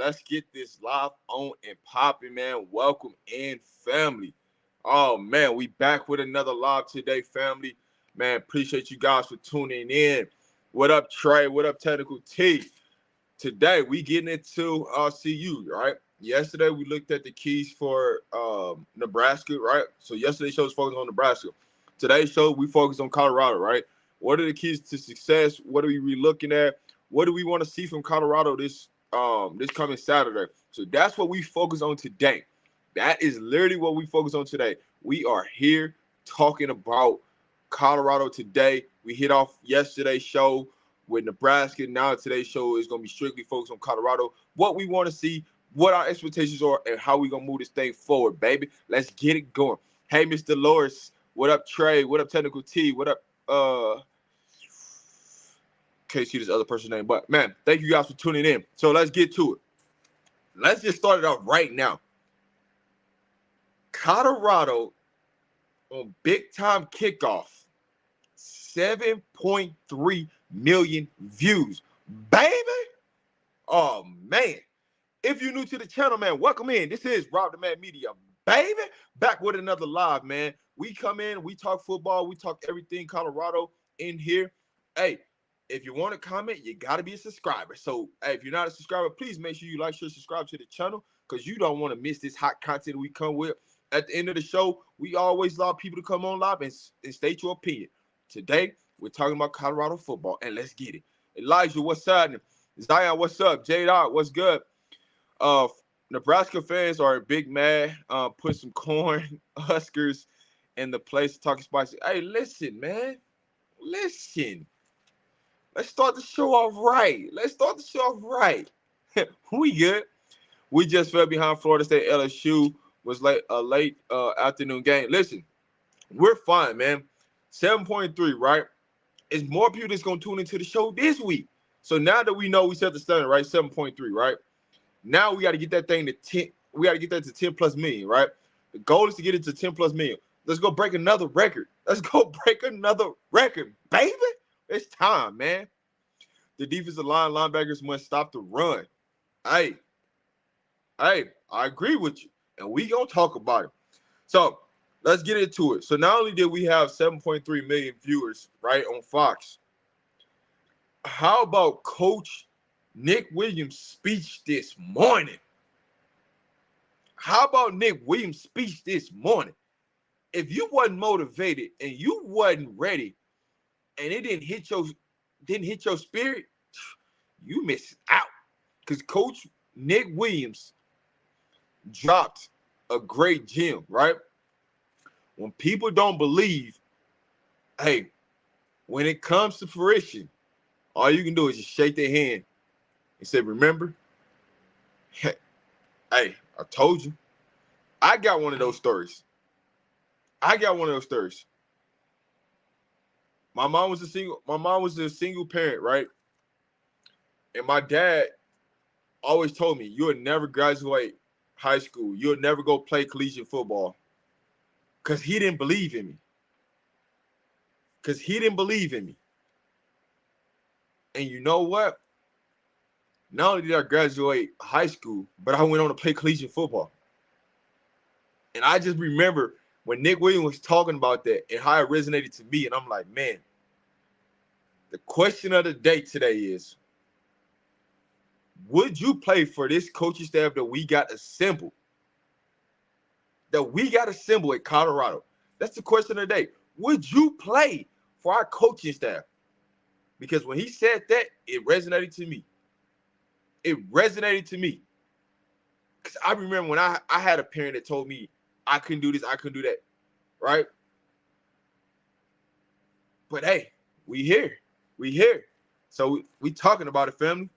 Let's get this live on and popping, man. Welcome in, family. Oh, man, we back with another live today, family. Man, appreciate you guys for tuning in. What up, Trey? What up, Technical T? Today, we getting into CU, right? Yesterday, we looked at the keys for Nebraska, right? So yesterday's show was focused on Nebraska. Today's show, we focus on Colorado, right? What are the keys to success? What are we looking at? What do we want to see from Colorado this coming Saturday? So that's what we focus on today. That is literally what we focus on today. We are here talking about Colorado today. We hit off yesterday's show with Nebraska. Now today's show is going to be strictly focused on Colorado. What we want to see, what our expectations are, and how we going to move this thing forward, baby. Let's get it going. Hey, Mr. Loris. What up, Trey? What up, Technical T? What up, can't see this other person's name, but man, thank you guys for tuning in. So let's get to it. Let's just start it off right now. Colorado on big time kickoff, 7.3 million views, baby. Oh man. If you're new to the channel, man, welcome in. This is Rob the Man Media, baby. Back with another live, man. We come in, we talk football, we talk everything Colorado in here. Hey, if you want to comment, you got to be a subscriber. So, hey, if you're not a subscriber, please make sure you like, share, subscribe to the channel because you don't want to miss this hot content we come with. At the end of the show, we always allow people to come on live and state your opinion. Today, we're talking about Colorado football, and let's get it. Elijah, what's happening? Zion, what's up? J-Dot, what's good? Nebraska fans are big mad. Put some corn huskers in the place talking spicy. Hey, listen, man. Listen. Let's start the show off right. We good. We just fell behind Florida State. LSU was a late afternoon game. Listen, we're fine, man. 7.3, right? It's more people that's going to tune into the show this week. So now that we know we set the standard, right? 7.3, right? Now we got to get that thing to 10. We got to get that to 10 plus million, right? The goal is to get it to 10 plus million. Let's go break another record. Baby. It's time, man. The defensive linebackers must stop the run. Hey, I agree with you. And we going to talk about it. So let's get into it. So not only did we have 7.3 million viewers, right, on Fox, how about Coach Nick Williams' speech this morning? If you wasn't motivated and you wasn't ready and it didn't hit your spirit, you missed out. Because Coach Nick Williams dropped a great gem, right? When people don't believe, hey, when it comes to fruition, all you can do is just shake their hand and say, remember? Hey, I told you. I got one of those stories. My mom was a single parent, right? And my dad always told me, you'll never graduate high school. You'll never go play collegiate football. Because he didn't believe in me. And you know what? Not only did I graduate high school, but I went on to play collegiate football. And I just remember when Nick Williams was talking about that and how it resonated to me. And I'm like, man, the question of the day today is, would you play for this coaching staff that we got assembled? At Colorado? That's the question of the day. Would you play for our coaching staff? Because when he said that, it resonated to me. Because I remember when I had a parent that told me I couldn't do this, I couldn't do that, right? But hey, we here. So we talking about it, family.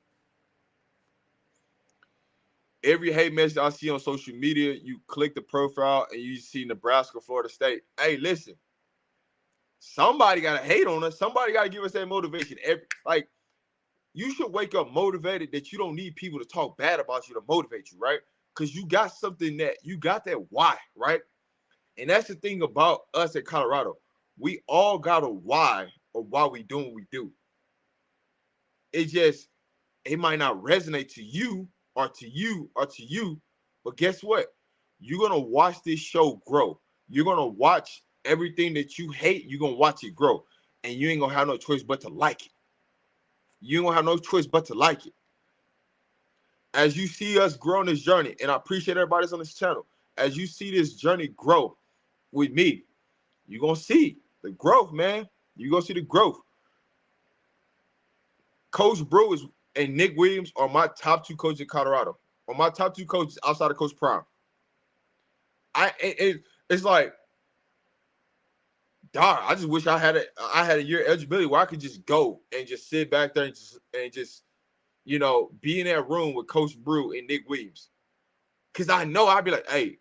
Every hate message I see on social media, you click the profile and you see Nebraska, Florida State. Hey, listen, somebody got to hate on us. Somebody got to give us that motivation. You should wake up motivated that you don't need people to talk bad about you to motivate you, right? Because you got that why, right? And that's the thing about us at Colorado. We all got a why of why we do what we do. It might not resonate to you or to you, but guess what? You're going to watch this show grow. You're going to watch everything that you hate. You're going to watch it grow. And you ain't going to have no choice but to like it. You ain't going to have no choice but to like it. As you see us grow on this journey, and I appreciate everybody that's on this channel, as you see this journey grow with me, you're going to see the growth, man. You're going to see the growth. Coach Brew and Nick Williams are my top 2 coaches in Colorado. Or my top 2 coaches outside of Coach Prime. It's like, dog, I just wish I had a year eligibility where I could just go and just sit back there and just you know, be in that room with Coach Brew and Nick Williams. Because I know I'd be like, hey,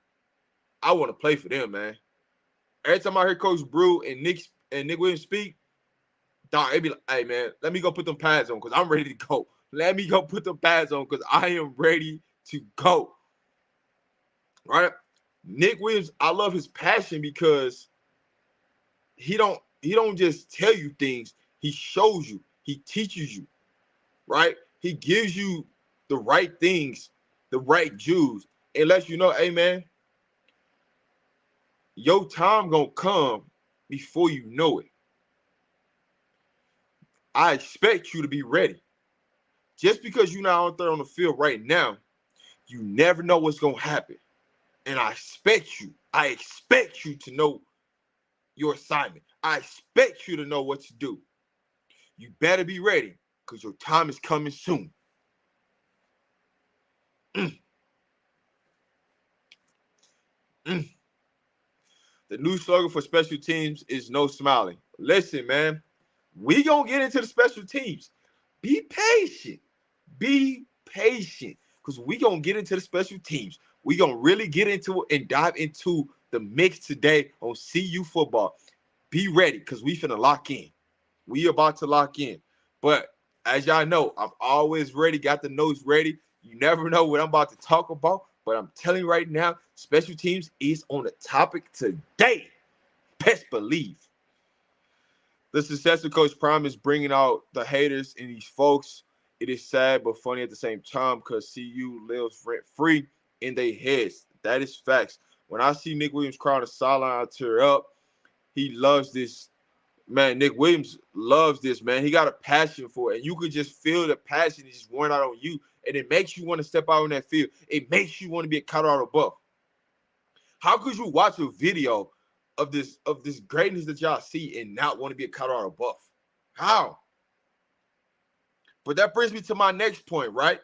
I want to play for them, man. Every time I hear Coach Brew and Nick Williams speak, dog, it'd be like, hey, man, let me go put them pads on because I'm ready to go. Let me go put them pads on because I am ready to go. Right? Nick Williams, I love his passion because he don't just tell you things. He shows you. He teaches you. Right? He gives you the right things, the right Jews, and lets you know, hey, man, your time gonna come before you know it. I expect you to be ready. Just because you're not out there on the field right now, you never know what's gonna happen. And I expect you to know your assignment. I expect you to know what to do. You better be ready because your time is coming soon. The new slogan for special teams is no smiling. Listen, man, we gonna get into the special teams. Be patient. Be patient because we gonna get into the special teams. We gonna really get into it and dive into the mix today on CU football. Be ready because we finna lock in. We about to lock in. But as y'all know, I'm always ready, got the notes ready. You never know what I'm about to talk about, but I'm telling you right now, special teams is on the topic today. Best believe. The success of Coach Prime is bringing out the haters in these folks. It is sad but funny at the same time because CU lives rent-free in their heads. That is facts. When I see Nick Williams cry on the sideline, I tear up. He loves this. Man, Nick Williams loves this, man. He got a passion for it. And you could just feel the passion just worn out on you. And it makes you want to step out on that field. It makes you want to be a Colorado Buff. How could you watch a video of this greatness that y'all see and not want to be a Colorado Buff? How? But that brings me to my next point, right?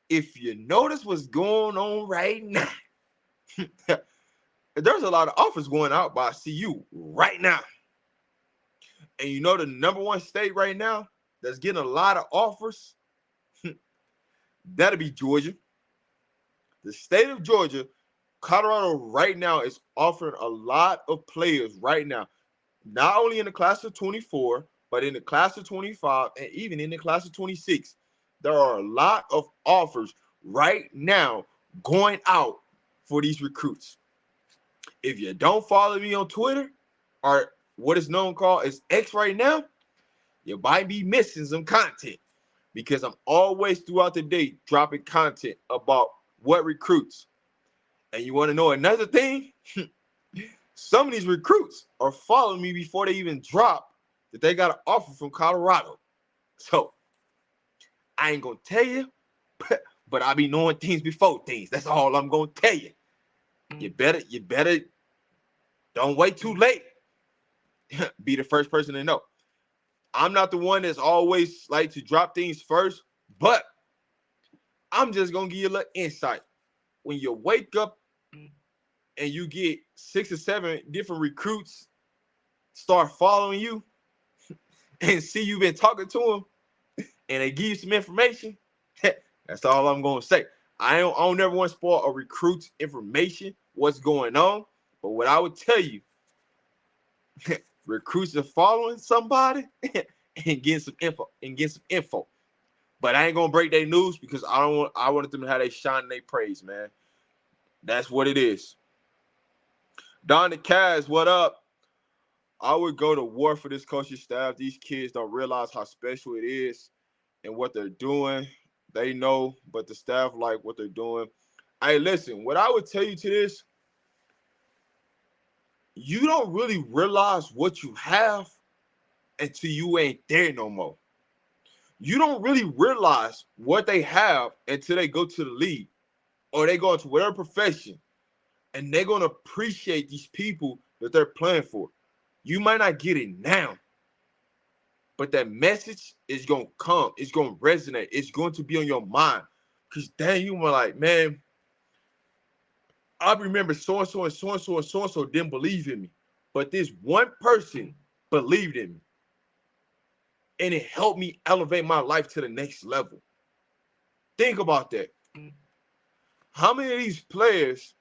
If you notice what's going on right now, there's a lot of offers going out by CU right now. And you know the number 1 state right now that's getting a lot of offers? That'll be Georgia. The state of Georgia, Colorado right now is offering a lot of players right now. Not only in the class of 24, but in the class of 25 and even in the class of 26. There are a lot of offers right now going out for these recruits. If you don't follow me on Twitter, or what is known called as X right now, you might be missing some content because I'm always throughout the day dropping content about what recruits. And you want to know another thing? Some of these recruits are following me before they even drop that they got an offer from Colorado. So I ain't going to tell you, but I be knowing things before things. That's all I'm going to tell you. You better don't wait too late. Be the first person to know. I'm not the one that's always like to drop things first, but I'm just going to give you a little insight. When you wake up and you get 6 or 7 different recruits start following you and see you've been talking to them and they give you some information, that's all I'm going to say. I don't never want to spoil a recruit's information, what's going on, but what I would tell you, recruits are following somebody and getting some info. But I ain't gonna break their news because I wanted them to have they shine and they praise, man. That's what it is. Don the Kaz, what up? I would go to war for this coaching staff. These kids don't realize how special it is and what they're doing. They know, but the staff like what they're doing. Hey, listen, what I would tell you to this, you don't really realize what you have until you ain't there no more. You don't really realize what they have until they go to the league or they go into whatever profession, and they're going to appreciate these people that they're playing for. You might not get it now, but that message is going to come. It's going to resonate. It's going to be on your mind. Because then you were like, man, I remember so-and-so and so-and-so and so-and-so didn't believe in me. But this one person believed in me. And it helped me elevate my life to the next level. Think about that. How many of these players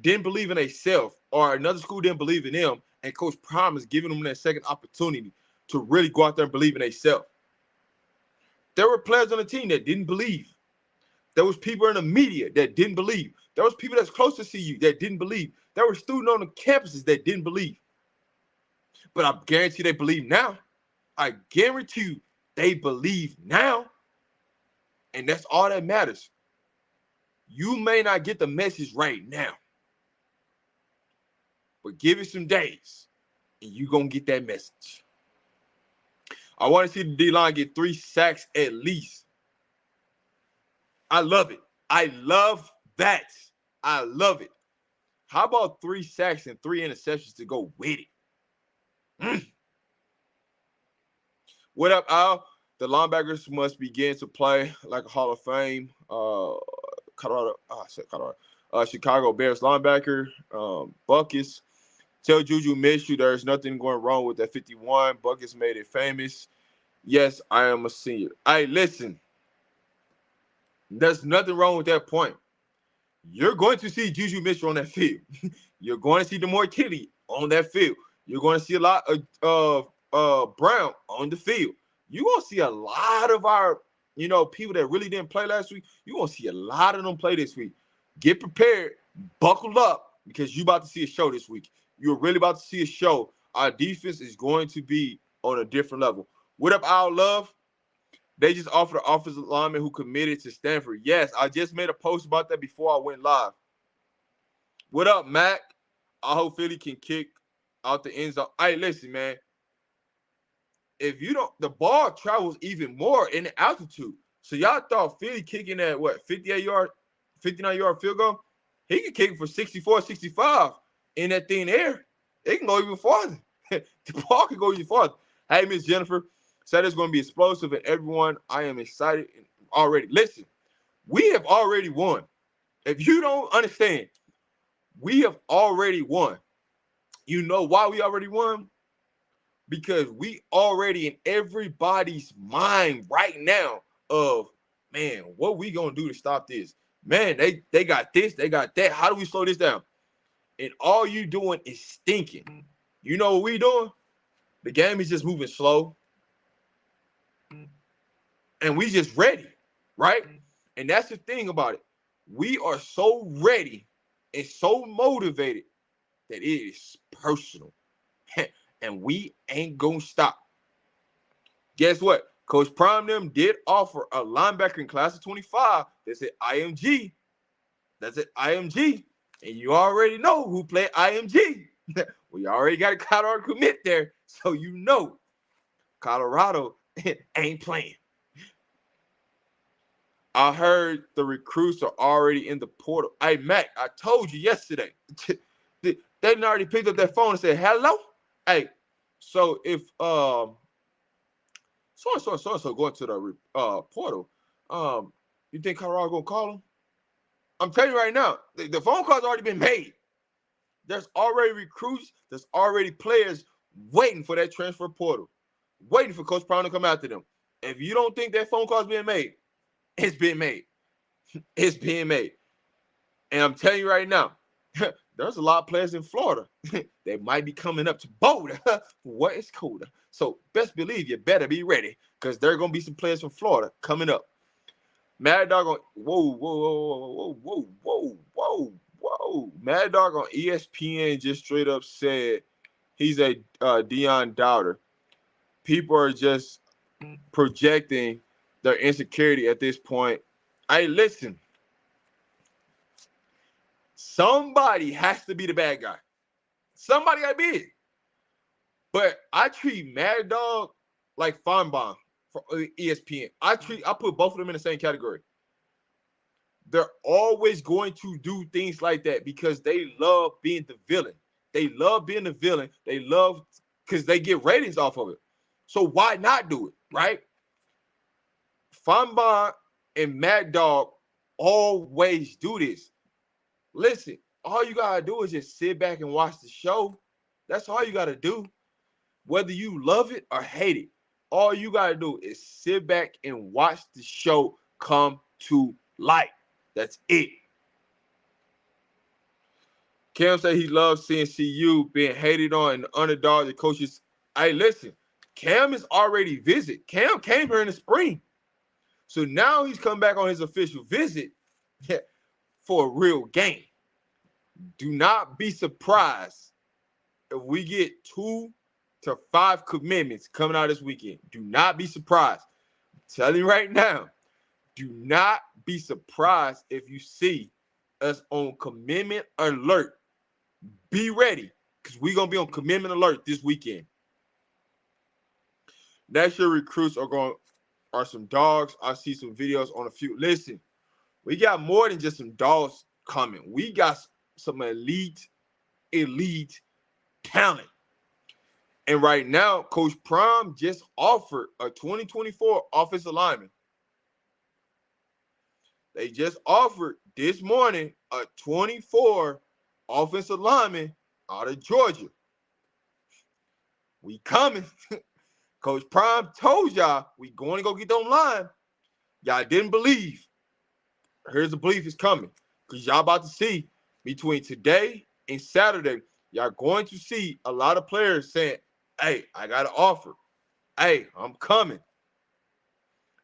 didn't believe in themselves, or another school didn't believe in them, and Coach Prime is giving them that second opportunity to really go out there and believe in themselves? There were players on the team that didn't believe. There was people in the media that didn't believe. There was people that's close to see you that didn't believe. There were students on the campuses that didn't believe. But I guarantee they believe now. I guarantee you they believe now. And that's all that matters. You may not get the message right now, but give it some days, and you're going to get that message. I want to see the D-line get 3 sacks at least. I love it. I love that. I love it. How about 3 sacks and 3 interceptions to go with it? What up, Al? The linebackers must begin to play like a Hall of Fame. Chicago Bears linebacker, Buckus. Tell Juju Minshew there's nothing going wrong with that 51. Buckus made it famous. Yes, I am a senior. Hey, listen. There's nothing wrong with that point. You're going to see Juju Minshew on that field. You're going to see DeMar Kennedy on that field. You're going to see a lot of Brown on the field. You're going to see a lot of our, people that really didn't play last week. You're going to see a lot of them play this week. Get prepared. Buckle up, because you're about to see a show this week. You're really about to see a show. Our defense is going to be on a different level. What up, Al Love? They just offered an offensive lineman who committed to Stanford. Yes, I just made a post about that before I went live. What up, Mac? I hope Philly can kick out the end zone. Hey, listen, man. If you don't, the ball travels even more in the altitude. So y'all thought Philly kicking at 59-yard field goal? He can kick for 64, 65 in that thin air. It can go even farther. The ball can go even farther. Hey, Miss Jennifer, said it's going to be explosive, and everyone, I am excited already. Listen, we have already won. If you don't understand, we have already won. You know why we already won? Because we already in everybody's mind right now of, man, what we going to do to stop this? Man, they got this, they got that. How do we slow this down? And all you doing is stinking. You know what we doing? The game is just moving slow. And we just ready, right? And that's the thing about it. We are so ready and so motivated that it is personal. And we ain't going to stop. Guess what? Coach Prime them did offer a linebacker in class of 25 that said IMG. That's it, IMG. And you already know who played IMG. We already got a Colorado commit there. So you know Colorado ain't playing. I heard the recruits are already in the portal. Hey, Mac, I told you yesterday. They didn't already picked up their phone and said, hello? Hey, so if so going to the portal, you think Colorado going to call them? I'm telling you right now, the phone call's already been made. There's already recruits. There's already players waiting for that transfer portal, waiting for Coach Brown to come after them. If you don't think that phone call's being made, it's being made. It's being made. And I'm telling you right now, there's a lot of players in Florida. They might be coming up to Boulder where it's colder. So best believe you better be ready, because there are going to be some players from Florida coming up. Mad Dog on whoa. Mad Dog on ESPN just straight up said he's a Deion doubter. People are just projecting their insecurity at this point. Hey, listen. Somebody has to be the bad guy. Somebody got to be it. But I treat Mad Dog like Fonbon for ESPN. I put both of them in the same category. They're always going to do things like that because they love being the villain. They love being the villain. They love because they get ratings off of it. So why not do it, right? Fonbon and Mad Dog always do this. Listen, all you gotta do is just sit back and watch the show. That's all you gotta do. Whether you love it or hate it, all you gotta do is sit back and watch the show come to light. That's it. Cam said he loves seeing CU being hated on and the underdog. The coaches, hey, listen, Cam is already visit. Cam came here in the spring. So now he's come back on his official visit for a real game. Do not be surprised if we get 2 to 5 commitments coming out this weekend. Do not be surprised. I'm telling you right now, do not be surprised if you see us on commitment alert. Be ready because we're going to be on commitment alert this weekend. Next year recruits are some dogs. I see some videos on a few. Listen, we got more than just some dogs coming. We got some elite talent. And right now, Coach Prime just offered a 2024 offensive lineman. They just offered this morning a 24 offensive lineman out of Georgia. We coming. Coach Prime told y'all we going to go get them line. Y'all didn't believe. Here's the belief is coming. Because y'all about to see between today and Saturday, y'all going to see a lot of players saying, hey, I got an offer. Hey, I'm coming.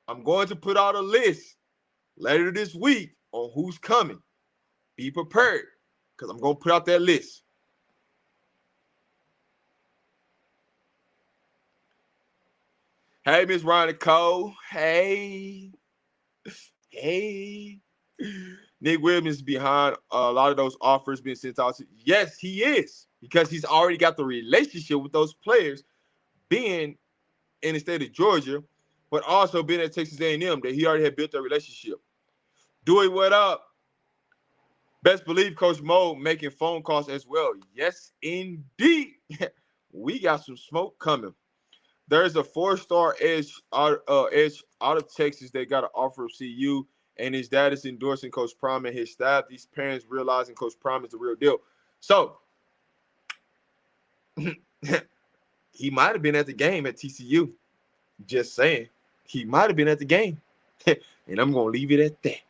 I'm going to put out a list later this week on who's coming. Be prepared because I'm going to put out that list. Hey, Miss Ronnie Cole. Hey. Nick Williams is behind a lot of those offers being sent out. Yes, he is because he's already got the relationship with those players being in the state of Georgia, but also being at Texas A&M that he already had built a relationship. Dewey, what up? Best believe Coach Mo making phone calls as well. Yes, indeed. We got some smoke coming. There's a 4-star edge out of Texas that got an offer of CU, and his dad is endorsing Coach Prime and his staff. These parents realizing Coach Prime is the real deal. So, he might have been at the game at TCU. Just saying. He might have been at the game. And I'm going to leave it at that.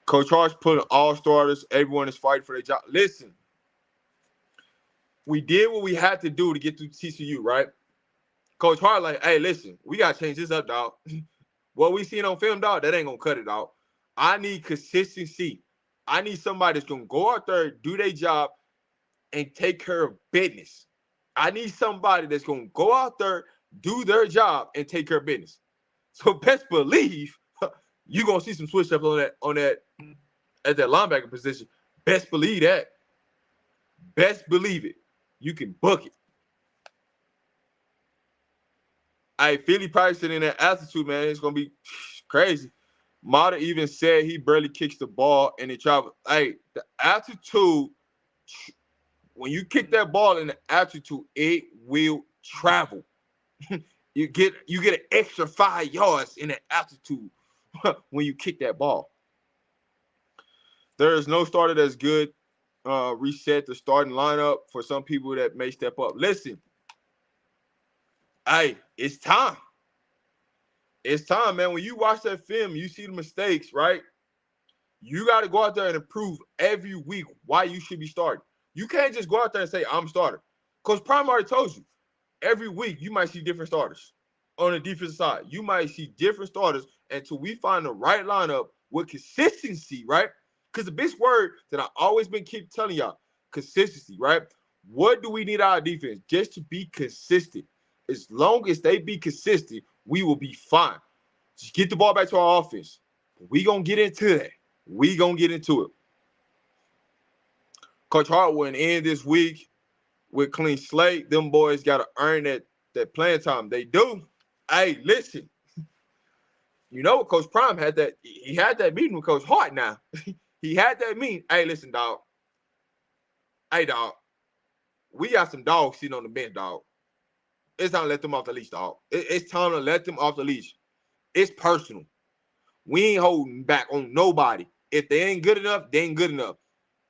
Coach Hart's pulling all starters. Everyone is fighting for their job. Listen. We did what we had to do to get through TCU, right? Coach Hart like, hey, listen, we got to change this up, dog. What we seen on film, dog, that ain't going to cut it out. I need consistency. I need somebody that's going to go out there, do their job, and take care of business. I need somebody that's going to go out there, do their job, and take care of business. So best believe you're going to see some switch ups on that at that linebacker position. Best believe that. Best believe it. You can book it. Hey, Philly practicing in that altitude, man. It's going to be crazy. Mata even said he barely kicks the ball and it travel. Hey, the altitude, when you kick that ball in the altitude, it will travel. You get an extra 5 yards in the altitude when you kick that ball. There is no starter that's good. Reset the starting lineup for some people that may step up. Listen, hey, it's time. It's time, man. When you watch that film, you see the mistakes, right? You got to go out there and improve every week why you should be starting. You can't just go out there and say, I'm starter. Coach Prime already told you, every week you might see different starters. On the defensive side, you might see different starters until we find the right lineup with consistency, right? Because the big word that I always been keep telling y'all, consistency, right? What do we need our defense? Just to be consistent. As long as they be consistent, We will be fine. Just get the ball back to our offense. We going to get into that. We going to get into it. Coach Hart will end this week with clean slate. Them boys got to earn that playing time. They do. Hey, listen. You know what Coach Prime had that. He had that meeting with Coach Hart now. He had that meeting. Hey, listen, dog. Hey, dog. We got some dogs sitting on the bench, dog. It's time to let them off the leash, dog. It's time to let them off the leash. It's personal. We ain't holding back on nobody. If they ain't good enough, they ain't good enough.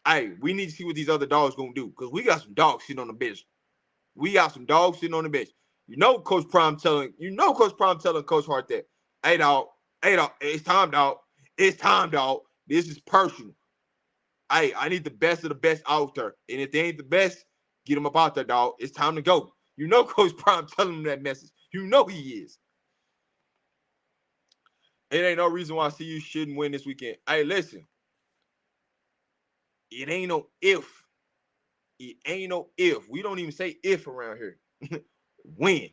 Hey, we need to see what these other dogs gonna do because we got some dogs sitting on the bench. We got some dogs sitting on the bench. Coach Prime telling Coach Hart that, hey, dog, it's time, dog. It's time, dog. This is personal. Hey, I need the best of the best out there. And if they ain't the best, get them up out there, dog. It's time to go. Coach Prime telling them that message. He is. It ain't no reason why CU shouldn't win this weekend. Hey, listen. It ain't no if. It ain't no if. We don't even say if around here. Win.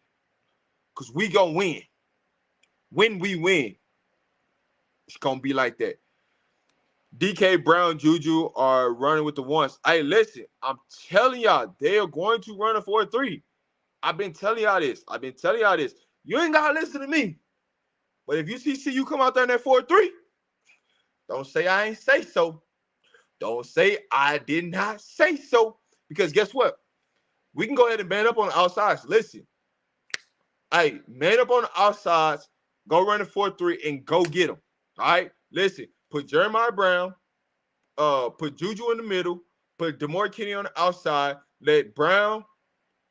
Because we gonna win. When we win, it's gonna be like that. DK, Brown, Juju are running with the ones. Hey, listen, I'm telling y'all, they are going to run a 4-3. I've been telling y'all this. You ain't gotta listen to me. But if you see CU come out there in that 4-3, don't say I ain't say so. Don't say I did not say so. Because guess what? We can go ahead and man up on the outsides. Listen. Hey, man up on the outsides. Go run a 4-3 and go get them. All right? Listen. Put Jeremiah Brown. Put Juju in the middle. Put DeMar Kinney on the outside. Let Brown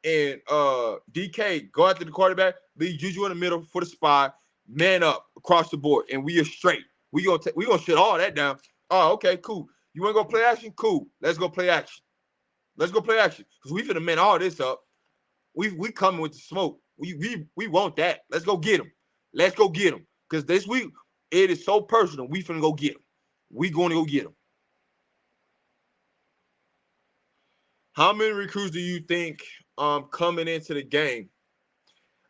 and DK go after the quarterback. Leave Juju in the middle for the spy. Man up across the board. And we are straight. We gonna shut all that down. Oh, okay, cool. You want to go play action? Cool. Let's go play action. Because we finna man all this up. We coming with the smoke. We want that. Let's go get them. Because this week, it is so personal. We finna go get them. We going to go get them. How many recruits do you think coming into the game?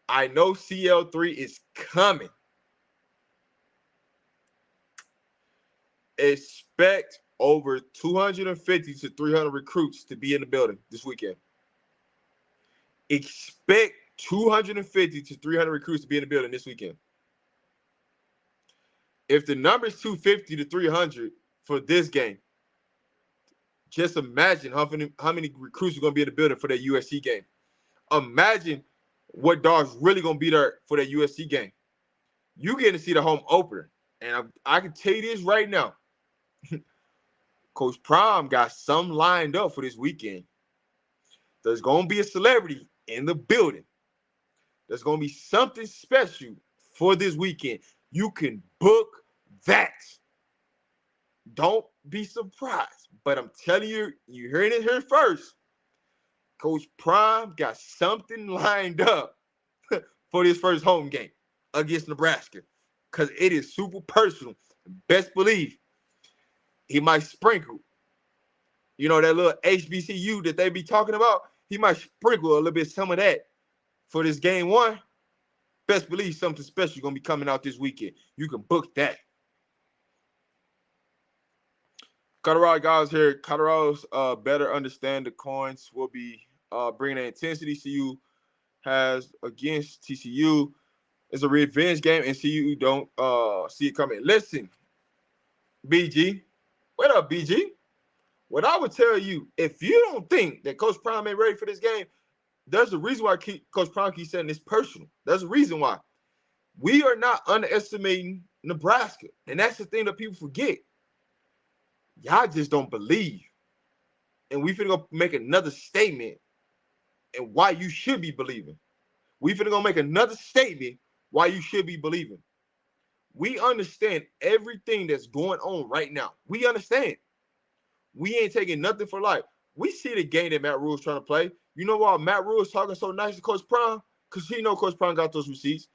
I know CL3 is coming. Expect over 250 to 300 recruits to be in the building this weekend. Expect 250 to 300 recruits to be in the building this weekend. If the number is 250 to 300 for this game, just imagine how many recruits are going to be in the building for that USC game. Imagine what dogs really going to be there for that USC game. You getting to see the home opener. And I can tell you this right now. Coach Prime got some lined up for this weekend. There's going to be a celebrity in the building. There's going to be something special for this weekend. You can book that. Don't be surprised. But I'm telling you, you're hearing it here first. Coach Prime got something lined up for this first home game against Nebraska because it is super personal. Best believe he might sprinkle. That little HBCU that they be talking about, he might sprinkle a little bit some of that for this game one. Best believe something special is going to be coming out this weekend. You can book that. Colorado guys here. Colorado's better understand the coins will be bringing the intensity CU has against TCU. It's a revenge game, and CU don't see it coming. Listen, BG. What up, BG? What I would tell you, if you don't think that Coach Prime ain't ready for this game, there's a reason why Coach Prime keeps saying it's personal. There's a reason why. We are not underestimating Nebraska, and that's the thing that people forget. Y'all just don't believe. And we finna go make another statement and why you should be believing. We finna go make another statement why you should be believing. We understand everything that's going on right now. We understand. We ain't taking nothing for life. We see the game that Matt Rule's trying to play. You know why Matt Rule's talking so nice to Coach Prime? Because he know Coach Prime got those receipts.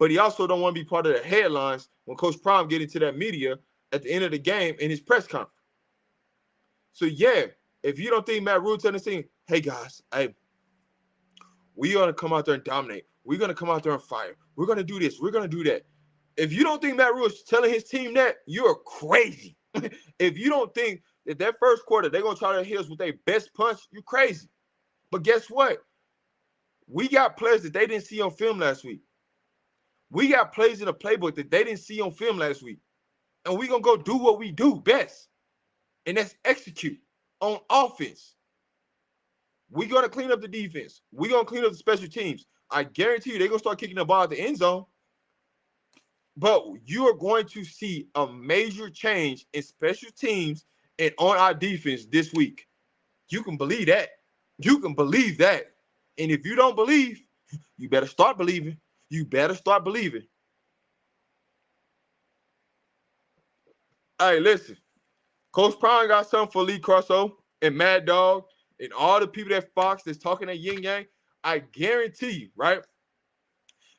But he also don't want to be part of the headlines when Coach Prime get into that media at the end of the game in his press conference. So, yeah, if you don't think Matt Rule telling the team, hey, guys, we ought to come out there and dominate. we're going to come out there and fire. We're going to do this. We're going to do that. If you don't think Matt Rhule is telling his team that, you're crazy. If you don't think that first quarter they're going to try to hit us with their best punch, you're crazy. But guess what? We got players that they didn't see on film last week. We got plays in the playbook that they didn't see on film last week. And we're going to go do what we do best. And that's execute on offense. We're going to clean up the defense. We're going to clean up the special teams. I guarantee you they're going to start kicking the ball at the end zone. But you are going to see a major change in special teams and on our defense this week. You can believe that. You can believe that. And if you don't believe, you better start believing. You better start believing. Hey, listen. Coach Prime got something for Lee Corso and Mad Dog and all the people at Fox that's talking that yin yang. I guarantee you, right?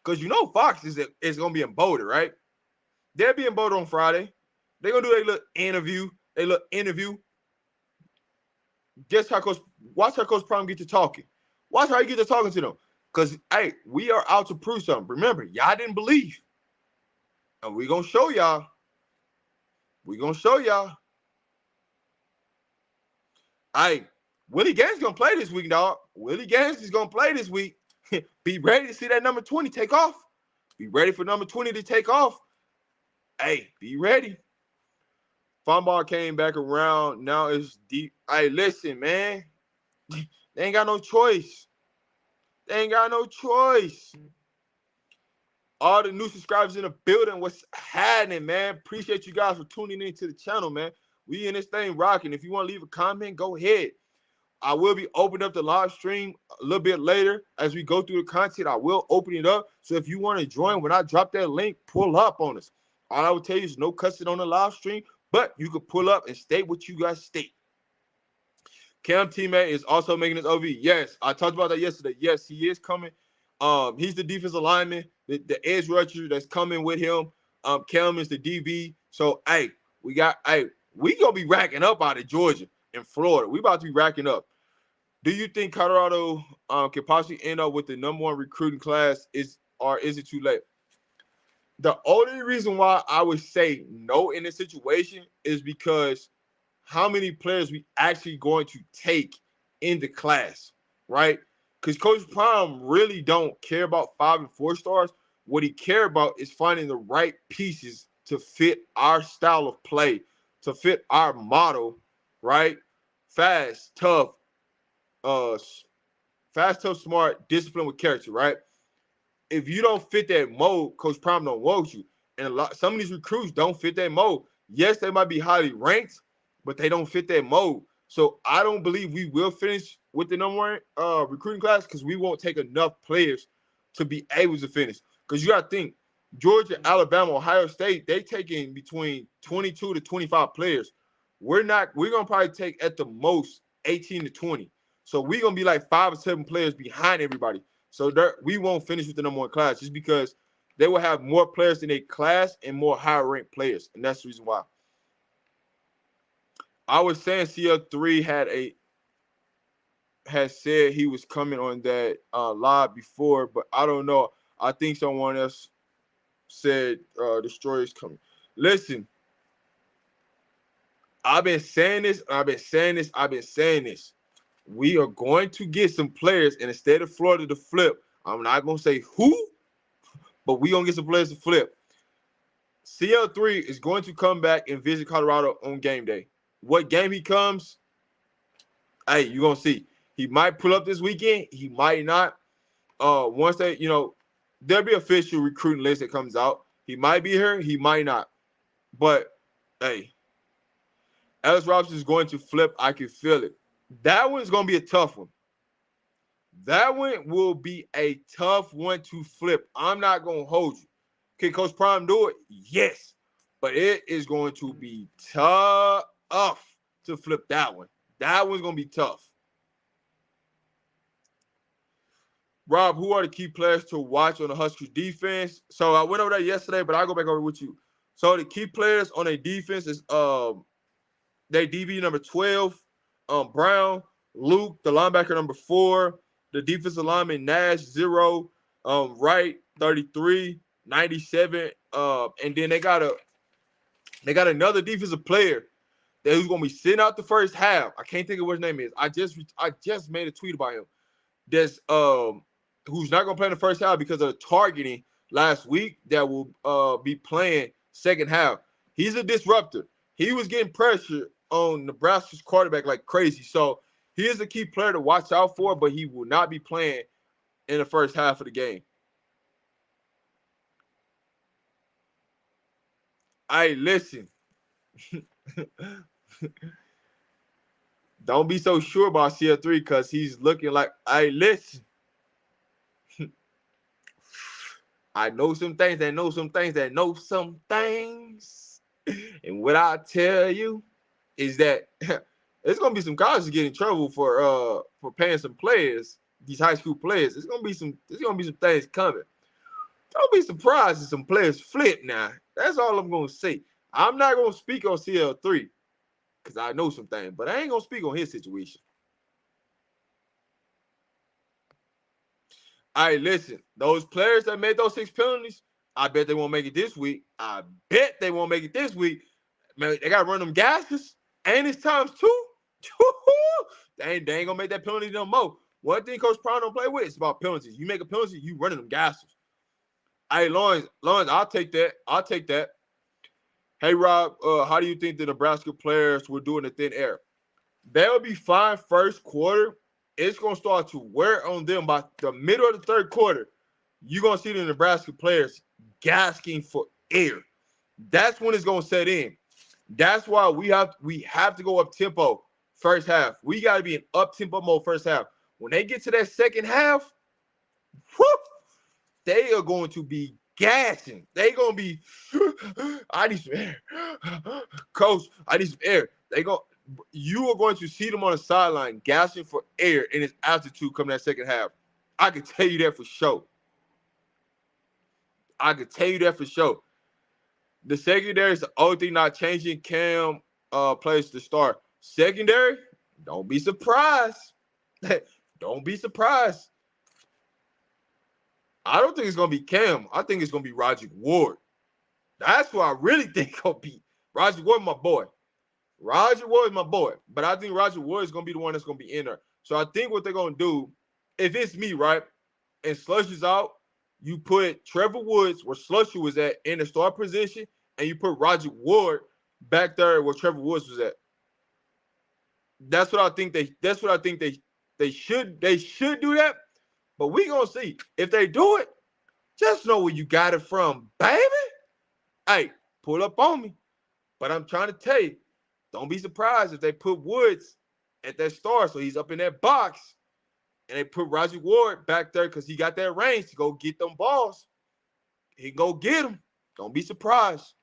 Because you know Fox is going to be in Boulder, right? They'll be in Boulder on Friday. They're going to do a little interview. Watch how Coach Prime get to talking. Watch how he get to talking to them. Because, hey, we are out to prove something. Remember, y'all didn't believe. And we're going to show y'all. We're going to show y'all. Hey, Willie Gaines going to play this week, dog. Willie Gaines is going to play this week. Be ready to see that number 20 take off. Be ready for number 20 to take off. Hey, be ready. Funball came back around. Now it's deep. Hey, listen, man. They ain't got no choice. They ain't got no choice. All the new subscribers in the building, what's happening, man? Appreciate you guys for tuning into the channel, man. We in this thing rocking. If you want to leave a comment, go ahead. I will be opening up the live stream a little bit later as we go through the content. I will open it up. So if you want to join, when I drop that link, pull up on us. All I will tell you is no cussing on the live stream, but you can pull up and state what you guys state. Cam teammate is also making his OV. Yes, I talked about that yesterday. Yes, he is coming. He's the defensive lineman, the edge rusher that's coming with him. Cam is the DB. So, hey, we going to be racking up out of Georgia and Florida. We about to be racking up. Do you think Colorado can possibly end up with the number one recruiting class, or is it too late? The only reason why I would say no in this situation is because how many players we actually going to take in the class, right? Because Coach Prime really don't care about 5 and 4 stars. What he care about is finding the right pieces to fit our style of play, to fit our model, right? Fast, tough, smart, disciplined with character, right? If you don't fit that mold, Coach Prime don't want you. And some of these recruits don't fit that mold. Yes, they might be highly ranked, but they don't fit that mold. So I don't believe we will finish with the number one recruiting class because we won't take enough players to be able to finish. Because you got to think, Georgia, Alabama, Ohio State, they taking between 22 to 25 players. We're going to probably take at the most 18 to 20. So we're going to be like 5 or 7 players behind everybody. So we won't finish with the number one class just because they will have more players in their class and more higher ranked players. And that's the reason why. I was saying CL3 had said he was coming on that live before, but I don't know. I think someone else said Destroyer's coming. Listen, I've been saying this. We are going to get some players in the state of Florida to flip. I'm not going to say who, but we're going to get some players to flip. CL3 is going to come back and visit Colorado on game day. What game he comes, hey, you're going to see. He might pull up this weekend. He might not. Once they, there'll be official recruiting list that comes out. He might be here. He might not. But, hey, Ellis Robinson is going to flip. I can feel it. That one's going to be a tough one. That one will be a tough one to flip. I'm not going to hold you. Can Coach Prime do it? Yes. But it is going to be tough to flip that one. That one's going to be tough. Rob, who are the key players to watch on the Huskers defense? So I went over that yesterday, but I'll go back over with you. So the key players on their defense is their DB number 12, Brown, Luke, the linebacker number 4, the defensive lineman Nash 0, Wright 33, 97. And then they got another defensive player that who's gonna be sitting out the first half. I can't think of what his name is. I just made a tweet about him. That's who's not gonna play in the first half because of the targeting last week. That will be playing second half. He's a disruptor. He was getting pressure on Nebraska's quarterback like crazy. So he is a key player to watch out for, but he will not be playing in the first half of the game. Hey, listen. Don't be so sure about CL3 because he's looking like, hey, listen. I know some things that know some things that know some things. And what I tell you is that it's gonna be some colleges get in trouble for paying some players, these high school players. There's gonna be some things coming. Don't be surprised if some players flip now. That's all I'm gonna say. I'm not gonna speak on CL3 because I know some things, but I ain't gonna speak on his situation. All right, listen, those players that made those 6 penalties, I bet they won't make it this week. I bet they won't make it this week. Man, they got to run them gases, and it's times 2. They ain't gonna make that penalty no more. One thing Coach Prime don't play with is about penalties. You make a penalty, you running them gases. Hey, Lawrence, I'll take that. Hey, Rob, how do you think the Nebraska players will do in the thin air? They'll be fine first quarter. It's going to start to wear on them by the middle of the third quarter. You're going to see the Nebraska players gasping for air. That's when it's going to set in. That's why we have to go up tempo first half. We got to be in up tempo mode first half. When they get to that second half, whoop, they are going to be gassing. They going to be, I need some air. Coach, I need some air. You are going to see them on the sideline gasping for air in its altitude coming that second half. I can tell you that for sure. The secondary is the only thing not changing. Cam plays the start. Secondary, don't be surprised. Don't be surprised. I don't think it's going to be Cam. I think it's going to be Roger Ward. That's who I really think it's going to be. Roger Ward, my boy. But I think Roger Ward is going to be the one that's going to be in there. So I think what they're going to do, if it's me, right, and Slush is out, you put Trevor Woods where Slushy was at in the start position, and you put Roger Ward back there where Trevor Woods was at. That's what I think they should do that. But we gonna see. If they do it, just know where you got it from, baby. Hey, pull up on me. But I'm trying to tell you, don't be surprised if they put Woods at that star, so he's up in that box, and they put Roger Ward back there because he got that range to go get them balls. He can go get them. Don't be surprised.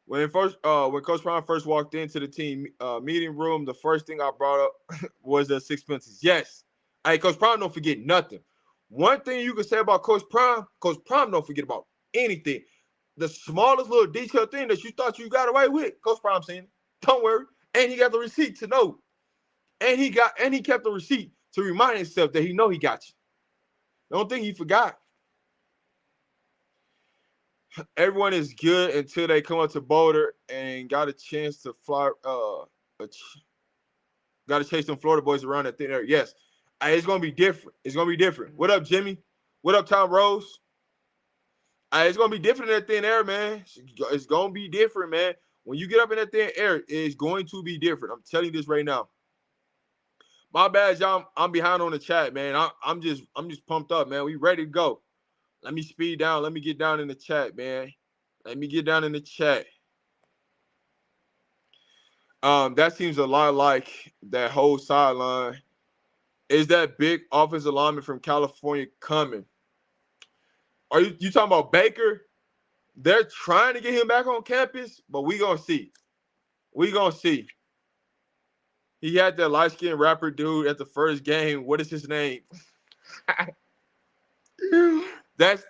When Coach Prime first walked into the team meeting room, the first thing I brought up was the 6 penalties. Yes. Hey, Coach Prime don't forget nothing. One thing you can say about Coach Prime don't forget about anything. The smallest little detail thing that you thought you got away with, Coach Prime saying, don't worry. And he got the receipt to know. And he kept the receipt to remind himself that he know he got you. Don't think he forgot. Everyone is good until they come up to Boulder and got a chance to fly. Got to chase some Florida boys around that thin area. Yes, it's gonna be different. What up, Jimmy? What up, Tom Rose? It's gonna be different in that thin air, man. It's gonna be different, man. When you get up in that thin air, it's going to be different. I'm telling you this right now. My bad, y'all. I'm behind on the chat, man. I'm just pumped up, man. We ready to go. Let me speed down. Let me get down in the chat, man. That seems a lot like that whole sideline. Is that big offensive lineman from California coming? Are you talking about Baker? They're trying to get him back on campus, but we gonna see. He had that light-skinned rapper dude at the first game. What is his name? That's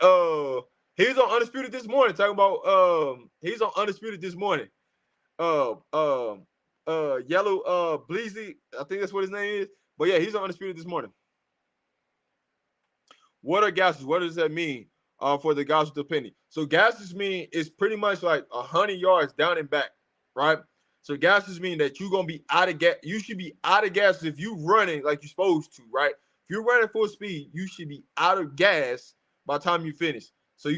he's on Undisputed this morning talking about he's on Undisputed this morning. Yellow Bleezy, I think that's what his name is. But yeah, he's on Undisputed this morning. What are gases? What does that mean for the guys with the penny? So gases mean it's pretty much like 100 yards down and back, right? So gases mean that you're gonna be out of gas. You should be out of gas if you running like you're supposed to, right? If you're running full speed, you should be out of gas by the time you finish. So you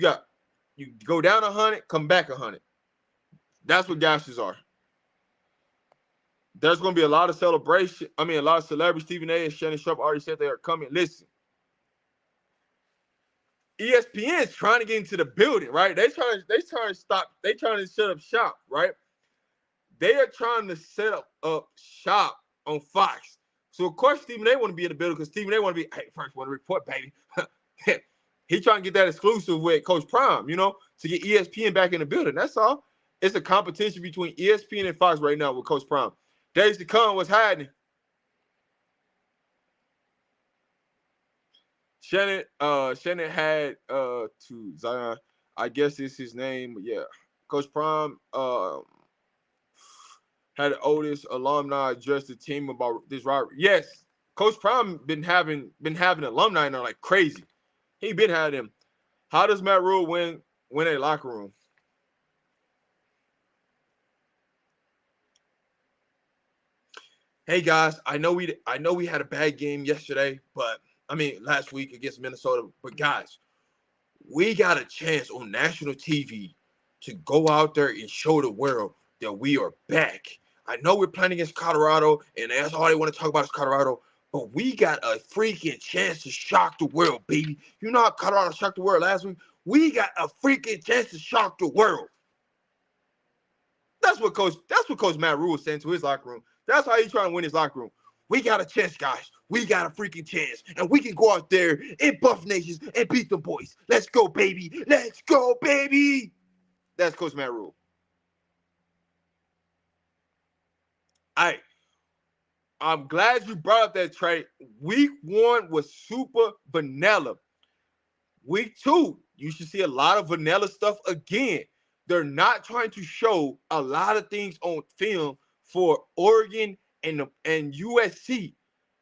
go down 100, come back 100. That's what gases are. There's gonna be a lot of celebration. I mean, a lot of celebrities. Stephen A. and Shannon Sharp already said they are coming. Listen, ESPN is trying to get into the building, right? They trying to stop. They trying to set up shop, right? They are trying to set up shop on Fox. So of course Stephen A. want to be in the building because Stephen A. want to be, hey, first want to report, baby. He trying to get that exclusive with Coach Prime, to get ESPN back in the building. That's all. It's a competition between ESPN and Fox right now with Coach Prime. Days to come, what's happening? Shannon had to Zion. I guess it's his name. Yeah. Coach Prime had the oldest alumni address the team about this rivalry. Yes, Coach Prime been having alumni in there like crazy. He been having them. How does Matt Rule win a locker room? Hey guys, I know we had a bad game yesterday, last week against Minnesota. But guys, we got a chance on national TV to go out there and show the world that we are back. I know we're playing against Colorado, and that's all they want to talk about is Colorado. But we got a freaking chance to shock the world, baby. You know how Colorado shocked the world last week? We got a freaking chance to shock the world. That's what Coach Matt Rule was saying to his locker room. That's how he's trying to win his locker room. We got a chance, guys. We got a freaking chance. And we can go out there in Buff Nations and beat the boys. Let's go, baby. Let's go, baby. That's Coach Matt Rule. I'm glad you brought up that trade. Week 1 was super vanilla. Week 2, you should see a lot of vanilla stuff again. They're not trying to show a lot of things on film for Oregon and USC.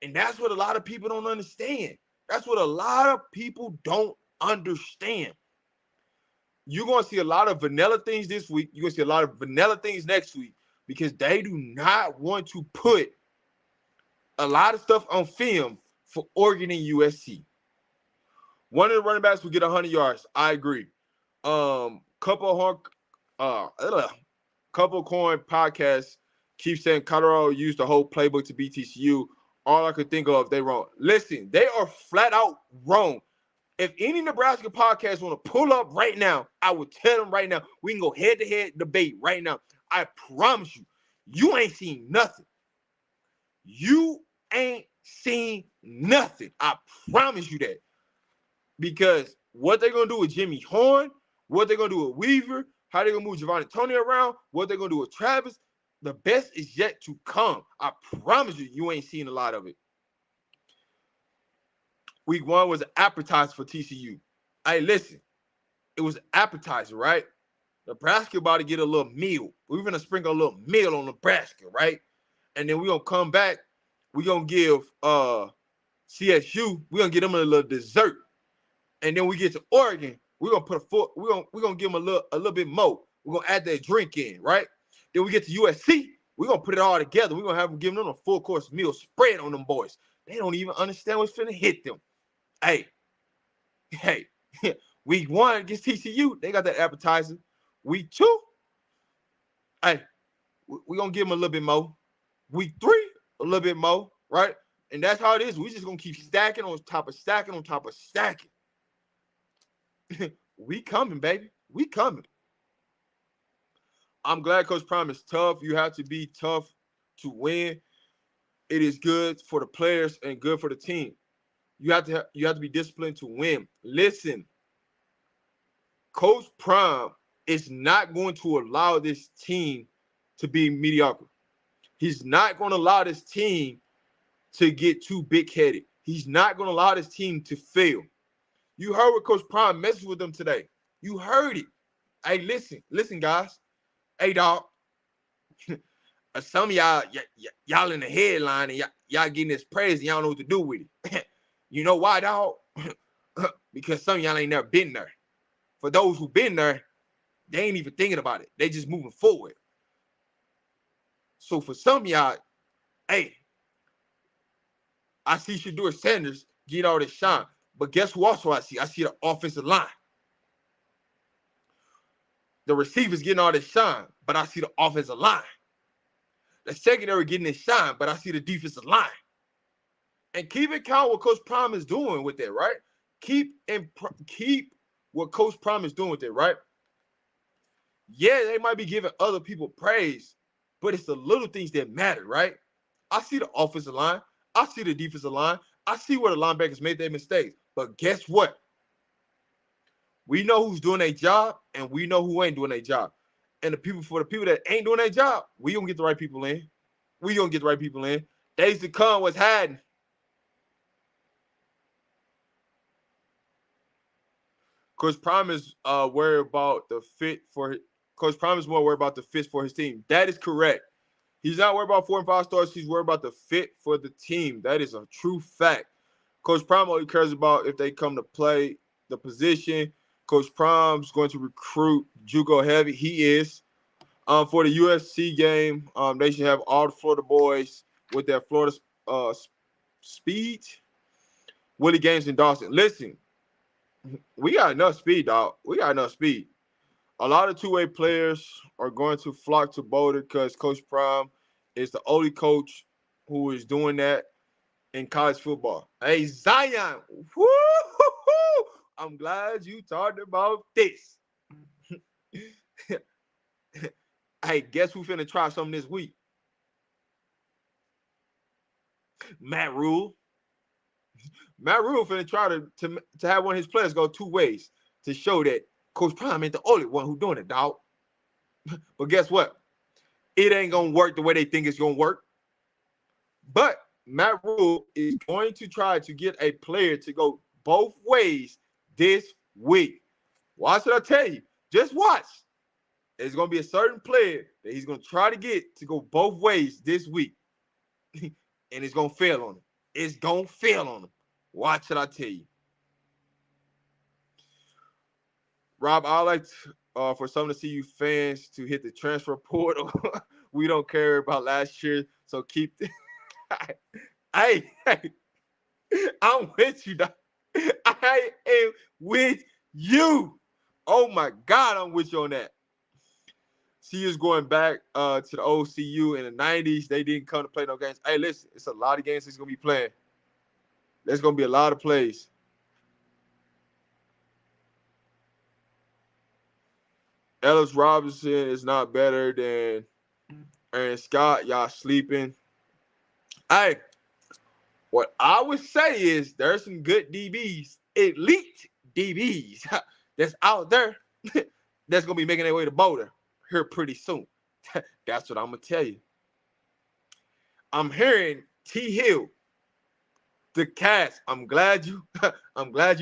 And that's what a lot of people don't understand. That's what a lot of people don't understand. You're going to see a lot of vanilla things this week. You're going to see a lot of vanilla things next week because they do not want to put a lot of stuff on film for Oregon and USC. One of the running backs will get 100 yards. I agree. Couple Coin podcasts keep saying Colorado used the whole playbook to beat TCU. All I could think of, they wrong. Listen, they are flat out wrong. If any Nebraska podcast want to pull up right now, I will tell them right now, we can go head-to-head debate right now. I promise you, you ain't seen nothing. You ain't seen nothing. I promise you that. Because what they're going to do with Jimmy Horn, what they're going to do with Weaver, how they're going to move Giovanni Tony around, what they're going to do with Travis, the best is yet to come. I promise you, you ain't seen a lot of it. Week 1 was an appetizer for TCU. Hey, listen, it was an appetizer, right? Nebraska about to get a little meal. We're going to sprinkle a little meal on Nebraska, right? And then we're going to come back. We're going to give CSU, we're going to get them a little dessert. And then we get to Oregon, we're going to put we're going to give them a little bit more. We're going to add that drink in, right? Then we get to USC, we're going to put it all together. We're going to have them give them a full course meal spread on them boys. They don't even understand what's finna hit them. Hey, week 1 against TCU, they got that appetizer. Week 2, hey, we're going to give them a little bit more. Week 3, a little bit more, right? And that's how it is. We're just going to keep stacking on top of stacking on top of stacking. We coming, baby. We coming. I'm glad Coach Prime is tough. You have to be tough to win. It is good for the players and good for the team. You have to be disciplined to win. Listen, Coach Prime is not going to allow this team to be mediocre. He's not going to allow this team to get too big-headed. He's not going to allow this team to fail. You heard what Coach Prime messaged with them today. You heard it. Hey, listen, guys. Hey, dog. Some of y'all in the headline and y'all getting this praise and y'all don't know what to do with it. You know why, dog? because some of y'all ain't never been there. For those who been there, they ain't even thinking about it. They just moving forward. So for some of y'all, hey, I see Shedeur Sanders get all this shine. But guess who also I see? I see the offensive line. The receivers getting all this shine, but I see the offensive line. The secondary getting this shine, but I see the defensive line. And keep in count what Coach Prime is doing with it, right? Keep what Coach Prime is doing with it, right? Yeah, they might be giving other people praise, but it's the little things that matter, right? I see the offensive line. I see the defensive line. I see where the linebackers made their mistakes. But guess what? We know who's doing their job, and we know who ain't doing their job. And for the people that ain't doing their job, we gonna get the right people in. We gonna get the right people in. Days to come was hiding. Coach Prime is worried about the fit for Coach Prime is more worried about the fit for his team. That is correct. He's not worried about 4 and 5 stars. He's worried about the fit for the team. That is a true fact. Coach Prime only cares about if they come to play the position. Coach Prime's going to recruit JUCO heavy. He is. For the USC game, they should have all the Florida boys with their Florida speed. Willie Gaines and Dawson. Listen, we got enough speed, dog. We got enough speed. A lot of two-way players are going to flock to Boulder because Coach Prime is the only coach who is doing that in college football. Hey, Zion, woo-hoo-hoo! I'm glad you talked about this. Hey, guess who finna try something this week? Matt Rule. Matt Rule finna try to have one of his players go 2 ways to show that Coach Prime ain't the only one who doing it, dog. But guess what? It ain't gonna work the way they think it's gonna work. But Matt Rule is going to try to get a player to go both ways this week. Watch what I tell you. Just watch. There's going to be a certain player that he's going to try to get to go both ways this week. And it's going to fail on him. It's going to fail on him. Watch what I tell you. Rob, I like for some of the CU fans to hit the transfer portal. We don't care about last year, so keep Hey, I'm with you, dog. I am with you. Oh, my God, I'm with you on that. CU's going back to the old CU in the 90s. They didn't come to play no games. Hey, listen, it's a lot of games he's going to be playing. There's going to be a lot of plays. Ellis Robinson is not better than Aaron Scott. Y'all sleeping. Hey, what I would say is there's some good DBs, elite DBs that's out there that's going to be making their way to Boulder here pretty soon. That's what I'm going to tell you. I'm hearing T. Hill, the cast. I'm glad you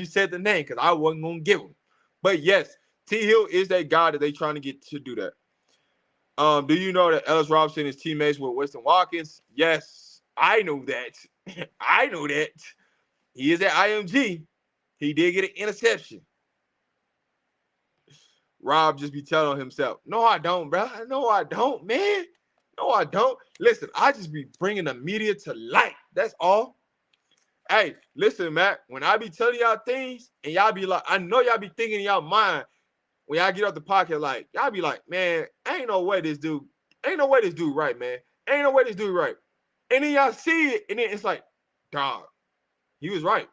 said the name because I wasn't going to give him. But yes, T. Hill is that guy that they trying to get to do that. Do you know that Ellis Robinson is teammates with Winston Watkins? Yes, I know that. I know that. He is at IMG. He did get an interception. Rob just be telling himself, no, I don't, bro. No, I don't, man. No, I don't. Listen, I just be bringing the media to light. That's all. Hey, listen, Matt, when I be telling y'all things and y'all be like, I know y'all be thinking in y'all mind when y'all get off the podcast, like, y'all be like, man, ain't no way this dude right, man. Ain't no way this dude right. And then y'all see it, and then it's like, dog, he was right.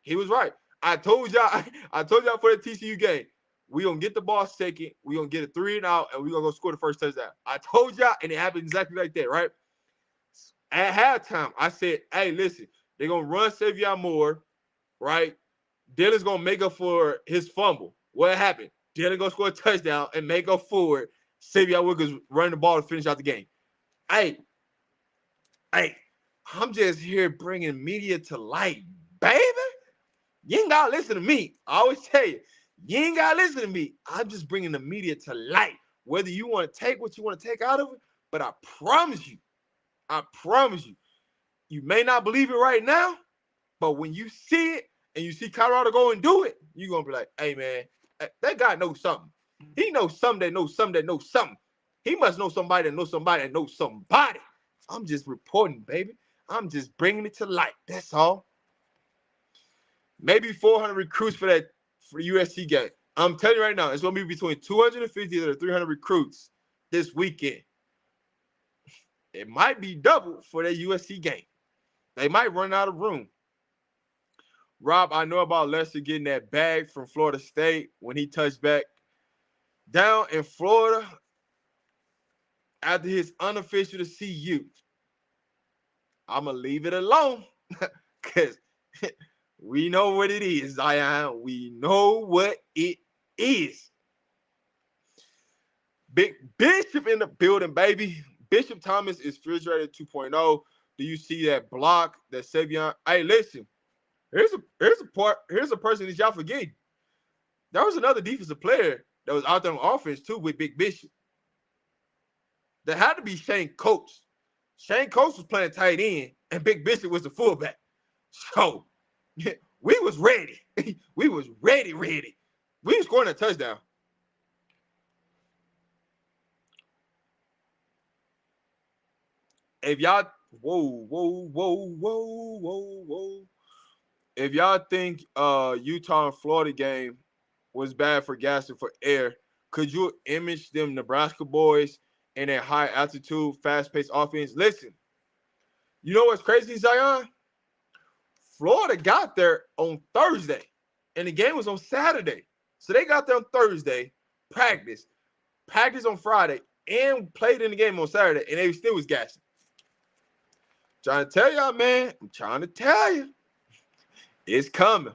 He was right. I told y'all for the TCU game, we gonna get the ball second, we gonna get a 3 and out, and we gonna go score the first touchdown. I told y'all, and it happened exactly like that, right? At halftime, I said, hey, listen, they're gonna run Savion Moore, right? Dylan's gonna make up for his fumble. What happened? Dylan gonna score a touchdown and make up for it. Savion Wiggins running the ball to finish out the game. Hey, I'm just here bringing media to light, baby. You ain't gotta listen to me. I always tell you, you ain't gotta listen to me. I'm just bringing the media to light. Whether you want to take what you want to take out of it, but I promise you, you may not believe it right now, but when you see it and you see Colorado go and do it, you're going to be like, hey, man, that guy knows something. He knows something that knows something that knows something. He must know somebody that knows somebody that knows somebody. I'm just reporting, baby. I'm just bringing it to light. That's all. Maybe 400 recruits for USC game. I'm telling you right now, it's going to be between 250 to 300 recruits this weekend. It might be double for that USC game. They might run out of room. Rob, I know about Lester getting that bag from Florida State when he touched back down in Florida after his unofficial to CU. I'm going to leave it alone because we know what it is, Zion. We know what it is. Big Bishop in the building, baby. Bishop Thomas is refrigerator 2.0. Do you see that block that Savion? Hey, listen. Here's a person that y'all forgetting. There was another defensive player that was out there on offense too with Big Bishop. There had to be Shane Coates. Shane Coates was playing tight end, and Big Bishop was the fullback. So we was ready. We was ready. We was scoring a touchdown. If y'all, whoa. If y'all think Utah and Florida game was bad for gas and for air, could you image them Nebraska boys in a high altitude, fast-paced offense? Listen, you know what's crazy, Zion? Florida got there on Thursday, and the game was on Saturday. So they got there on Thursday, practice on Friday, and played in the game on Saturday, and they still was gassing. Trying to tell y'all, man. I'm trying to tell you. It's coming.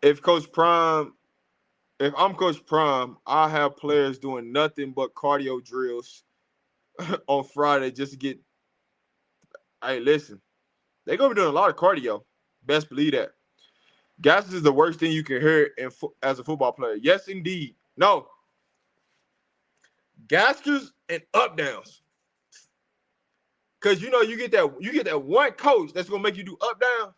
If I'm Coach Prime, I have players doing nothing but cardio drills on Friday just to get. Hey, listen, they're gonna be doing a lot of cardio. Best believe that. Gases is the worst thing you can hear as a football player. Yes, indeed. No. Gaskers and up downs. Cause you get that one coach that's gonna make you do up down.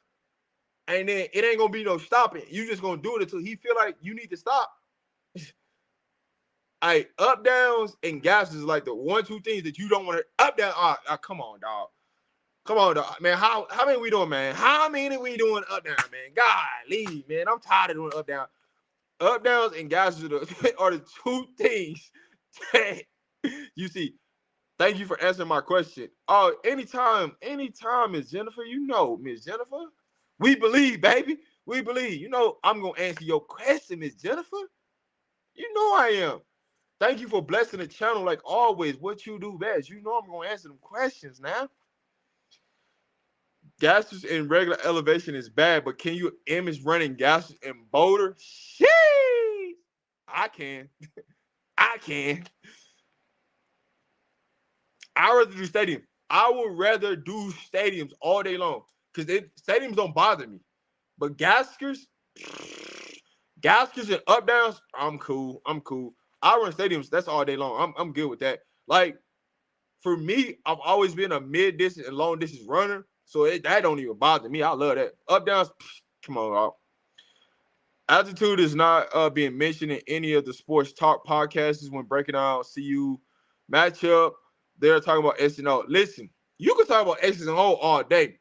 And then it ain't gonna be no stopping. You just gonna do it until he feel like you need to stop. Up downs and gases is like the 1-2 things that you don't want to up down. Come on, dog. Man, how many we doing, man? How many we doing up down, man? Golly, man, I'm tired of doing up down. Up downs and gases are the 2 things that you see. Thank you for answering my question. Oh, anytime, Miss Jennifer. Miss Jennifer. We believe, baby. We believe. I'm going to answer your question, Miss Jennifer. You know I am. Thank you for blessing the channel like always. What you do best. I'm going to answer them questions now. Gases in regular elevation is bad, but can you image running gases in Boulder? Sheesh! I can. I'd rather do stadium. I would rather do stadiums all day long. Because stadiums don't bother me. But gaskers and up downs, I'm cool. I run stadiums, that's all day long. I'm good with that. Like, for me, I've always been a mid-distance and long-distance runner. So that don't even bother me. I love that. Up downs, come on, Rob. Altitude is not being mentioned in any of the sports talk podcasts when breaking down CU matchup. They're talking about S and O. Listen, you can talk about X and O all day.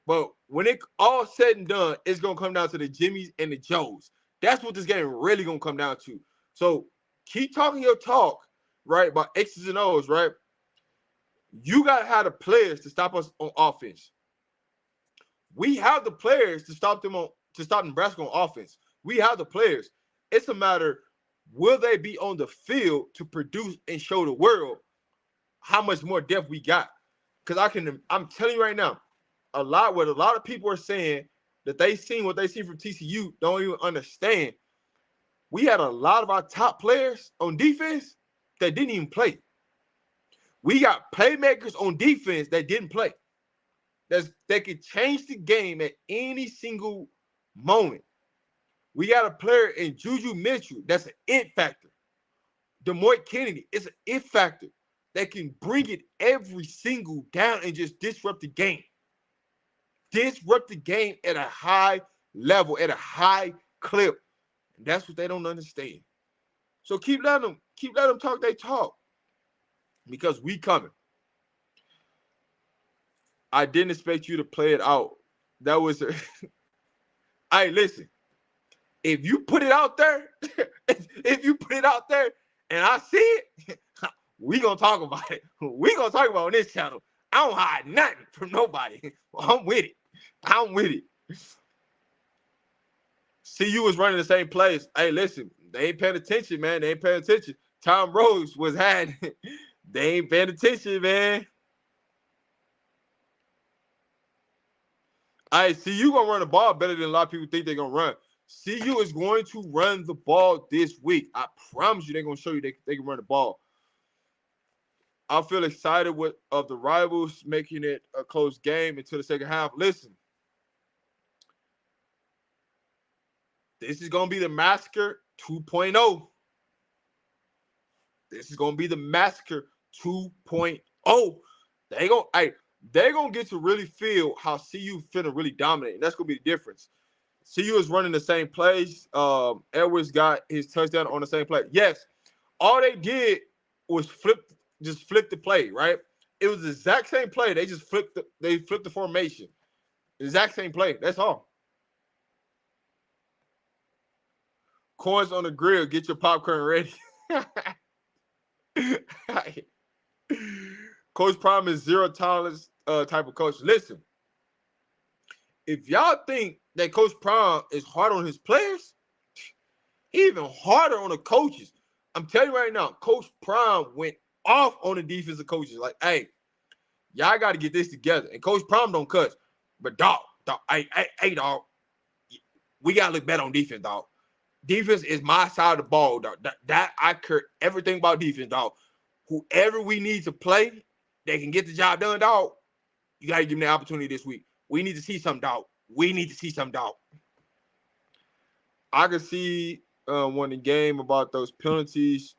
But when it all said and done, it's going to come down to the Jimmies and the Joes. That's what this game really going to come down to. So keep talking your talk, right, about X's and O's, right? You got to have the players to stop us on offense. We have the players to stop Nebraska on offense. We have the players. It's a matter, will they be on the field to produce and show the world how much more depth we got? Because I'm telling you right now, a lot of people are saying that they seen what they see from TCU don't even understand. We had a lot of our top players on defense that didn't even play. We got playmakers on defense that didn't play. That could change the game at any single moment. We got a player in Juju Mitchell that's an it factor. DeMoy Kennedy is an it factor that can bring it every single down and just disrupt the game. Disrupt the game at a high level at a high clip. And that's what they don't understand. So keep letting them talk they talk. Because we coming. I didn't expect you to play it out. That was hey, listen. If you put it out there, if you put it out there and I see it, we gonna talk about it. We gonna talk about it on this channel. I don't hide nothing from nobody. I'm with it. I'm with it. CU was running the same place. Hey, listen, they ain't paying attention, man. They ain't paying attention. Tom Rose was had. They ain't paying attention, man. I see you gonna run the ball better than a lot of people think they're gonna run. CU is going to run the ball this week. I promise you, they're gonna show you they can run the ball. I feel excited of the rivals making it a close game until the second half. Listen, this is gonna be the massacre 2.0. This is gonna be the massacre 2.0. They're gonna get to really feel how CU finna really dominate. And that's gonna be the difference. CU is running the same plays. Edwards got his touchdown on the same play. Yes, all they did was flip the play, right? It was the exact same play. They just flipped the formation. The exact same play. That's all. Corns on the grill. Get your popcorn ready. Coach Prime is zero tolerance type of coach. Listen, if y'all think that Coach Prime is hard on his players, even harder on the coaches. I'm telling you right now, Coach Prime went off on the defensive coaches. Like, hey, y'all got to get this together. And Coach Prime don't cuss. But, dog, hey, dog, we got to look better on defense, dog. Defense is my side of the ball, dog. That I care everything about defense, dog. Whoever we need to play, they can get the job done, dog. You got to give them the opportunity this week. We need to see some, dog. We need to see some, dog. I can see one the game about those penalties.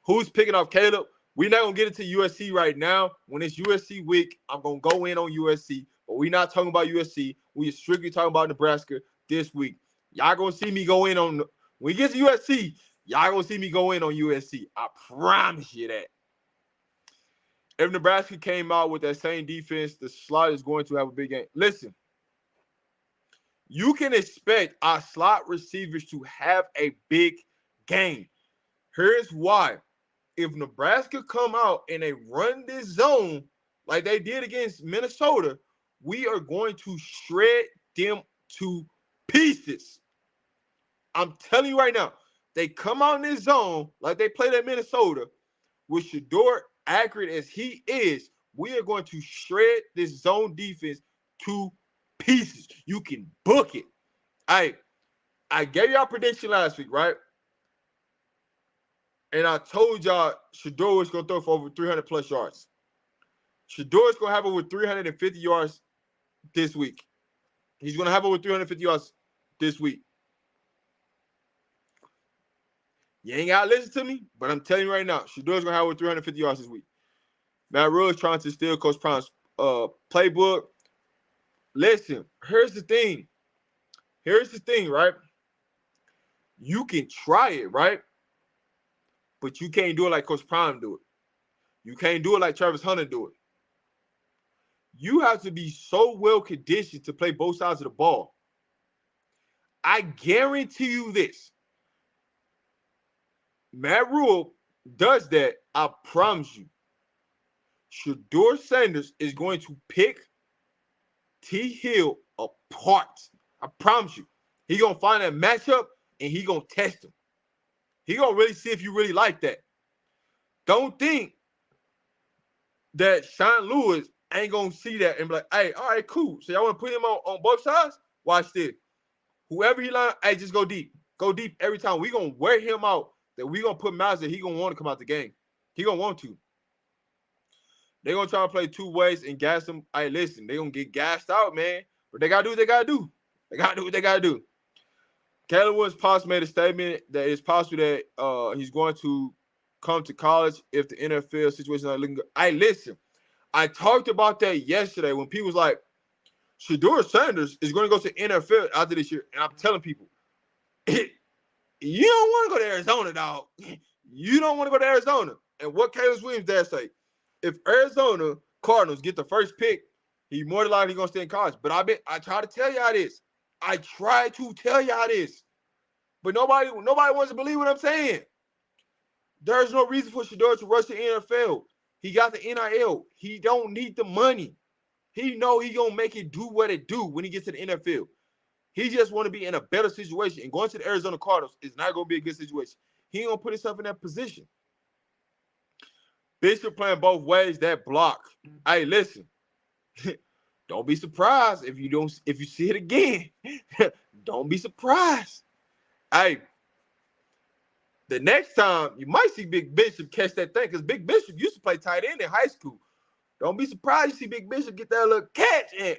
Who's picking off Caleb? We're not going to get into USC right now. When it's USC week, I'm going to go in on USC. But we're not talking about USC. We're strictly talking about Nebraska this week. Y'all going to see me go in on – when we get to USC, y'all going to see me go in on USC. I promise you that. If Nebraska came out with that same defense, the slot is going to have a big game. Listen, you can expect our slot receivers to have a big game. Here's why. If Nebraska come out and they run this zone like they did against Minnesota, we are going to shred them to pieces. I'm telling you right now, they come out in this zone like they played at Minnesota with Shedeur accurate as he is, we are going to shred this zone defense to pieces. You can book it. I gave y'all prediction last week, right? And I told y'all Shedeur was going to throw for over 300 plus yards. Shedeur is going to have over 350 yards this week. He's going to have over 350 yards this week. You ain't got to listen to me, but I'm telling you right now, Shedeur is going to have over 350 yards this week. Matt Rule is trying to steal Coach Prime's playbook. Listen, here's the thing. Right? You can try it, right? But you can't do it like Coach Prime do it. You can't do it like Travis Hunter do it. You have to be so well conditioned to play both sides of the ball. I guarantee you this. Matt Rule does that, I promise you. Shedeur Sanders is going to pick T. Hill apart. I promise you. He's going to find that matchup and he's going to test him. He's going to really see if you really like that. Don't think that Sean Lewis ain't going to see that and be like, hey, all right, cool. So y'all want to put him on both sides? Watch this. Whoever he line, hey, just go deep. Go deep every time. We're going to wear him out. That we're going to put mouths that he's going to want to come out the game. He going to want to. They're going to try to play two ways and gas them. Hey, listen, they're going to get gassed out, man. But they got to do what they got to do. They got to do what they got to do. Caleb Williams possibly made a statement that it's possible that he's going to come to college if the NFL situation is not looking good. Hey, listen, I talked about that yesterday when people was like, Shedeur Sanders is going to go to NFL after this year, and I'm telling people, you don't want to go to Arizona, dog. You don't want to go to Arizona. And what Caleb Williams dad say? If Arizona Cardinals get the first pick, he more than likely going to stay in college. But I try to tell y'all this. I try to tell y'all this. But nobody wants to believe what I'm saying. There's no reason for Shedeur to rush the NFL. He got the NIL. He don't need the money. He know he gonna make it do what it do when he gets to the NFL. He just want to be in a better situation. And going to the Arizona Cardinals is not gonna be a good situation. He ain't gonna put himself in that position. Bishop playing both ways. That block. Hey, listen. Don't be surprised if you see it again. Don't be surprised. Hey, the next time you might see Big Bishop catch that thing, because Big Bishop used to play tight end in high school. Don't be surprised you see Big Bishop get that little catch and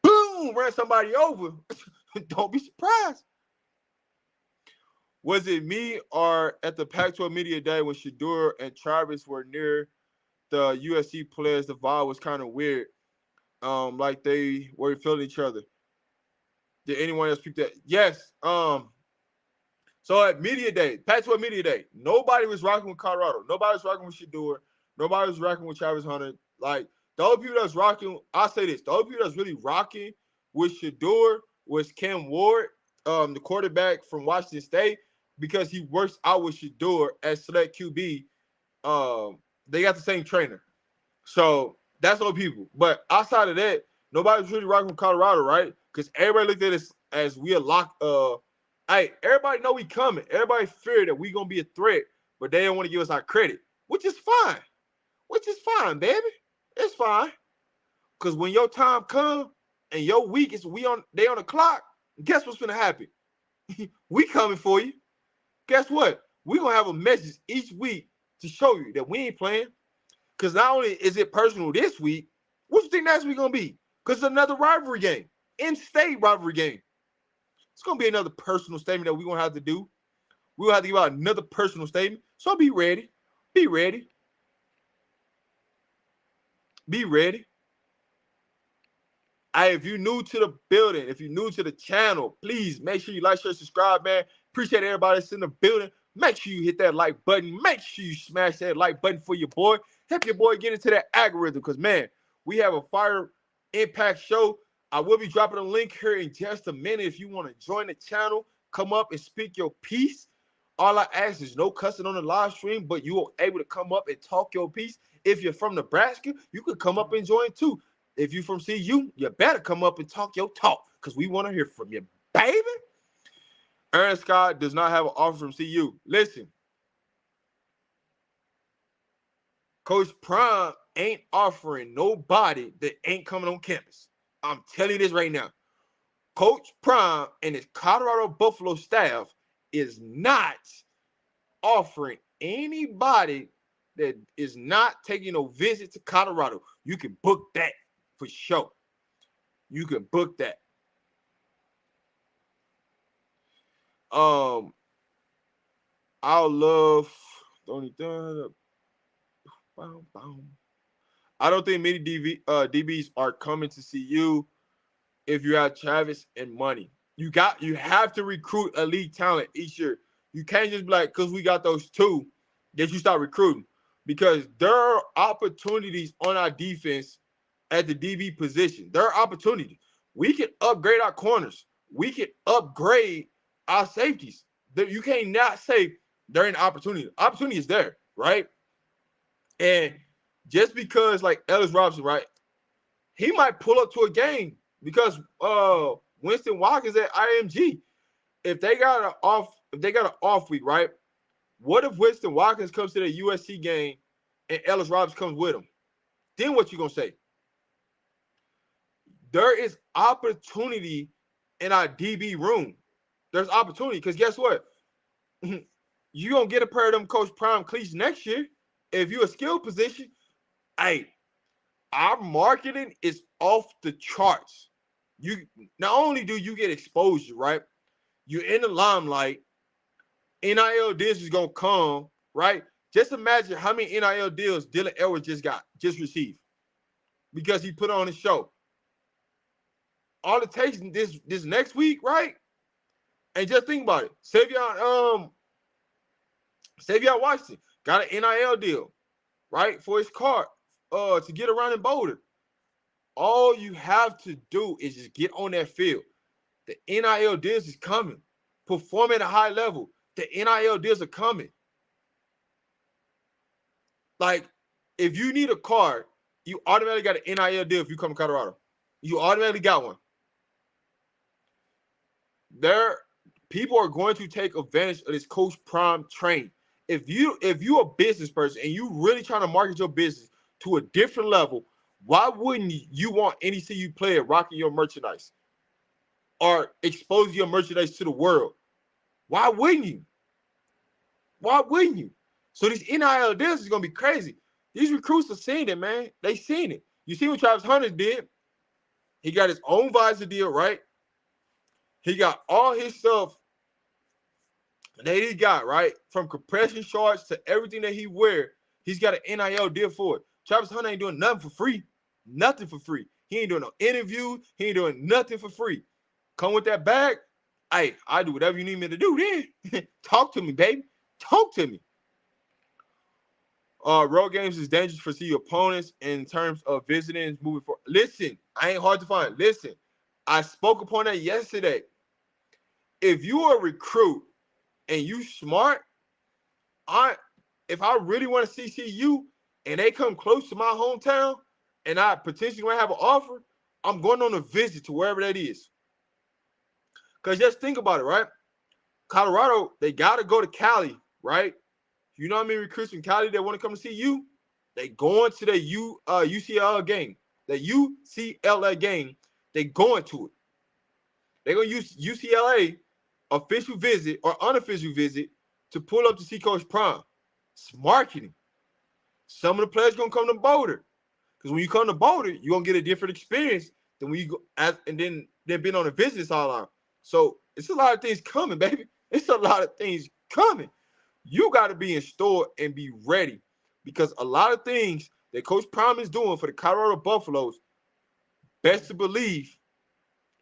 boom, run somebody over. Don't be surprised. Was it me or at the Pac-12 Media Day when Shedeur and Travis were near the USC players? The vibe was kind of weird. Like they were feeling each other. Did anyone else speak that? Yes. So at Media Day, Pac-12 Media Day, nobody was rocking with Colorado. Nobody was rocking with Shedeur. Nobody was rocking with Travis Hunter. Like, the only people that's rocking, I'll say this, the only people that's really rocking with Shedeur was Cam Ward, the quarterback from Washington State, because he works out with Shedeur as select QB. They got the same trainer. So that's all people. But outside of that, nobody's really rocking with Colorado, right? Because everybody looked at us as we are locked. Hey, everybody know we coming. Everybody fear that we gonna be a threat, but they don't want to give us our credit, which is fine. Which is fine, baby. It's fine. Because when your time comes and your week is they on the clock, guess what's gonna happen? We coming for you. Guess what? We're gonna have a message each week to show you that we ain't playing. Because not only is it personal this week, what you think next week gonna be? Because it's another rivalry game, in-state rivalry game. It's gonna be another personal statement that we're gonna have to do. We're gonna have to give out another personal statement. So be ready. Be ready. Be ready. Hey, if you're new to the building, if you're new to the channel, please make sure you like, share, subscribe, man. Appreciate everybody that's in the building. Make sure you hit that like button. Make sure you smash that like button for your boy. Help your boy get into that algorithm because, man, we have a fire impact show. I will be dropping a link here in just a minute. If you want to join the channel, come up and speak your piece. All I ask is no cussing on the live stream, but you are able to come up and talk your piece. If you're from Nebraska, you could come up and join too. If you're from CU, you better come up and talk your talk because we want to hear from you, baby. Aaron Scott does not have an offer from CU. Listen, Coach Prime ain't offering nobody that ain't coming on campus. I'm telling you this right now. Coach Prime and his Colorado Buffalo staff is not offering anybody that is not taking a visit to Colorado. You can book that for sure. You can book that. I'll love I don't think many DBs are coming to see you if you have Travis and money. You have to recruit elite talent each year. You can't just be like, because we got those two, that you start recruiting. Because there are opportunities on our defense at the DB position. There are opportunities. We can upgrade our corners. We can upgrade our safeties. You can't not say there ain't opportunity. Opportunity is there, right? And just because, like Ellis Robinson, right, he might pull up to a game because Winston Watkins at IMG. If they got an off week, right? What if Winston Watkins comes to the USC game and Ellis Robinson comes with him? Then what you gonna say? There is opportunity in our DB room. There's opportunity because guess what? You're going to get a pair of them Coach Prime cleats next year. If you're a skill position, hey, our marketing is off the charts. You not only do you get exposure, right? You're in the limelight. NIL deals is going to come, right? Just imagine how many NIL deals Dylan Edwards just received because he put on his show. all it takes this next week, right? And just think about it. Savion Washington got an NIL deal, right, for his car to get around in Boulder. All you have to do is just get on that field. The NIL deals is coming. Perform at a high level. The NIL deals are coming. Like, if you need a car, you automatically got an NIL deal if you come to Colorado. You automatically got one. People are going to take advantage of this Coach Prime train. If you're a business person and you really trying to market your business to a different level, why wouldn't you want any CU player rocking your merchandise or exposing your merchandise to the world? Why wouldn't you? Why wouldn't you? So these NIL deals is gonna be crazy. These recruits are seeing it, man. They seen it. You see what Travis Hunter did? He got his own visor deal, right? He got all his stuff that he got, right? From compression shorts to everything that he wear, he's got an NIL deal for it. Travis Hunter ain't doing nothing for free. Nothing for free. He ain't doing no interview. He ain't doing nothing for free. Come with that bag. Hey, I do whatever you need me to do then. Talk to me, baby. Talk to me. Road games is dangerous for CU opponents in terms of visiting moving forward. Listen, I ain't hard to find. Listen, I spoke upon that yesterday. If you are a recruit and you smart, if I really want to see CU and they come close to my hometown and I potentially want to have an offer, I'm going on a visit to wherever that is. Because just think about it, right? Colorado, they got to go to Cali, right? You know what I mean? Recruits from Cali that want to come to see you, they going to the UCLA game. The UCLA game, they going to it. They're going to use UCLA official visit or unofficial visit to pull up to see Coach Prime. It's marketing. Some of the players going to come to Boulder. Because when you come to Boulder, you're going to get a different experience than when you go and then they've been on a visit sideline. So it's a lot of things coming, baby. It's a lot of things coming. You got to be in store and be ready because a lot of things that Coach Prime is doing for the Colorado Buffaloes, best to believe,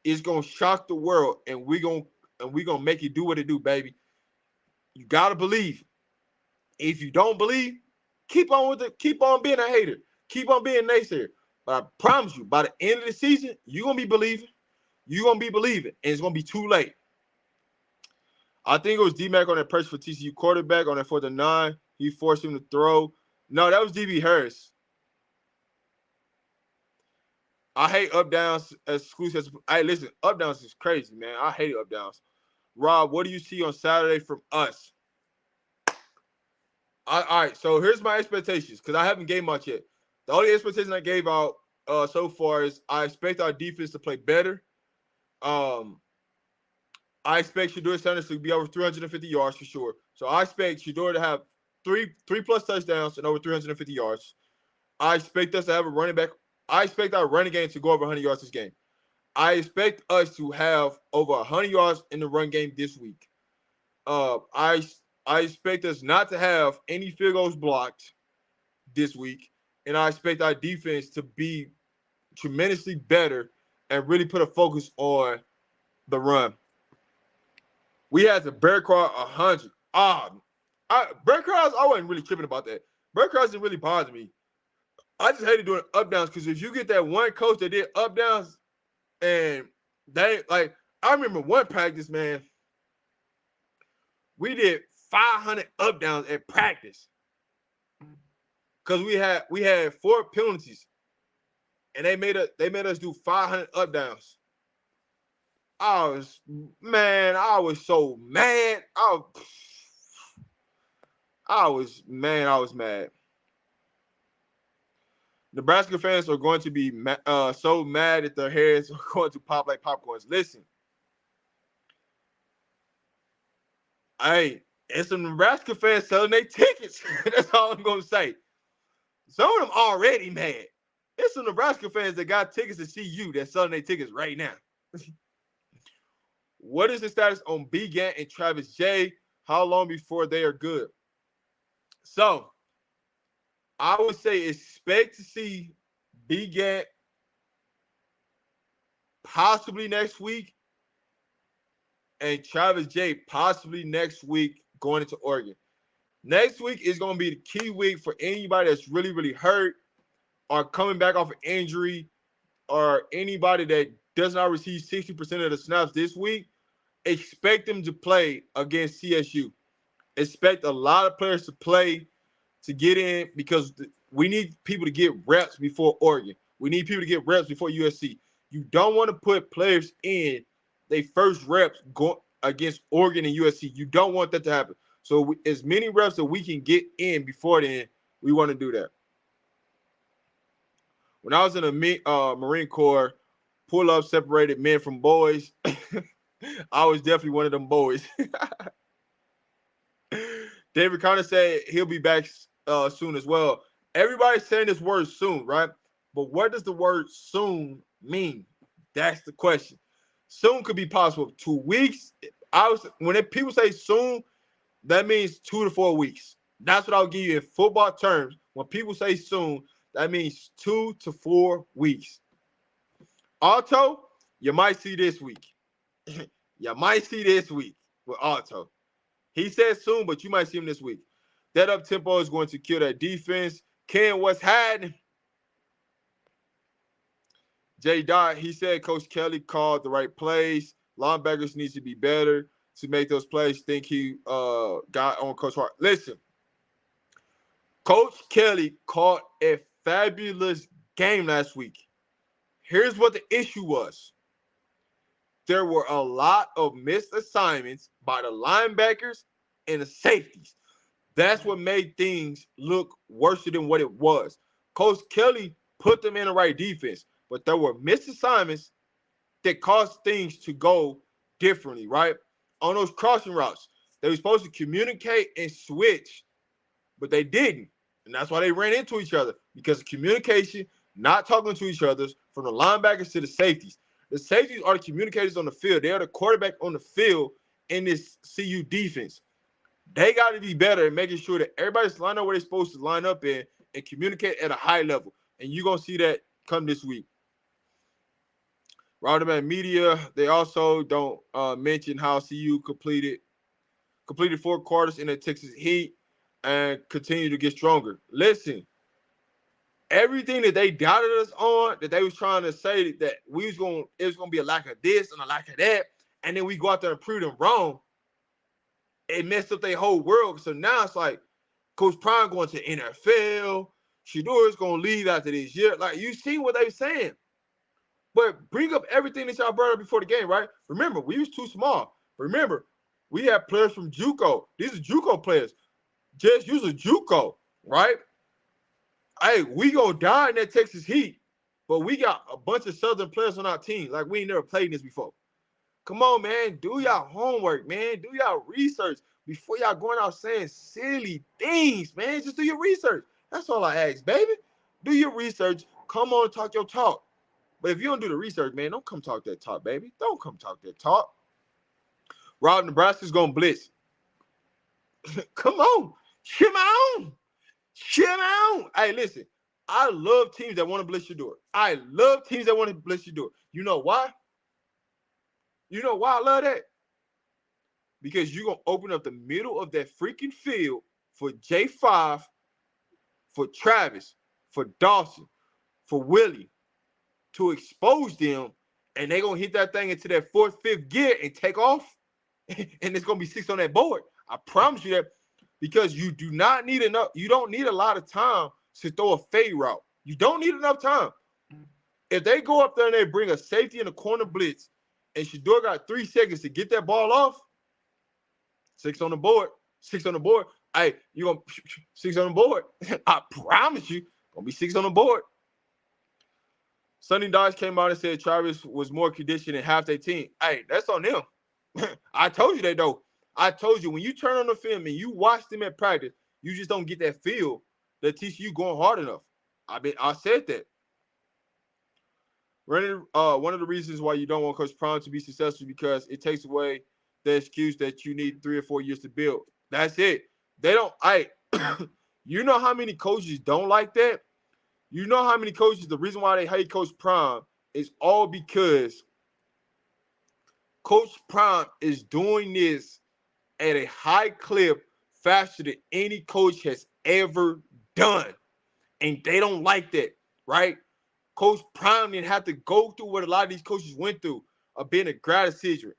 is going to shock the world, and we're going to make it do what it do, baby. You got to believe. If you don't believe, keep on being a hater. Keep on being a naysayer. But I promise you, by the end of the season, you're going to be believing. You're going to be believing, and it's going to be too late. I think it was D-Mac on that pressure for TCU quarterback on that 4th and 9. He forced him to throw. No, that was DB Harris. I hate up downs as exclusive. Hey, listen, up downs is crazy, man. I hate up downs. Rob, what do you see on Saturday from us? All right, so here's my expectations because I haven't gave much yet. The only expectation I gave out so far is I expect our defense to play better. I expect Shedeur Sanders to be over 350 yards for sure. So I expect Shedeur to have three plus touchdowns and over 350 yards. I expect us to have a running back. I expect our running game to go over 100 yards this game. I expect us to have over 100 yards in the run game this week. I expect us not to have any field goals blocked this week. And I expect our defense to be tremendously better and really put a focus on the run. We had the Bear Crawl 100. Bear Crawls, I wasn't really tripping about that. Bear Crawls didn't really bother me. I just hated doing up downs because if you get that one coach that did up downs and they like, I remember one practice, man, we did 500 up downs at practice because we had 4 penalties and they made us do 500 up downs. I was so mad. I was mad. Nebraska fans are going to be so mad that their heads are going to pop like popcorns. Listen, and some Nebraska fans selling their tickets. That's all I'm going to say. Some of them already mad. It's some Nebraska fans that got tickets to see you that's selling their tickets right now. What is the status on B. Gant and Travis J? How long before they are good? So, I would say expect to see B. Gant possibly next week, and Travis J possibly next week going into Oregon. Next week is going to be the key week for anybody that's really, really hurt or coming back off an injury, or anybody that does not receive 60% of the snaps this week. Expect them to play against CSU. Expect a lot of players to play to get in, because we need people to get reps before Oregon. We need people to get reps before USC. You don't want to put players in their first reps against Oregon and USC. You don't want that to happen. So as many reps that we can get in before then, we want to do that. When I was in the Marine Corps, pull-up separated men from boys. I was definitely one of them boys. David Conner said he'll be back soon as well. Everybody's saying this word soon, right? But what does the word soon mean? That's the question. Soon could be possible. 2 weeks. When people say soon, that means 2 to 4 weeks. That's what I'll give you in football terms. When people say soon, that means 2 to 4 weeks. Alto, you might see this week. You might see this week with Alto. He said soon, but you might see him this week. That up-tempo is going to kill that defense. Ken, what's happening? Jay Dot, he said Coach Kelly called the right plays. Linebackers needs to be better to make those plays. Think he got on Coach Hart. Listen, Coach Kelly called a fabulous game last week. Here's what the issue was. There were a lot of missed assignments by the linebackers and the safeties. That's what made things look worse than what it was. Coach Kelly put them in the right defense, but there were missed assignments that caused things to go differently, right? On those crossing routes, they were supposed to communicate and switch, but they didn't. And that's why they ran into each other, because of communication, not talking to each other, from the linebackers to the safeties. The safeties are the communicators on the field. They are the quarterback on the field in this CU defense. They got to be better at making sure that everybody's lined up where they're supposed to line up in and communicate at a high level. And you're going to see that come this week. Roundabout Media, they also don't mention how CU completed 4 quarters in the Texas Heat and continue to get stronger. Listen, everything that they doubted us on, that they was trying to say that it was going to be a lack of this and a lack of that, and then we go out there and prove them wrong, it messed up their whole world. So now it's like Coach Prime going to NFL, Shedeur is going to leave after this year. Like, you see what they were saying. But bring up everything that y'all brought up before the game, right? Remember, we was too small. Remember, we have players from JUCO. These are JUCO players. Just use a JUCO, right? Hey, we gonna die in that Texas Heat, but we got a bunch of Southern players on our team. Like, we ain't never played this before. Come on, man. Do y'all homework, man. Do y'all research before y'all going out saying silly things, man. Just do your research. That's all I ask, baby. Do your research. Come on and talk your talk. But if you don't do the research, man, don't come talk that talk, baby. Don't come talk that talk. Rob, Nebraska's going to blitz. Come on. Come on. Come on. Hey, listen. I love teams that want to blitz your door. I love teams that want to blitz your door. You know why? You know why I love that? Because you're going to open up the middle of that freaking field for J5, for Travis, for Dawson, for Willie, to expose them, and they're going to hit that thing into that 4th, 5th gear and take off, and it's going to be 6 on that board. I promise you that, because you do not need enough. You don't need a lot of time to throw a fade route. You don't need enough time. If they go up there and they bring a safety in the corner blitz, and Shedeur got 3 seconds to get that ball off, 6 on the board, 6 on the board. Hey, you're going to 6 on the board. I promise you, going to be 6 on the board. Sonny Dodge came out and said Travis was more conditioned than half their team. Hey, that's on them. I told you that, though. I told you, when you turn on the film and you watch them at practice, you just don't get that feel that TCU going hard enough. I said that. One of the reasons why you don't want Coach Prime to be successful, because it takes away the excuse that you need 3 or 4 years to build. That's it. They don't. You know how many coaches don't like that? You know how many coaches, the reason why they hate Coach Prime is all because Coach Prime is doing this at a high clip faster than any coach has ever done. And they don't like that, right? Coach Prime didn't have to go through what a lot of these coaches went through of being a grad assistant,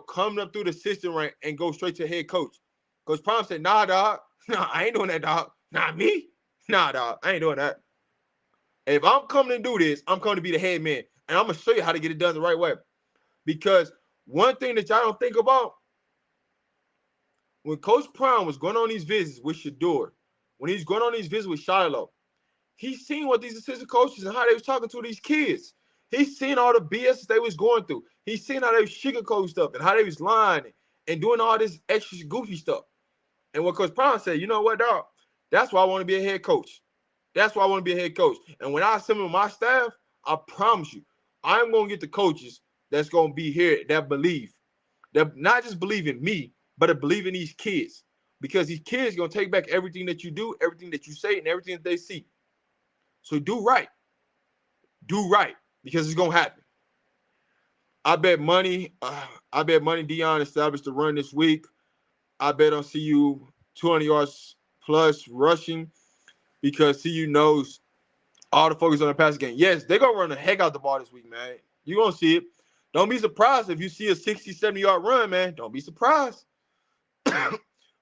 coming up through the assistant rank and go straight to head coach. Coach Prime said, nah, dog. Nah, I ain't doing that, dog. Not me. Nah, dog. I ain't doing that. If I'm coming to do this, I'm coming to be the head man. And I'm going to show you how to get it done the right way. Because one thing that y'all don't think about, when Coach Prime was going on these visits with Shador, when he's going on these visits with Shiloh, he's seen what these assistant coaches and how they was talking to these kids. He's seen all the BS they was going through. He's seen how they was sugarcoating stuff and how they was lying and doing all this extra goofy stuff. And what Coach Prime said, you know what, dog? That's why I want to be a head coach. That's why I want to be a head coach. And when I assemble my staff, I promise you, I'm going to get the coaches that's going to be here that believe. That not just believe in me, but to believe in these kids. Because these kids are going to take back everything that you do, everything that you say, and everything that they see. So do right. Do right. Because it's going to happen. I bet money Deion established the run this week. I bet on CU 200 yards plus rushing because CU knows all the focus on the passing game. Yes, they're going to run the heck out the ball this week, man. You're going to see it. Don't be surprised if you see a 60, 70-yard run, man. Don't be surprised.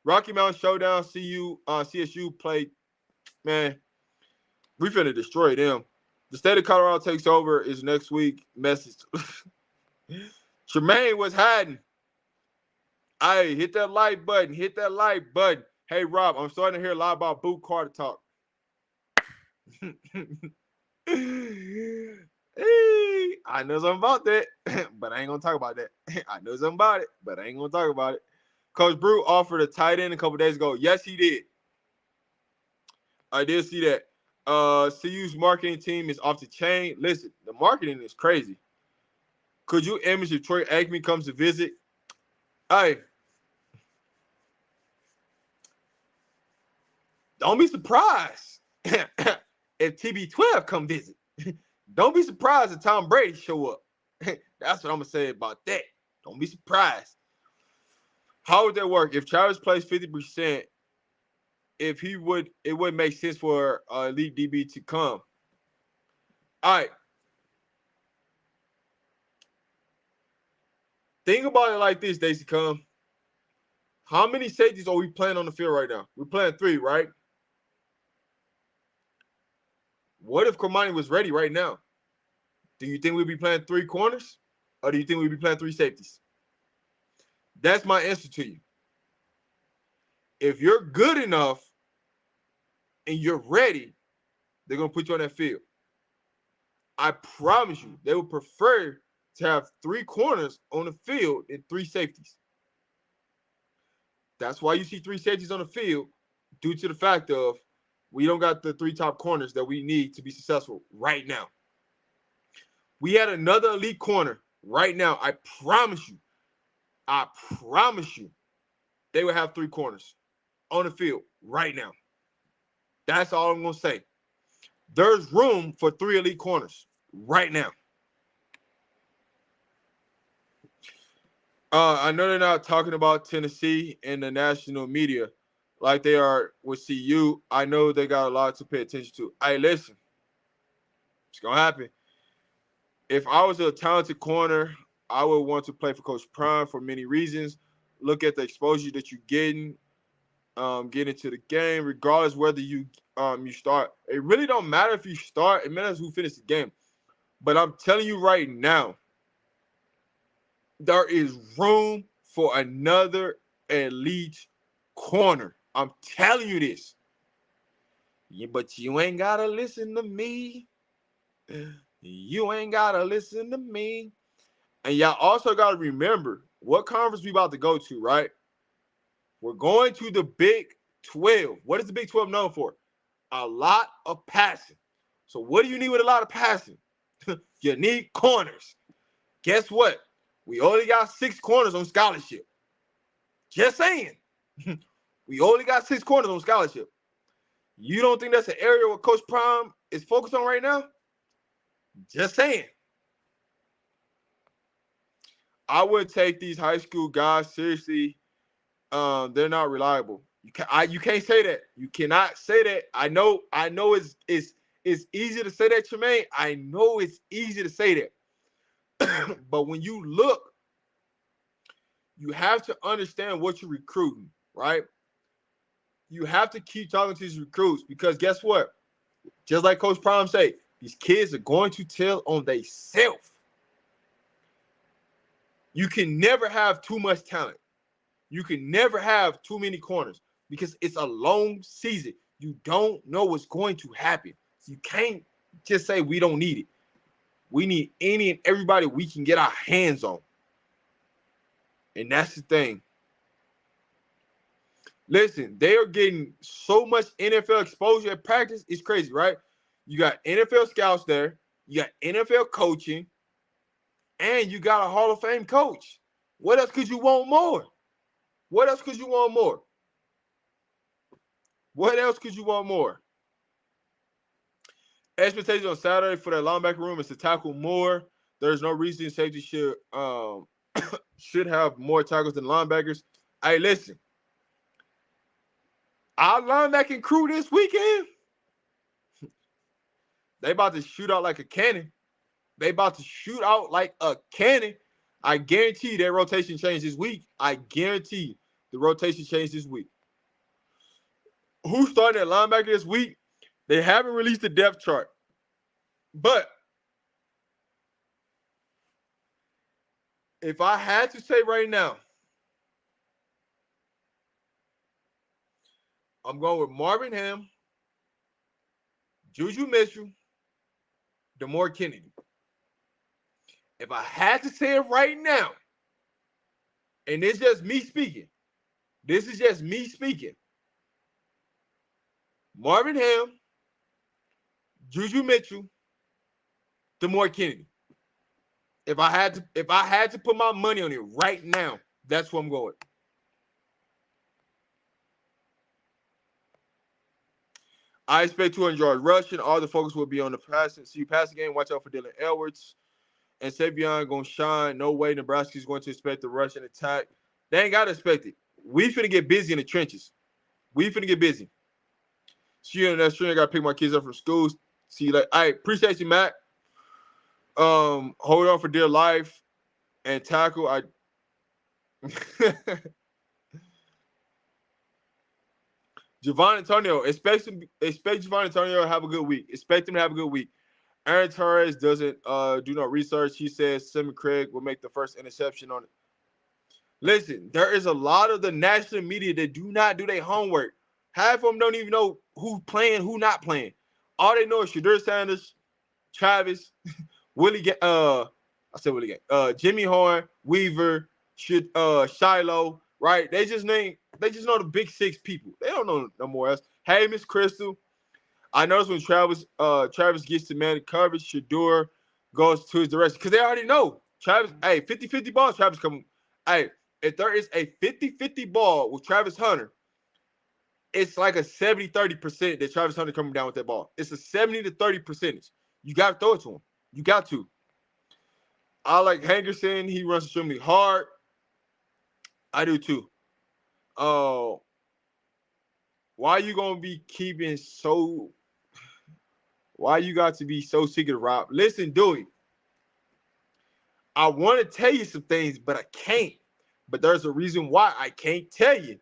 Rocky Mountain Showdown, CSU played, man, we finna destroy them. The state of Colorado takes over is next week. Message. Tremaine was hiding. Hey, hit that like button. Hit that like button. Hey, Rob, I'm starting to hear a lot about Boot Carter talk. Hey, I know something about that, but I ain't going to talk about that. I know something about it, but I ain't going to talk about it. Coach Brew offered a tight end a couple days ago. Yes, he did. I did see that. CU's marketing team is off the chain. Listen, the marketing is crazy. Could you image if Troy Aikman comes to visit? Hey, don't be surprised if TB12 come visit. Don't be surprised if Tom Brady show up. That's what I'm going to say about that. Don't be surprised. How would that work? If Travis plays 50%, it would make sense for elite DB to come. All right. Think about it like this, Stacey Come. How many safeties are we playing on the field right now? We're playing 3, right? What if Cormani was ready right now? Do you think we'd be playing 3 corners? Or do you think we'd be playing 3 safeties? That's my answer to you. If you're good enough and you're ready, they're going to put you on that field. I promise you, they would prefer to have 3 corners on the field than 3 safeties. That's why you see 3 safeties on the field, due to the fact of we don't got the 3 top corners that we need to be successful right now. We had another elite corner right now. I promise you, they would have 3 corners on the field right now. That's all I'm going to say. There's room for 3 elite corners right now. I know they're not talking about Tennessee in the national media like they are with CU. I know they got a lot to pay attention to. Hey, listen. It's going to happen. If I was a talented corner, I would want to play for Coach Prime for many reasons. Look at the exposure that you're getting, get into the game, regardless whether you start. It really don't matter if you start. It matters who finishes the game. But I'm telling you right now, there is room for another elite corner. I'm telling you this. Yeah, but you ain't got to listen to me. You ain't got to listen to me. And y'all also got to remember what conference we about to go to, right? We're going to the Big 12. What is the Big 12 known for? A lot of passing. So what do you need with a lot of passing? You need corners. Guess what? We only got 6 corners on scholarship. Just saying. We only got 6 corners on scholarship. You don't think that's an area where Coach Prime is focused on right now? Just saying. I would take these high school guys seriously. They're not reliable. You can't say that. You cannot say that. I know it's easy to say that, Tremaine. I know it's easy to say that. But when you look, you have to understand what you're recruiting, right? You have to keep talking to these recruits because guess what? Just like Coach Prime say, these kids are going to tell on themselves. You can never have too much talent. You can never have too many corners because it's a long season. You don't know what's going to happen. So you can't just say we don't need it. We need any and everybody we can get our hands on. And that's the thing. Listen, they are getting so much NFL exposure at practice. It's crazy, right? You got NFL scouts there. You got NFL coaching. And you got a Hall of Fame coach. What else could you want more? What else could you want more? What else could you want more? Expectations on Saturday for that linebacker room is to tackle more. There's no reason safety should have more tackles than linebackers. Hey, listen. Our linebacking crew this weekend, they about to shoot out like a cannon. They about to shoot out like a cannon. I guarantee that rotation changed this week. I guarantee the rotation changed this week. Who's starting at linebacker this week? They haven't released the depth chart. But if I had to say right now, I'm going with Marvin Ham, Juju Mitchell, Demore Kennedy. If I had to say it right now, and it's just me speaking, this is just me speaking. Marvin Ham, Juju Mitchell, Demore Kennedy. If I had to put my money on it right now, that's where I'm going. I expect 200 yards rushing. All the focus will be on the passing. See passing game. Watch out for Dylan Edwards. And Savion going to shine. No way Nebraska is going to expect the rush and attack. They ain't got to expect it. We finna get busy in the trenches. We finna get busy. See you in that stream. I got to pick my kids up from school. See you later. All right. Appreciate you, Matt. Hold on for dear life and tackle. Javon Antonio, expect Javon Antonio to have a good week. Expect him to have a good week. Aaron Torres doesn't do no research. He says Simon Craig will make the first interception on it. Listen, there is a lot of the national media that do not do their homework. Half of them don't even know who's playing, who not playing. All they know is Shadur Sanders, Travis, Jimmy Horn, Weaver, Shiloh, right? They just know the big six people. They don't know no more else. Hey, Miss Crystal. I noticed when Travis gets to man coverage, Shadur goes to his direction. Because they already know. Travis, 50-50 balls, Travis coming. Hey, if there is a 50-50 ball with Travis Hunter, it's like a 70-30% that Travis Hunter coming down with that ball. It's a 70 to 30 percentage. You got to throw it to him. You got to. I like Hankerson. He runs extremely hard. I do too. Why you gonna be keeping so? Why you got to be so secretive, Rob? Listen, Dewey. I want to tell you some things, but I can't. But there's a reason why I can't tell you.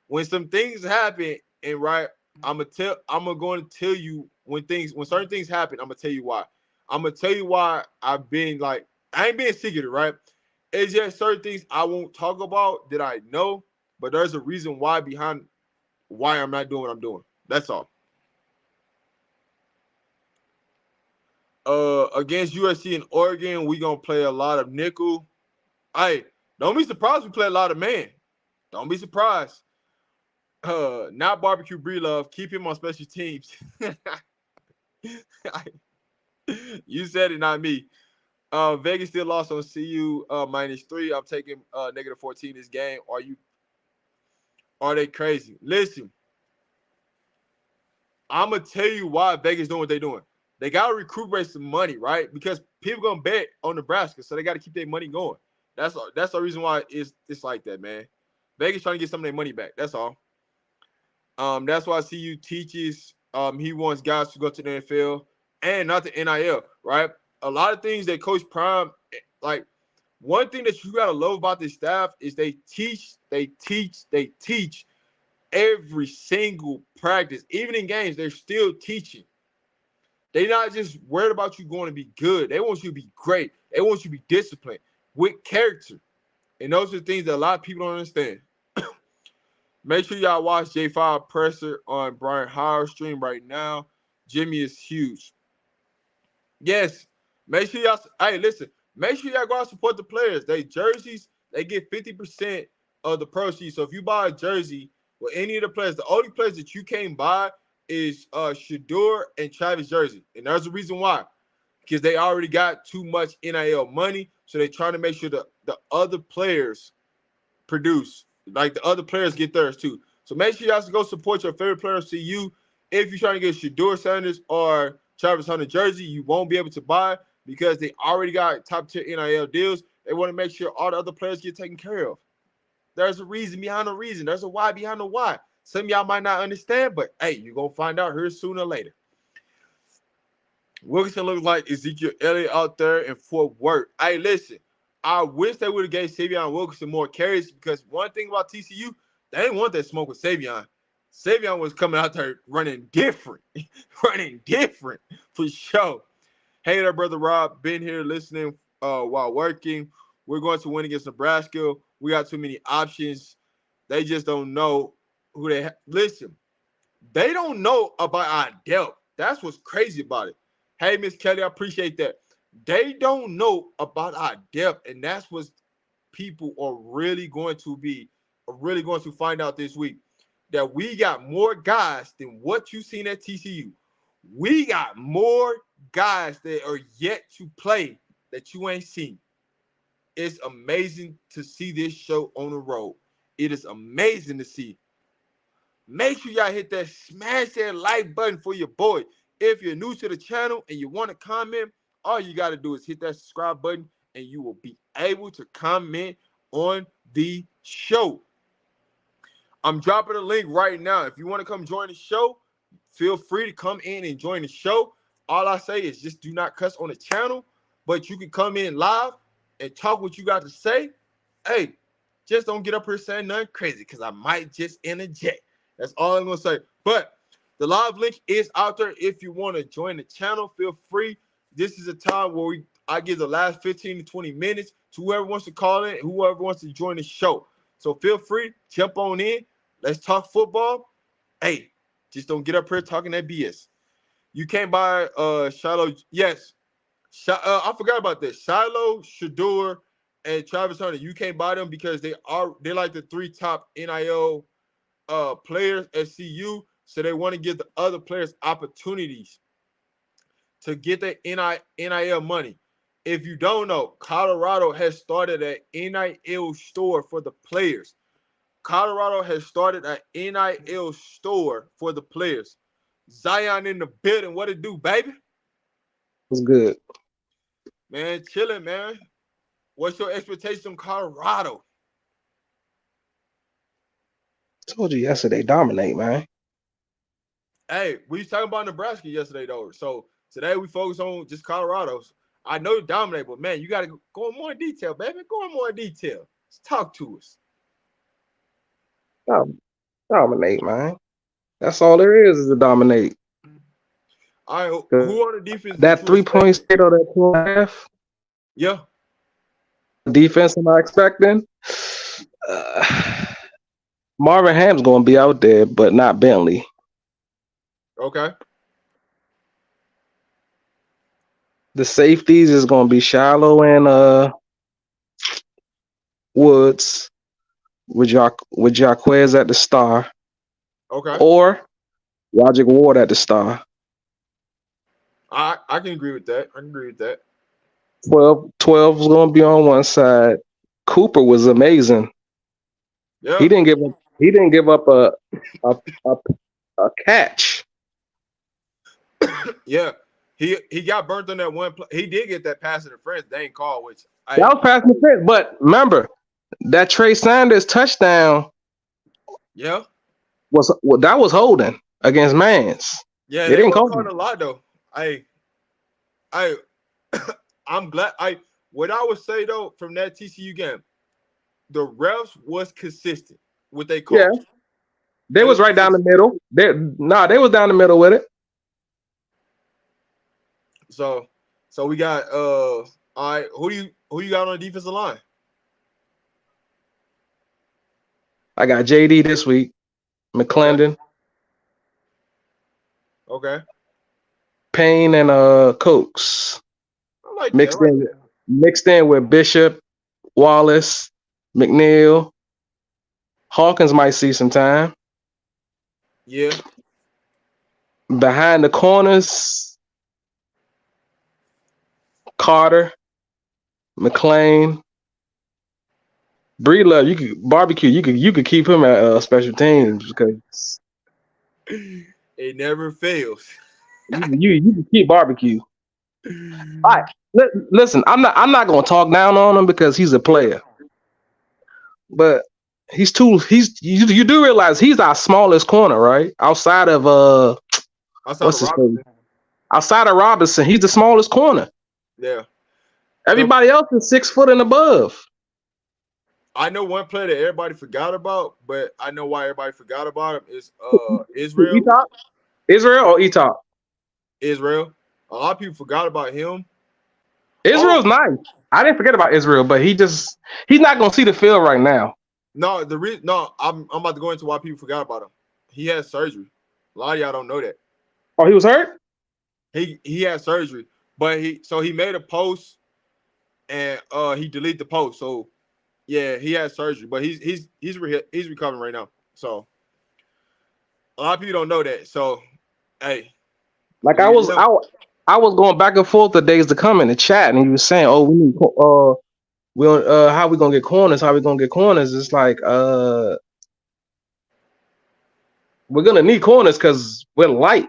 When some things happen, and right, I'm going to tell you when certain things happen. I'm gonna tell you why. I'm gonna tell you why I've been like I ain't being secretive, right? It's just certain things I won't talk about that I know, but there's a reason why behind why I'm not doing what I'm doing. That's all. Against USC and Oregon, we gonna play a lot of nickel. Hey, don't be surprised we play a lot of man. Don't be surprised. Not barbecue Breelove. Keep him on special teams. You said it, not me. Vegas still lost on CU -3. I'm taking -14 this game. Are they crazy? Listen, I'm gonna tell you why Vegas doing what they're doing. They gotta recuperate some money, right? Because people gonna bet on Nebraska, so they got to keep their money going. That's the reason why it's like that, man. Vegas trying to get some of their money back. That's all. That's why CU teaches. He wants guys to go to the NFL and not the NIL, right? A lot of things that Coach Prime, like one thing that you gotta love about this staff is they teach every single practice, even in games. They're still teaching. They're not just worried about you going to be good. They want you to be great. They want you to be disciplined with character, and those are the things that a lot of people don't understand. Make sure y'all watch J5 Presser on Brian Howard's stream right now. Jimmy is huge. Yes. Make sure y'all, hey, listen, make sure y'all go out and support the players. They jerseys, they get 50% of the proceeds. So if you buy a jersey with any of the players, the only players that you can't buy is Shedeur and Travis Jersey. And there's a reason why. Because they already got too much NIL money. So they're trying to make sure the other players produce. Like the other players get theirs too. So make sure y'all go support your favorite players. CU. If you're trying to get Shedeur Sanders or Travis Hunter jersey, you won't be able to buy because they already got top tier NIL deals. They want to make sure all the other players get taken care of. There's a reason behind the reason. There's a why behind the why. Some of y'all might not understand, but hey, you're going to find out here sooner or later. Wilkinson looks like Ezekiel Elliott out there in Fort Worth. Hey, listen. I wish they would have gave Savion Wilkinson more carries because one thing about TCU, they didn't want that smoke with Savion. Savion was coming out there running different, for sure. Hey there, Brother Rob. Been here listening while working. We're going to win against Nebraska. We got too many options. They just don't know who they listen. They don't know about our depth. That's what's crazy about it. Hey, Miss Kelly, I appreciate that. They don't know about our depth, and that's what people are really going to find out this week. That we got more guys than what you seen at TCU. We got more guys that are yet to play that you ain't seen. It's amazing to see this show on the road. It is amazing to see. Make sure y'all hit that, smash that like button for your boy. If you're new to the channel and you want to comment, all you got to do is hit that subscribe button and you will be able to comment on the show. I'm dropping a link right now. If you want to come join the show, feel free to come in and join the show. All I say is just do not cuss on the channel, but you can come in live and talk what you got to say. Hey, just don't get up here saying nothing crazy because I might just interject. That's all I'm going to say. But the live link is out there. If you want to join the channel, feel free. This is a time where I give the last 15 to 20 minutes to whoever wants to call in, whoever wants to join the show. So feel free, jump on in. Let's talk football. Hey, just don't get up here talking that BS. You can't buy Shiloh. Yes. I forgot about this. Shiloh, Shedeur, and Travis Hunter. You can't buy them because they're like the three top NIL players at CU. So they want to give the other players opportunities to get their NIL money. If you don't know, Colorado has started an NIL store for the players. Colorado has started an NIL store for the players. Zion in the building. What it do, baby? What's good? Man, chilling, man. What's your expectation from Colorado? Told you yesterday, dominate, man. Hey, we was talking about Nebraska yesterday, though. So today we focus on just Colorado's. I know you dominate, but man, you got to go in more detail, baby. Go in more detail. Let's talk to us. Dominate, man. That's all there is to dominate. All right, who on the defense That 3 point state or that 2.5? Yeah. Defense am I expecting? Marvin Ham's going to be out there, but not Bentley. Okay. The safeties is going to be Shiloh and Woods with Jaquez at the star. Okay. Or Logic Ward at the star. I can agree with that. 12 is going to be on one side. Cooper was amazing. Yeah. He didn't give up a catch. Yeah. He got burnt on that one play. He did get that pass interference. They ain't called, which That was pass interference. But remember, that Trey Sanders touchdown yeah. that was holding against Mans. Yeah, They they didn't weren't call calling him. a lot though. I I'm glad what I would say though from that TCU game, the refs was consistent with their Yeah, calls. they was right down the middle. They was down the middle with it. So we got all right, who you got on the defensive line? I got JD this week, McClendon, Okay. Payne, and Cokes. I like Mixed that. in with Bishop, Wallace, McNeil. Hawkins might see some time. Yeah. Behind the corners, Carter, McLean, Breedlove. You could barbecue. You could keep him at special teams because It never fails. you can keep barbecue. All right, listen. I'm not gonna talk down on him because he's a player, but you do realize he's our smallest corner, right? Outside of what's his name? Outside of Robinson, he's the smallest corner. Yeah. Everybody else is 6 foot and above. I know one player that everybody forgot about, but I know why everybody forgot about him is Israel. Israel or Etop? Israel. A lot of people forgot about him. Israel's nice. I didn't forget about Israel, but he's not gonna see the field right now. No, I'm about to go into why people forgot about him. He had surgery. A lot of y'all don't know that. Oh, he was hurt? He had surgery, but he made a post and he deleted the post. So yeah, he had surgery, but he's recovering right now. So a lot of people don't know that. So hey, like I was going back and forth the days to come in the chat, and he was saying, "Oh, we need how we gonna get corners? How we gonna get corners?" It's like we're gonna need corners because we're light.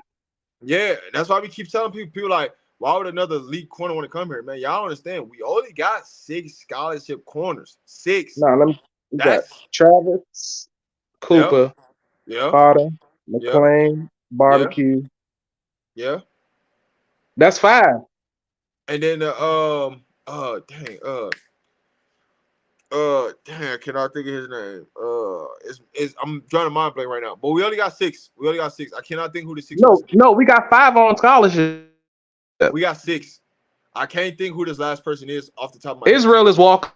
Yeah, that's why we keep telling people like, why would another elite corner want to come here, man? Y'all don't understand. We only got 6 scholarship corners. 6. No, we got Travis, Cooper, Carter, McLean, Barbecue. Yeah. That's 5. And then I cannot think of his name. I'm trying to mind blank right now. But we only got 6. I cannot think who the 6 was. No, we got 5 on scholarship. We got 6. I can't think who this last person is off the top of my head. Israel is walking.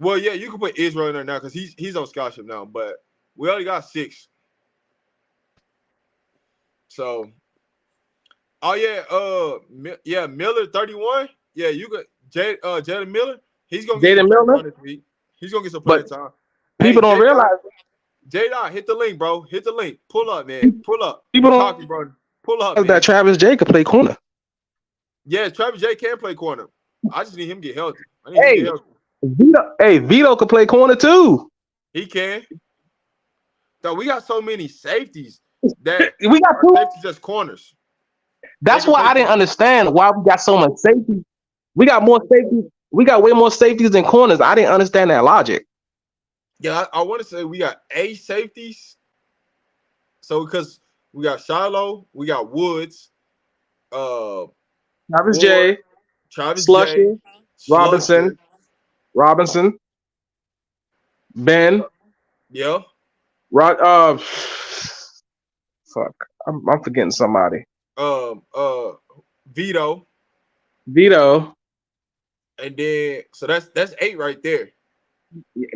Well, yeah, you can put Israel in there now because he's on scholarship now, but we only got 6. So, Miller 31. Yeah, you got Jaden Miller. He's gonna get some playing time this week. He's gonna get some playing time. People don't realize. J-Dot, hit the link, bro. Hit the link. Pull up, man. Pull up. People don't bro. Pull up. That Travis J could play corner. Yeah, Travis J can play corner. I just need him to get healthy. Vito could play corner too. He can. So we got so many safeties that we got safeties just corners. That's why I didn't understand why we got so much safety. We got more safety. We got way more safeties than corners. I didn't understand that logic. Yeah, I want to say we got 8 safeties. So because we got Shiloh, we got Woods, Travis J, Slushy, Robinson, Ben. Yeah. Fuck. I'm forgetting somebody. Vito. And then so that's 8 right there.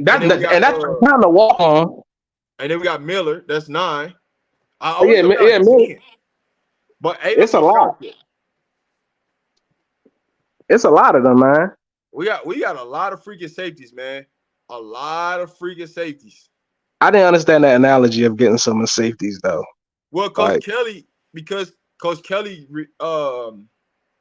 That's kind of walk on. And then we got Miller. That's 9. Miller. But 8. It's a lot. It's a lot of them, man. We got a lot of freaking safeties, man. A lot of freaking safeties. I didn't understand that analogy of getting some of safeties though. Well, Coach Kelly,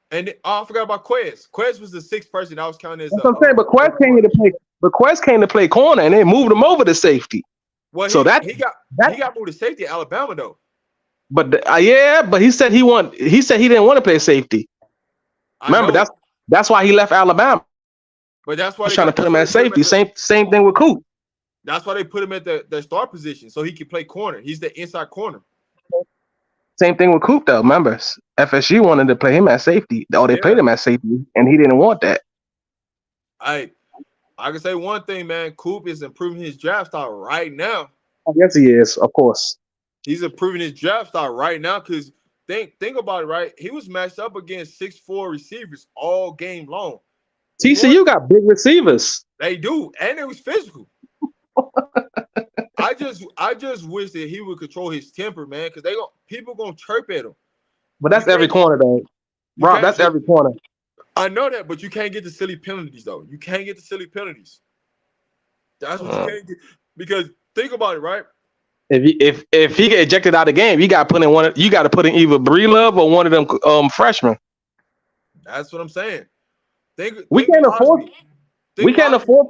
and I forgot about Quez. Quez was the 6th person I was counting as. That's what I'm saying, but Quez came to play. But Quez came to play corner, and they moved him over to safety. Well, he got moved to safety at Alabama though. But but he said he said he didn't want to play safety. I Remember, know, that's why he left Alabama. but that's why Was they trying to got. put That's him why at they put him safety. at the. Same thing with Coop. That's why they put him at the star position so he can play corner. He's the inside corner. Same thing with Coop though. Remember, FSU wanted to play him at safety. Or they played Yeah, him at safety, and he didn't want that. I can say one thing, man. Coop is improving his draft style right now. Yes, he is, of course. He's improving his draft style right now because think about it, right? He was matched up against 6'4" receivers all game long. You want TCU got big receivers. they do, and it was physical. I just wish that he would control his temper, man, because people gonna chirp at him. But You that's every can't corner though. you Rob, can't that's every corner. I know that, but you can't get the silly penalties though. You can't get the silly penalties. That's what you can't get because think about it, right? If he get ejected out of the game, you got to put in one. You got to put in either Breelove or one of them freshmen. That's what I'm saying. We Think can't afford. logically. We Think can't logically. afford.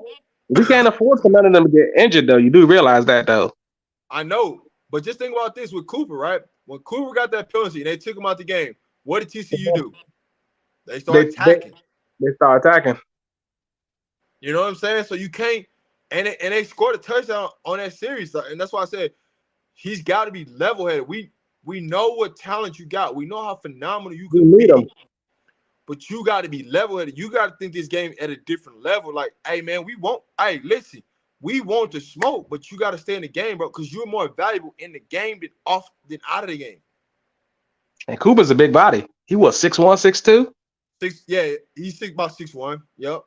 We can't afford for none of them to get injured though. You do realize that though. I know, but just think about this with Cooper, right? When Cooper got that penalty and they took him out the game, what did TCU do? They started attacking. They start attacking. You know what I'm saying? So you can't, and they scored a touchdown on that series, and that's why I said he's got to be level-headed. We know what talent you got. We know how phenomenal you can be, but you got to be level-headed. You got to think this game at a different level. Like, hey man, listen, we want to smoke, but you got to stay in the game, bro, because you're more valuable in the game than out of the game. And Cooper's a big body. He was 6'1", 6'2". He's about 6'1". Yep.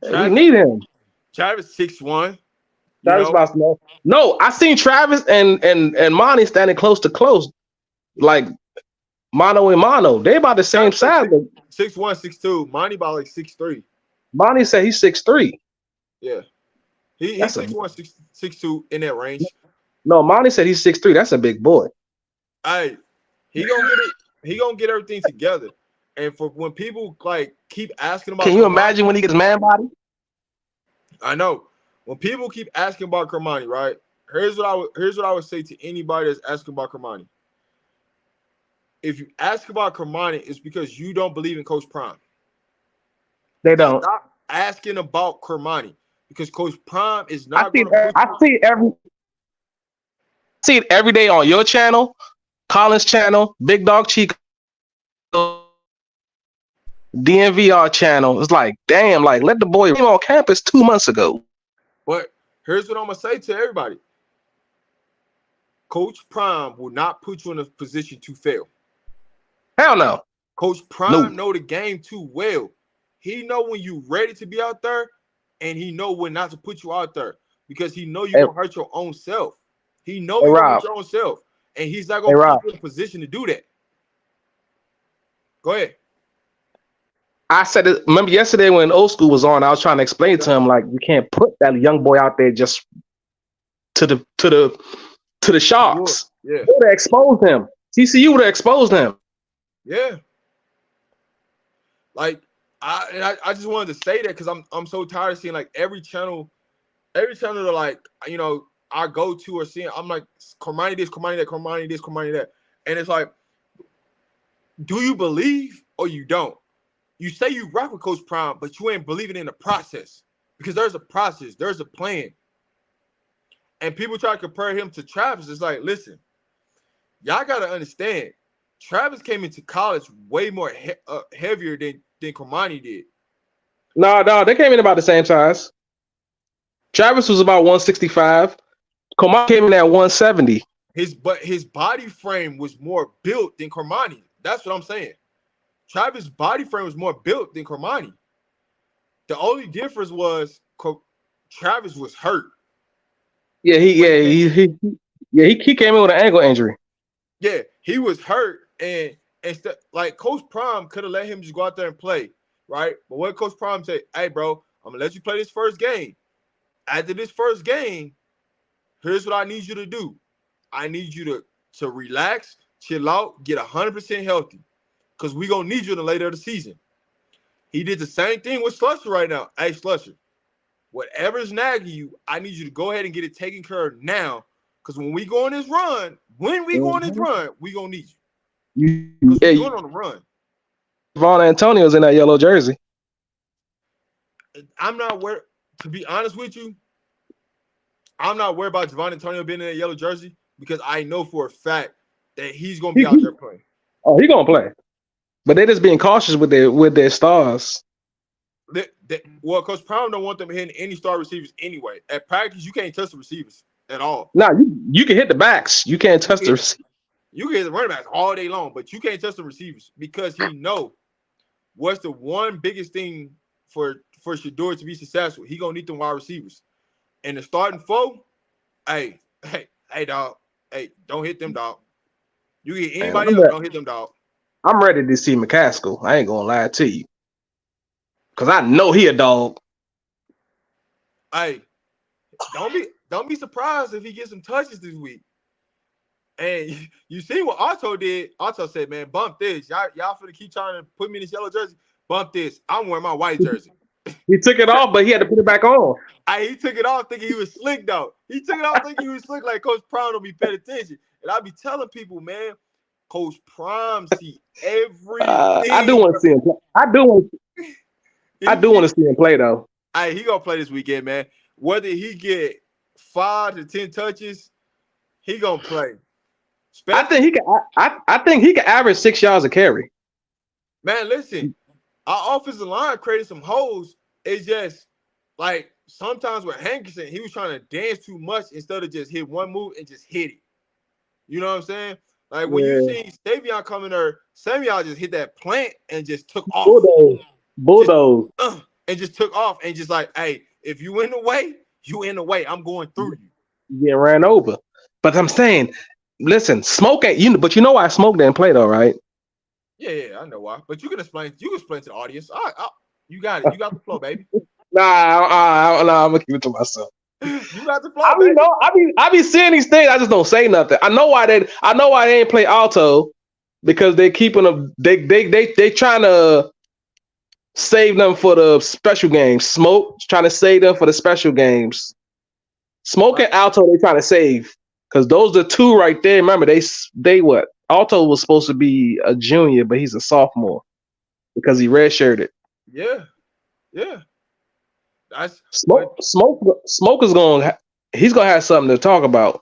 We need him. Travis 6'1". Travis about no. I seen Travis and Monty standing close to close, like mano and mano. They about the same size. 6'1", 6'2". Monty about like 6'3". Monty said he's 6'3". Yeah. He's 6'1", 6'2" in that range. No, Monty said he's 6'3". That's a big boy. Hey, he gonna get it. He gonna get everything together. And for when people like keep asking about, can you imagine when he gets man body? I know. When people keep asking about Kermani, right? Here's what I would say to anybody that's asking about Kermani. If you ask about Kermani, it's because you don't believe in Coach Prime. They don't. Stop asking about Kermani because Coach Prime is not going to. I see it every day on your channel, Colin's channel, Big Dog Chico, DNVR channel. It's like, damn, like let the boy came on campus 2 months ago. But here's what I'm gonna say to everybody: Coach Prime will not put you in a position to fail. Hell no. Coach Prime know the game too well. He know when you're ready to be out there, and he know when not to put you out there because he know you're gonna hurt your own self. He know you're gonna hurt your own self, and he's not gonna put you in a position to do that. Go ahead. I said it. Remember yesterday when Old School was on, I was trying to explain to him like you can't put that young boy out there just to the Sharks. Yeah, they would have exposed him. TCU would have exposed him. Yeah. Like I just wanted to say that because I'm so tired of seeing like every channel they're like, you know, I go to or seeing, I'm like, Kermani this, Kermani that, Kermani this, Kermani that. And it's like, do you believe or you don't? You say you rock with Coach Prime, but you ain't believing in the process because there's a process, there's a plan. And people try to compare him to Travis. It's like, listen, y'all got to understand, Travis came into college way more heavier than Kermani did. No, they came in about the same size. Travis was about 165. Kermani came in at 170. His body frame was more built than Kermani. That's what I'm saying. Travis' body frame was more built than Kermani. The only difference was Travis was hurt. Yeah, he came in with an ankle injury. Yeah, he was hurt, and like Coach Prime could have let him just go out there and play, right? But what Coach Prime said, hey, bro, I'm gonna let you play this first game. After this first game, here's what I need you to do. I need you to relax, chill out, get 100% healthy, because we're gonna need you in the later of the season. He did the same thing with Slusher right now. Hey, Slusher, whatever's nagging you, I need you to go ahead and get it taken care of now Because when we go on this run, we gonna need you. You, Because we're hey, going on a run. Vaughn Antonio's in that yellow jersey. I'm not worried. To be honest with you, I'm not worried about Javon Antonio being in that yellow jersey because I know for a fact that he's gonna be out there playing. Oh, he gonna play. But they're just being cautious with their stars. Well, Coach Prime don't want them hitting any star receivers anyway. At practice, you can't touch the receivers at all. Nah, you can hit the backs. You can't touch the receivers. You can hit the running backs all day long, but you can't touch the receivers because he know what's the one biggest thing for Shedeur to be successful. He gonna need them wide receivers. And the starting four, hey, dog. Hey, don't hit them, dog. You get anybody else, don't hit them, dog. I'm ready to see McCaskill. I ain't gonna lie to you. Cause I know he a dog. Hey, don't be surprised if he gets some touches this week. And you see what Otto did. Otto said, man, bump this. Y'all finna keep trying to put me in this yellow jersey. Bump this. I'm wearing my white jersey. He took it off, but he had to put it back on. He took it off thinking he was slick, though. He took it off thinking he was slick, like Coach Prime don't be paying attention. And I be telling people, man, Coach Prime see everything. I do want to see him play. I do want to see him play, though. He gonna play this weekend, man. Whether he get 5 to 10 touches, he gonna play. I think he can average 6 yards a carry. Man, listen, our offensive line created some holes. It's just like sometimes with Hankerson, he was trying to dance too much instead of just hit one move and just hit it. You know what I'm saying? Like when you see Savion coming there, Samuel just hit that plant and just took off. Bulldoze. And just took off and just like, hey, if you in the way, you in the way. I'm going through you. You get ran over. But I'm saying, listen, Smoke ain't but you know why Smoke didn't play though, right? Yeah, I know why. But you can explain to the audience. You got it. You got the flow, baby. Nah, I'm gonna keep it to myself. You got the flow, baby. I be seeing these things. I just don't say nothing. I know why they ain't play Alto because they keeping them. They trying to save them for the special games. Smoke trying to save them for the special games. Smoke and Alto they trying to save because those are two right there. Remember they what? Alto was supposed to be a junior, but he's a sophomore because he redshirted. Yeah. Smoke is he's gonna have something to talk about.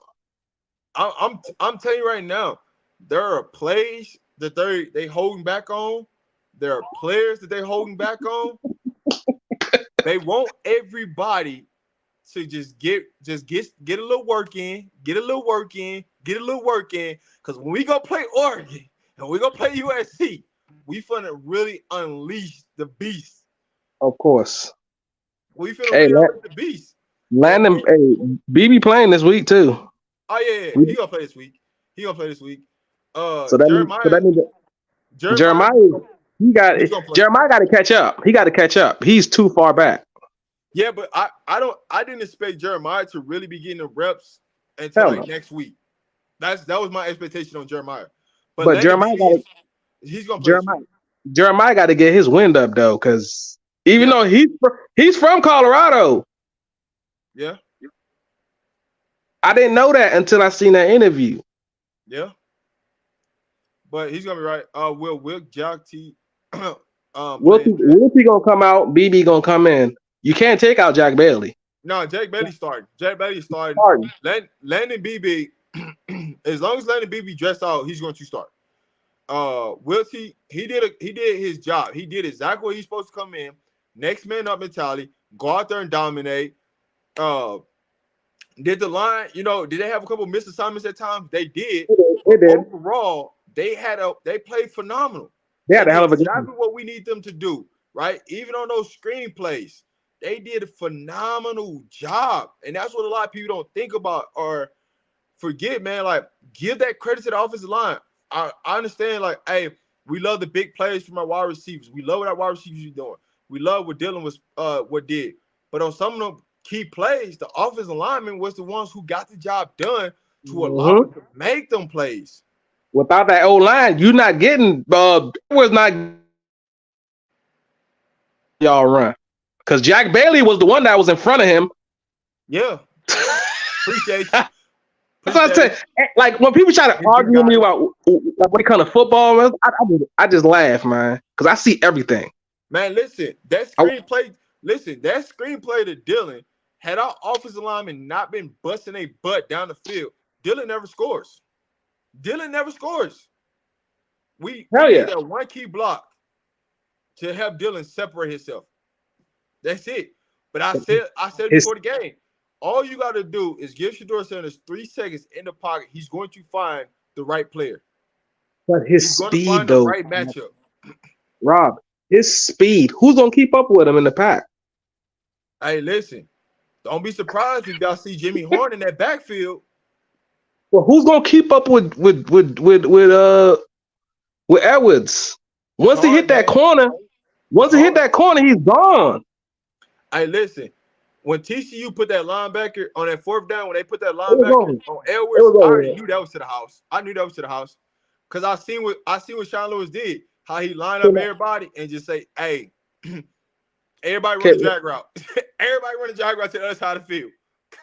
I'm telling you right now, there are plays that they holding back on. There are players that they holding back on. They want everybody to just get a little work in, get a little work in. Because when we go play Oregon and we go play USC, we finna really unleash the beast. Of course. We finna really unleash the beast. Landon, BB playing this week too. Oh yeah. He gonna play this week. So Jeremiah, Jeremiah got to catch up. He got to catch up. He's too far back. Yeah, but I didn't expect Jeremiah to really be getting the reps until next week. That was my expectation on Jeremiah. But Jeremiah he's gonna play. Jeremiah got to get his wind up though, because even though he's from Colorado. Yeah. I didn't know that until I seen that interview. Yeah. But he's gonna be right. Will Jock T Wilkie gonna come out, BB gonna come in. You can't take out Jack Bailey. No, Jack Bailey started. Landon BB, as long as Landon BB dressed out, he's going to start. Wilkie, he did his job. He did exactly what he's supposed to come in. Next man up mentality, go out there and dominate. Did the line, did they have a couple missed assignments at times? They did. They did. Overall, they played phenomenal. They had a hell of a game. Exactly what we need them to do, right? Even on those screenplays, they did a phenomenal job. And that's what a lot of people don't think about or forget, man. Like, give that credit to the offensive line. I understand, like, hey, we love the big plays from our wide receivers. We love what our wide receivers are doing. We love what Dylan was what did. But on some of them key plays, the offensive lineman was the ones who got the job done to allow them to make them plays. Without that old line, you're not getting was not y'all run. Because Jack Bailey was the one that was in front of him. Yeah. Appreciate you. That's what I Appreciate say. Like when people try to it. You argue with got me it. about like when it comes to football, man, I just laugh, man, because I see everything. Man, listen, I, that screenplay to Dylan, had our offensive lineman not been busting a butt down the field, Dylan never scores. Dylan never scores. We hell need yeah. that one key block to help Dylan separate himself. That's it. But I said His before the game, all you got to do is give Shador Sanders 3 seconds in the pocket. He's going to find the right player. but He's his going to speed find the though, right matchup. Rob. His speed. Who's gonna keep up with him in the pack? Hey, listen, don't be surprised if y'all see Jimmy Horn in that backfield. Well, who's gonna keep up with Edwards? It's Once he hit hard, that man. corner, It's hard. he's gone. Hey, listen, when TCU put that linebacker on that fourth down, when they put that It was linebacker over. on It Edwards, was I over. already knew that was to the house. I knew that was to the house. Because I seen what Sean Lewis did, how he lined up everybody and just say, hey, everybody run Okay, the drag route. Everybody run the drag route to the other side of the field.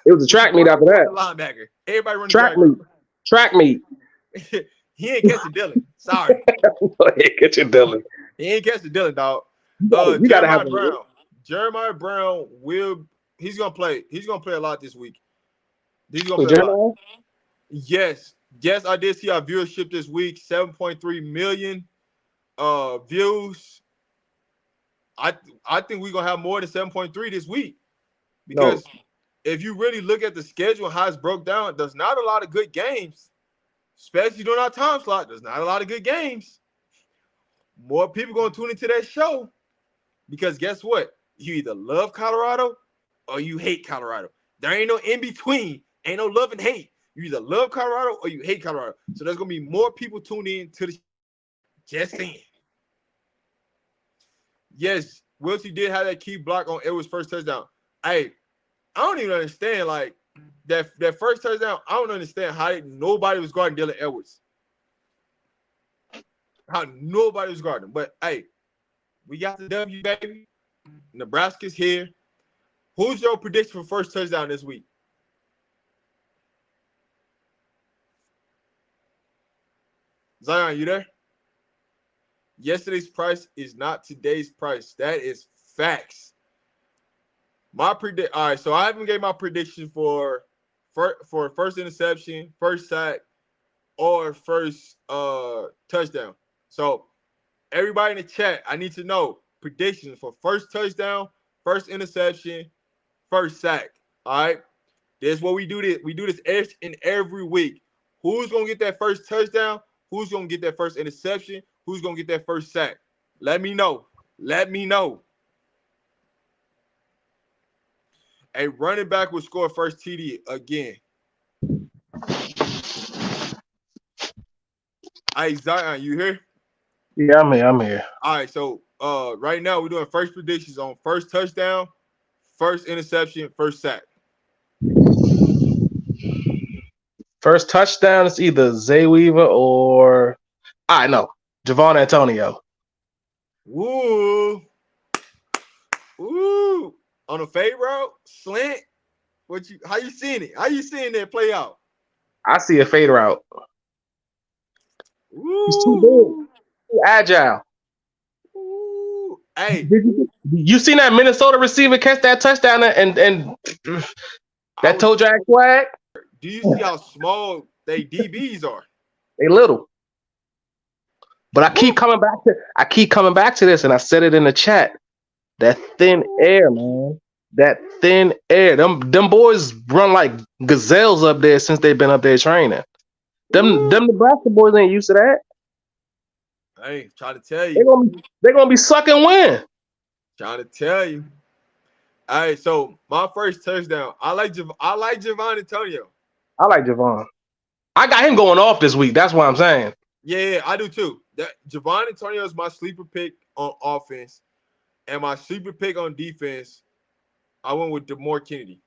it was a track meet after The that. linebacker. Everybody run the Track drag route. meet. Track meet. He ain't catching Dylan. Sorry. Get your Dylan. He ain't catching Dylan, dog. You gotta have Jeremiah a Brown. Jeremiah Brown he's gonna play. He's gonna play a lot this week. He's gonna play a lot. Jeremiah? Yes. Yes, I did see our viewership this week. 7.3 million views. I think we're gonna have more than 7.3 this week. Because if you really look at the schedule and how it's broke down, there's not a lot of good games, especially during our time slot. There's not a lot of good games. More people gonna tune into that show because guess what? You either love Colorado or you hate Colorado. There ain't no in between. Ain't no love and hate. You either love Colorado or you hate Colorado. So there's gonna be more people tuning in to the just saying. Yes, Wiltie did have that key block on Edwards' first touchdown. Hey, I don't even understand like that first touchdown. I don't understand how nobody was guarding Dylan Edwards. How nobody was guarding him. But hey, we got the W, baby. Nebraska's here. Who's your prediction for first touchdown this week? Zion, you there? Yesterday's price is not today's price. That is facts. All right, so I haven't gave my prediction for first interception, first sack, or first touchdown. So everybody in the chat, I need to know predictions for first touchdown, first interception, first sack. All right. This is what we do. We do this every week. Who's gonna get that first touchdown? Who's gonna get that first interception? Who's gonna get that first sack? Let me know. Let me know. A running back will score first TD again. Hey, Zion, you here? Yeah, I'm here. All right, so right now we're doing first predictions on first touchdown, first interception, first sack. First touchdown is either Zay Weaver or I know Javon Antonio. Woo. Woo. On a fade route, slant. How you seeing it? How you seeing that play out? I see a fade route. Woo. He's too big, too agile. Woo. Hey, you seen that Minnesota receiver catch that touchdown and that toe drag flag? Do you see how small they DBs are? They little. But I keep coming back to this, and I said it in the chat. That thin air, man. That thin air. Them boys run like gazelles up there since they've been up there training. Them Nebraska boys ain't used to that. Hey, trying to tell you. They're gonna be sucking wind. Trying to tell you. All right, so my first touchdown. I like Javon Antonio. I like Javon. I got him going off this week. That's what I'm saying. Yeah, I do too. That Javon Antonio is my sleeper pick on offense, and my sleeper pick on defense. I went with DeMore Kennedy.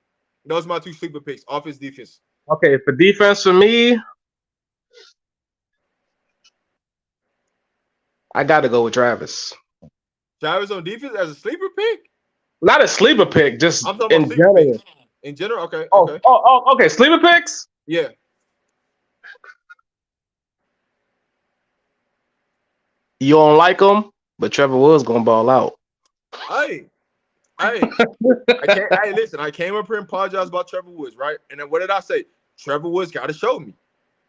Those are my two sleeper picks: offense, defense. Okay, for defense for me, I got to go with Travis. Travis on defense as a sleeper pick? Not a sleeper pick, just I'm talking in about sleeper general. picks. In general, okay. Okay. Sleeper picks? Yeah. You don't like him, but Trevor Woods gonna ball out. Hey, hey, I can't. Hey, listen, I came up here and apologized about Trevor Woods, right? And then what did I say? Trevor Woods got to show me.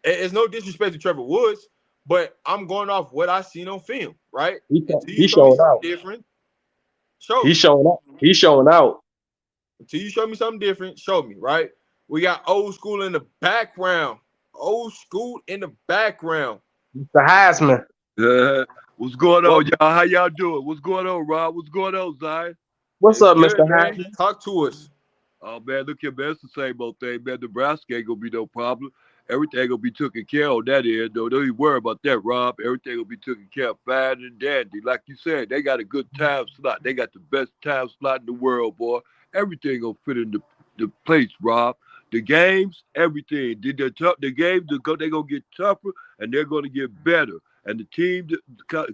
It's no disrespect to Trevor Woods, but I'm going off what I seen on film, right? Until you He's show me showing something out. different, show He's me. showing out. He's showing out. Until you show me something different, show me, right? We got old school in the background. Old school in the background. The Heisman. What's going Well, on, y'all? How y'all doing? What's going on, Rob? What's going on, Zion? What's it's up, good, Mr. man. Heisman? Talk to us. Oh man, look here, man. It's the same old thing, man. Nebraska ain't gonna be no problem. Everything gonna be taken care of on that end, though. Don't even worry about that, Rob. Everything will be taken care of fine and dandy. Like you said, they got a good time slot. They got the best time slot in the world, boy. Everything gonna fit in the place, Rob. The games, everything. The games, they gonna get tougher and they're gonna get better. And the team,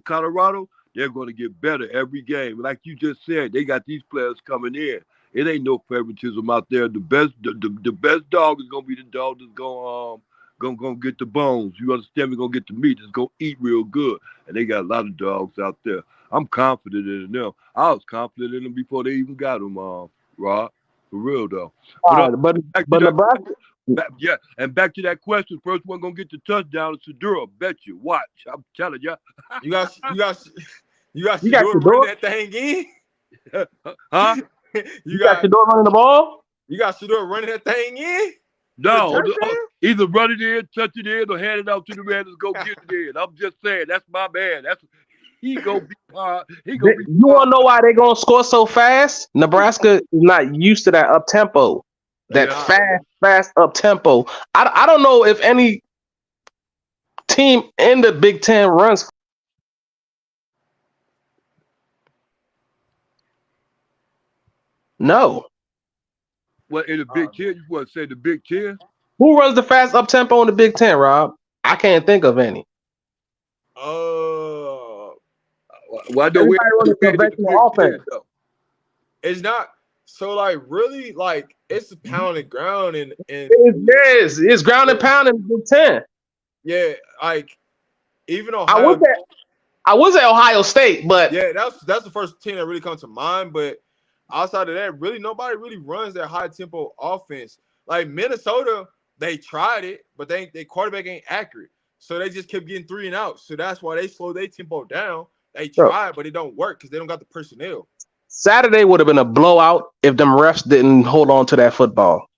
Colorado, they're gonna get better every game. Like you just said, they got these players coming in. It ain't no favoritism out there. The best dog is gonna be the dog that's gonna get the bones. You understand? We're gonna get the meat. It's gonna eat real good. And they got a lot of dogs out there. I'm confident in them. I was confident in them before they even got them, Rob. For real though. All right, but Nebraska. Back to that question. First one gonna get the touchdown is Sedura. Bet you. Watch. I'm telling you. You got Shador running that thing in. Huh? you got Shador running the ball? You got Shador running that thing in? No, either run it in, touch it in, or hand it out to the man that's go get it in. I'm just saying, that's my man. He gonna be part. You want to know why they gonna score so fast? Nebraska is not used to that up tempo, fast up tempo. I don't know if any team in the Big Ten runs. No. What in the Big Ten? You want to say the Big Ten? Who runs the fast up tempo in the Big Ten, Rob? I can't think of any. Why don't we run a conventional offense? It's not so like really like it's a pound and ground and it's ground and pound in the Big Ten. Yeah, like even Ohio. I was at Ohio State, but yeah, that's the first team that really comes to mind. But outside of that, really nobody really runs that high tempo offense. Like Minnesota, they tried it, but their quarterback ain't accurate, so they just kept getting 3 and out. So that's why they slow their tempo down. They tried, but it don't work because they don't got the personnel. Saturday would have been a blowout if them refs didn't hold on to that football.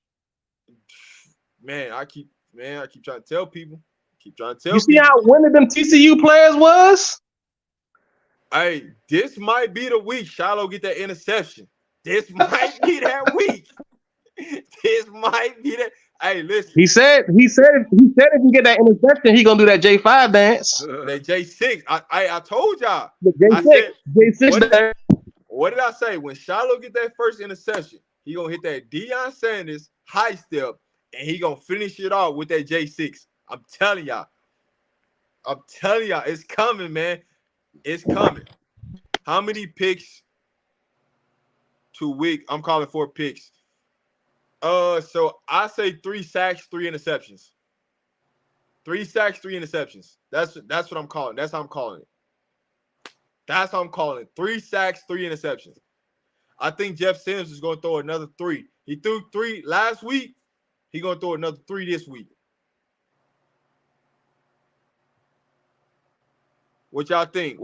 Man, I keep trying to tell people. You see how winning them TCU players was? Hey, this might be the week Shiloh get that interception. This might be that week. This might be that. Hey, listen. He said if he get that interception, he gonna do that J5 dance. That J6. I told y'all. J6. What did I say? When Shiloh get that first interception, he gonna hit that Deion Sanders high step, and he gonna finish it off with that J6. I'm telling y'all, it's coming, man. It's coming. How many picks to week? I'm calling 4 picks. So I say 3 sacks, 3 interceptions. 3 sacks, 3 interceptions. That's what I'm calling. That's how I'm calling it. 3 sacks, 3 interceptions. I think Jeff Sims is going to throw another 3. He threw 3 last week. He's going to throw another 3 this week. What y'all think?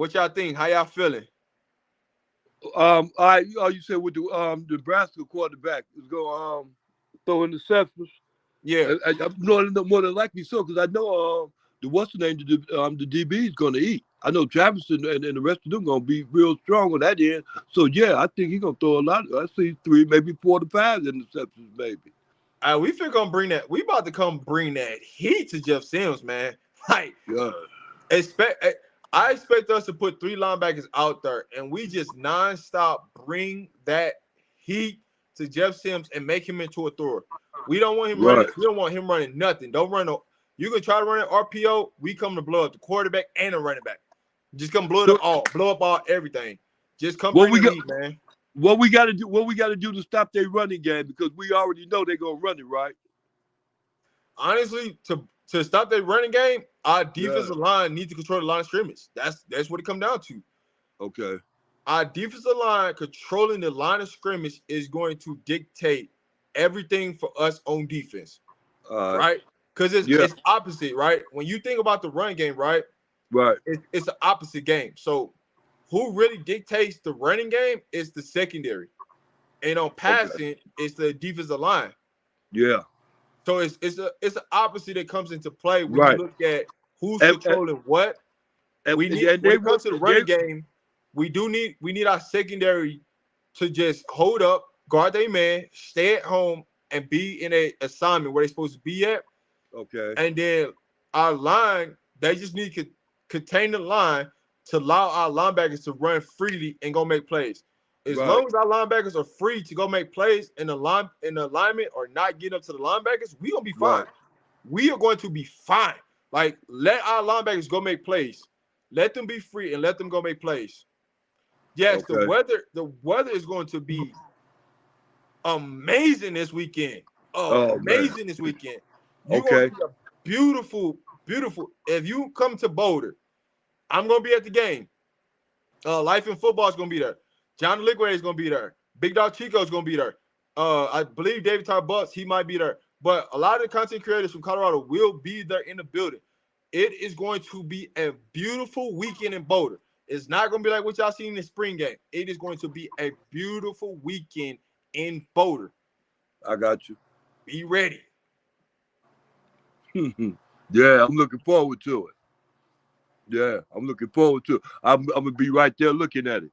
How y'all feeling? You said with the Nebraska quarterback is going throw interceptions. Yeah, I'm more than likely so because I know the what's the name the DB is going to eat. I know Travis and the rest of them going to be real strong on that end. So yeah, I think he's going to throw a lot. I see 3, maybe 4 to 5 interceptions, maybe. We think gonna bring that. We about to come bring that heat to Jeff Sims, man. Like, I expect us to put 3 linebackers out there, and we just nonstop bring that heat to Jeff Sims and make him into a thrower. We don't want him running. We don't want him running nothing. Don't run no. You can try to run an RPO. We come to blow up the quarterback and the running back. Just come blow up all everything. Just come bring the heat, man. What we got to do to stop their running game because we already know they're gonna run it, right? Honestly, to stop their running game, Our defensive line needs to control the line of scrimmage. That's what it comes down to. Okay. Our defensive line controlling the line of scrimmage is going to dictate everything for us on defense, right? Because it's opposite, right? When you think about the run game, right? Right. It's the opposite game. So who really dictates the running game is the secondary. And on passing, it's the defensive line. Yeah. So it's the opposite that comes into play when Right. you look at who's controlling what. When it comes to the running game, we need our secondary to just hold up, guard their man, stay at home, and be in a assignment where they're supposed to be at. Okay. And then our line, they just need to contain the line to allow our linebackers to run freely and go make plays. As long as our linebackers are free to go make plays in the alignment or not getting up to the linebackers, we're gonna be fine. We are going to be fine. Like, let our linebackers go make plays. Let them be free and let them go make plays. Yes, the weather is going to be amazing this weekend. Amazing this weekend. You're going to see a beautiful, beautiful. If you come to Boulder, I'm going to be at the game. Life in Football is going to be there. John Ligway is going to be there. Big Dog Chico is going to be there. I believe David Tarbucks, he might be there. But a lot of the content creators from Colorado will be there in the building. It is going to be a beautiful weekend in Boulder. It's not going to be like what y'all seen in the spring game. It is going to be a beautiful weekend in Boulder. I got you. Be ready. Yeah, I'm looking forward to it. Yeah, I'm looking forward to it. I'm going to be right there looking at it.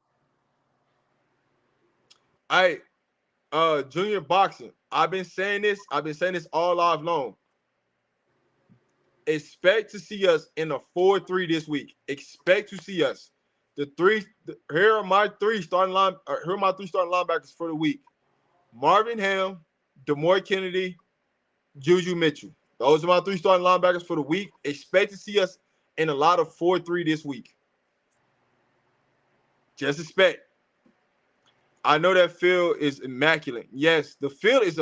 Junior boxing. I've been saying this all live long. Expect to see us in a 4-3 this week. Expect to see us. Here are my three starting linebackers for the week. Marvin Ham, Demore Kennedy, Juju Mitchell. Those are my three starting linebackers for the week. Expect to see us in a lot of 4-3 this week. Just expect. I know that field is immaculate. Yes, the field is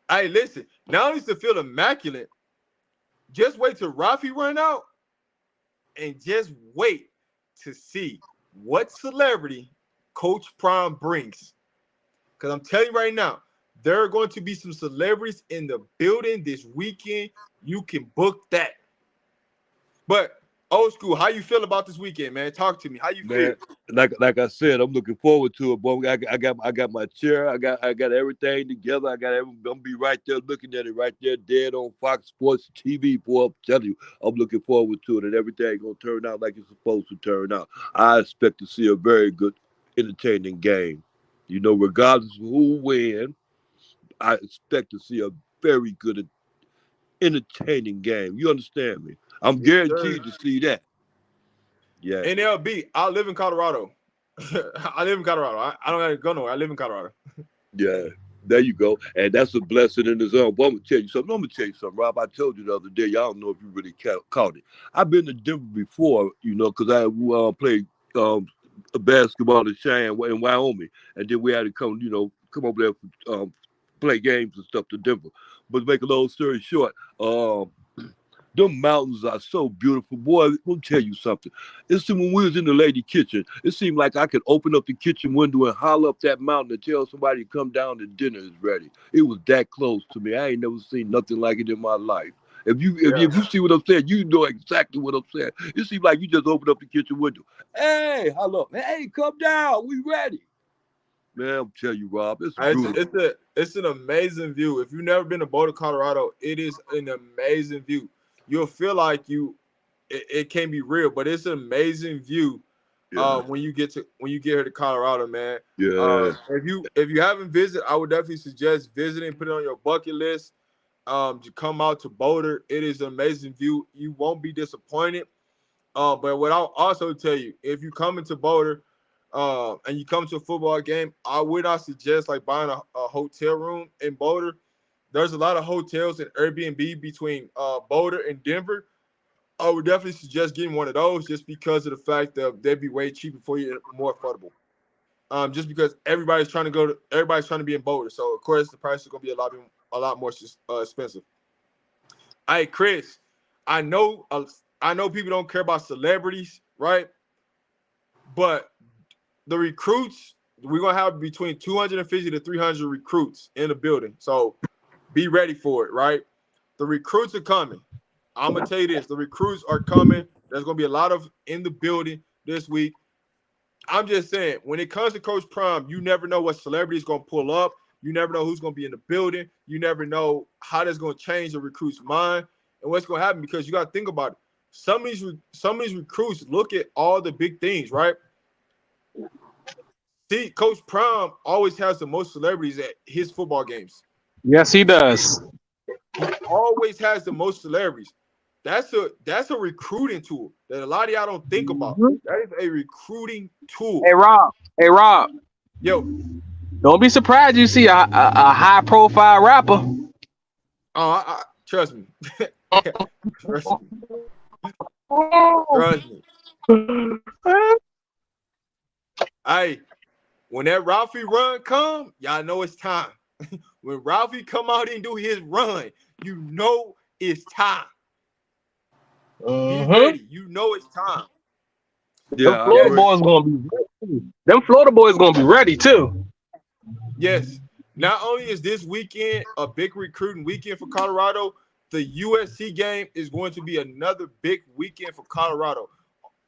Hey, listen. Not only is the field immaculate, just wait till Rafi run out and just wait to see what celebrity Coach Prime brings. Because I'm telling you right now, there are going to be some celebrities in the building this weekend. You can book that. But old school, how you feel about this weekend, man? Talk to me. How you feel? Like I said, I'm looking forward to it, boy. I got my chair. I got everything together. I'm gonna be right there looking at it right there, dead on Fox Sports TV, boy. I'm telling you, I'm looking forward to it, and everything gonna turn out like it's supposed to turn out. I expect to see a very good, entertaining game. You know, regardless of who wins, I expect to see a very good, entertaining game. You understand me? I'm guaranteed to see that. Yeah. NLB, I live in Colorado. I live in Colorado. I don't have to go nowhere. I live in Colorado. Yeah, there you go. And that's a blessing in its own. But I'm going to tell you something. Rob. I told you the other day, y'all don't know if you really caught it. I've been to Denver before, you know, because I played basketball in Cheyenne in Wyoming. And then we had to come over there for play games and stuff to Denver. But to make a long story short, them mountains are so beautiful. Boy, let me tell you something. It's when we was in the lady kitchen, it seemed like I could open up the kitchen window and holler up that mountain and tell somebody to come down and dinner is ready. It was that close to me. I ain't never seen nothing like it in my life. If you see what I'm saying, you know exactly what I'm saying. It seems like you just open up the kitchen window. Hey, hello. Hey, come down. We ready. Man, I'm telling you, Rob, it's beautiful. It's an amazing view. If you've never been to Boulder, Colorado, it is an amazing view. You'll feel like it can't be real, but it's an amazing view. When you get here to Colorado, man. Yeah. If you haven't visited, I would definitely suggest visiting, put it on your bucket list. To come out to Boulder, it is an amazing view. You won't be disappointed. But what I'll also tell you, if you come into Boulder, and you come to a football game, I would not suggest like buying a hotel room in Boulder. There's a lot of hotels and Airbnb between Boulder and Denver. I would definitely suggest getting one of those just because of the fact that they'd be way cheaper for you and more affordable. Just because everybody's trying to be in Boulder. So of course the price is gonna be a lot more expensive. All right, Chris. I know people don't care about celebrities, right? But the recruits, we're gonna have between 250 to 300 recruits in the building. So be ready for it, right? The recruits are coming. I'm gonna tell you this: the recruits are coming. There's gonna be a lot of in the building this week. I'm just saying, when it comes to Coach Prime, you never know what celebrity is gonna pull up. You never know who's gonna be in the building. You never know how that's gonna change the recruit's mind and what's gonna happen, because you gotta think about it. Some of these recruits look at all the big things, right? See, Coach Prime always has the most celebrities at his football games. Yes, he does. He always has the most celebrities. That's a recruiting tool that a lot of y'all don't think about. That is a recruiting tool. Hey Rob. Yo, Don't be surprised you see a high profile rapper. Trust me. Trust me. Hey, when that Ralphie run come, y'all know it's time. When Ralphie come out and do his run, you know it's time. Be ready. You know it's time. Yeah, Them Florida boys gonna be ready. Them Florida boys gonna be ready too. Yes. Not only is this weekend a big recruiting weekend for Colorado, the USC game is going to be another big weekend for Colorado.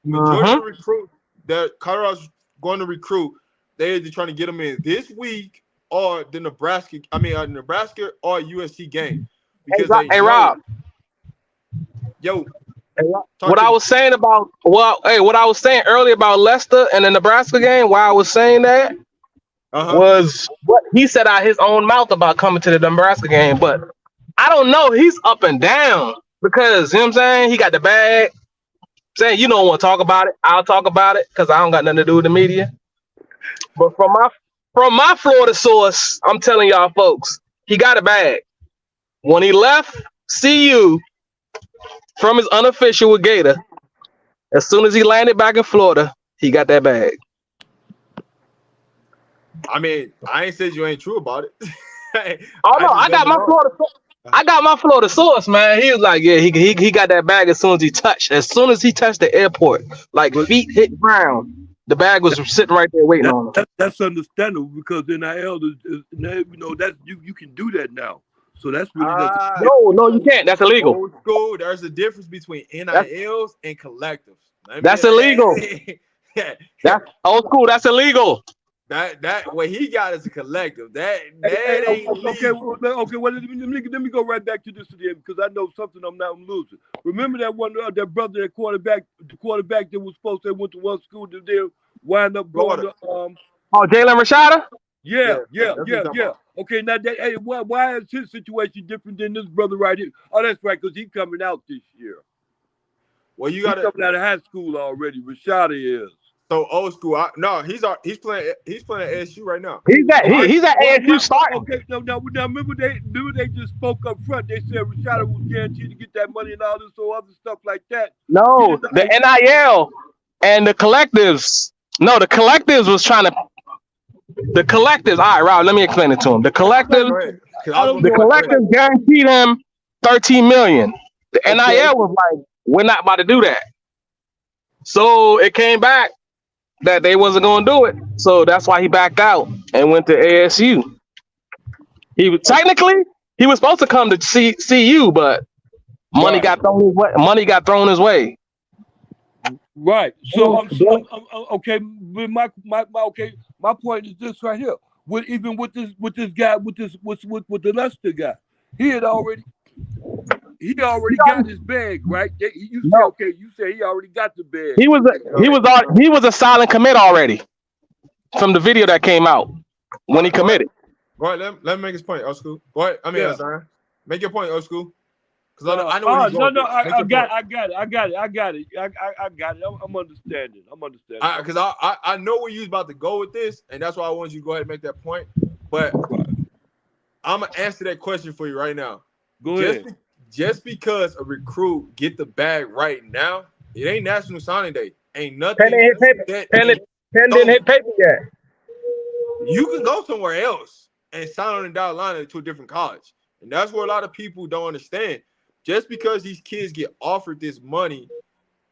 Majority of the recruit that Colorado's going to recruit, they're either trying to get them in this week or the Nebraska or USC game. Because Rob. What I was saying earlier about Leicester and the Nebraska game, why I was saying that was what he said out his own mouth about coming to the Nebraska game. But I don't know. He's up and down because, you know what I'm saying? He got the bag. Saying you don't want to talk about it. I'll talk about it because I don't got nothing to do with the media. But from my Florida source, I'm telling y'all folks, he got a bag. When he left CU from his unofficial with Gator, as soon as he landed back in Florida, he got that bag. I mean, I ain't said you ain't true about it. I got my Florida source, man. He was like, yeah, he got that bag as soon as he touched the airport, like feet hit ground. The bag was sitting right there waiting on him. That's understandable because NIL is that you can do that now. So that's really no, you can't. That's illegal. Old school. There's a difference between NILs and collectives. That's illegal. That's old school. That's illegal. That what he got is a collective. That ain't legal. Okay. Well, let me go right back to this again because I know something I'm losing. Remember that one that brother, the quarterback that was supposed to went to one school to there wind up going to Jalen Rashada? Yeah. Okay, now why is his situation different than this brother right here? Oh, that's right, because he's coming out this year. Well, he's coming out of high school already. Rashada is. So old school. He's playing at ASU right now. He's at ASU starting. Okay, now remember they just spoke up front. They said Rashada was guaranteed to get that money and all this other stuff like that. No, the NIL and the collectives. No, the collectives was trying to. The collectives. All right, Rob. Let me explain it to him. The collectives guaranteed him $13 million. The NIL was like, we're not about to do that. So it came back that they wasn't going to do it. So that's why he backed out and went to ASU. He was supposed to come to CU, but money got thrown his way. Right. So okay. My point is this right here. With this guy, with the Leicester guy, he already got his bag, right? You say he already got the bag. He was a silent commit already from the video that came out when he committed. Go ahead, let me make his point, old school. Go ahead. Zion. Make your point, old school. Because I know what he's going I got it. I'm understanding. Because I know where you was about to go with this, and that's why I wanted you to go ahead and make that point. But I'm going to answer that question for you right now. Go ahead. Just because a recruit get the bag right now, it ain't National Signing Day. Ain't nothing. Pen didn't hit paper yet. You can go somewhere else and sign on the dotted line to a different college. And that's where a lot of people don't understand. just because these kids get offered this money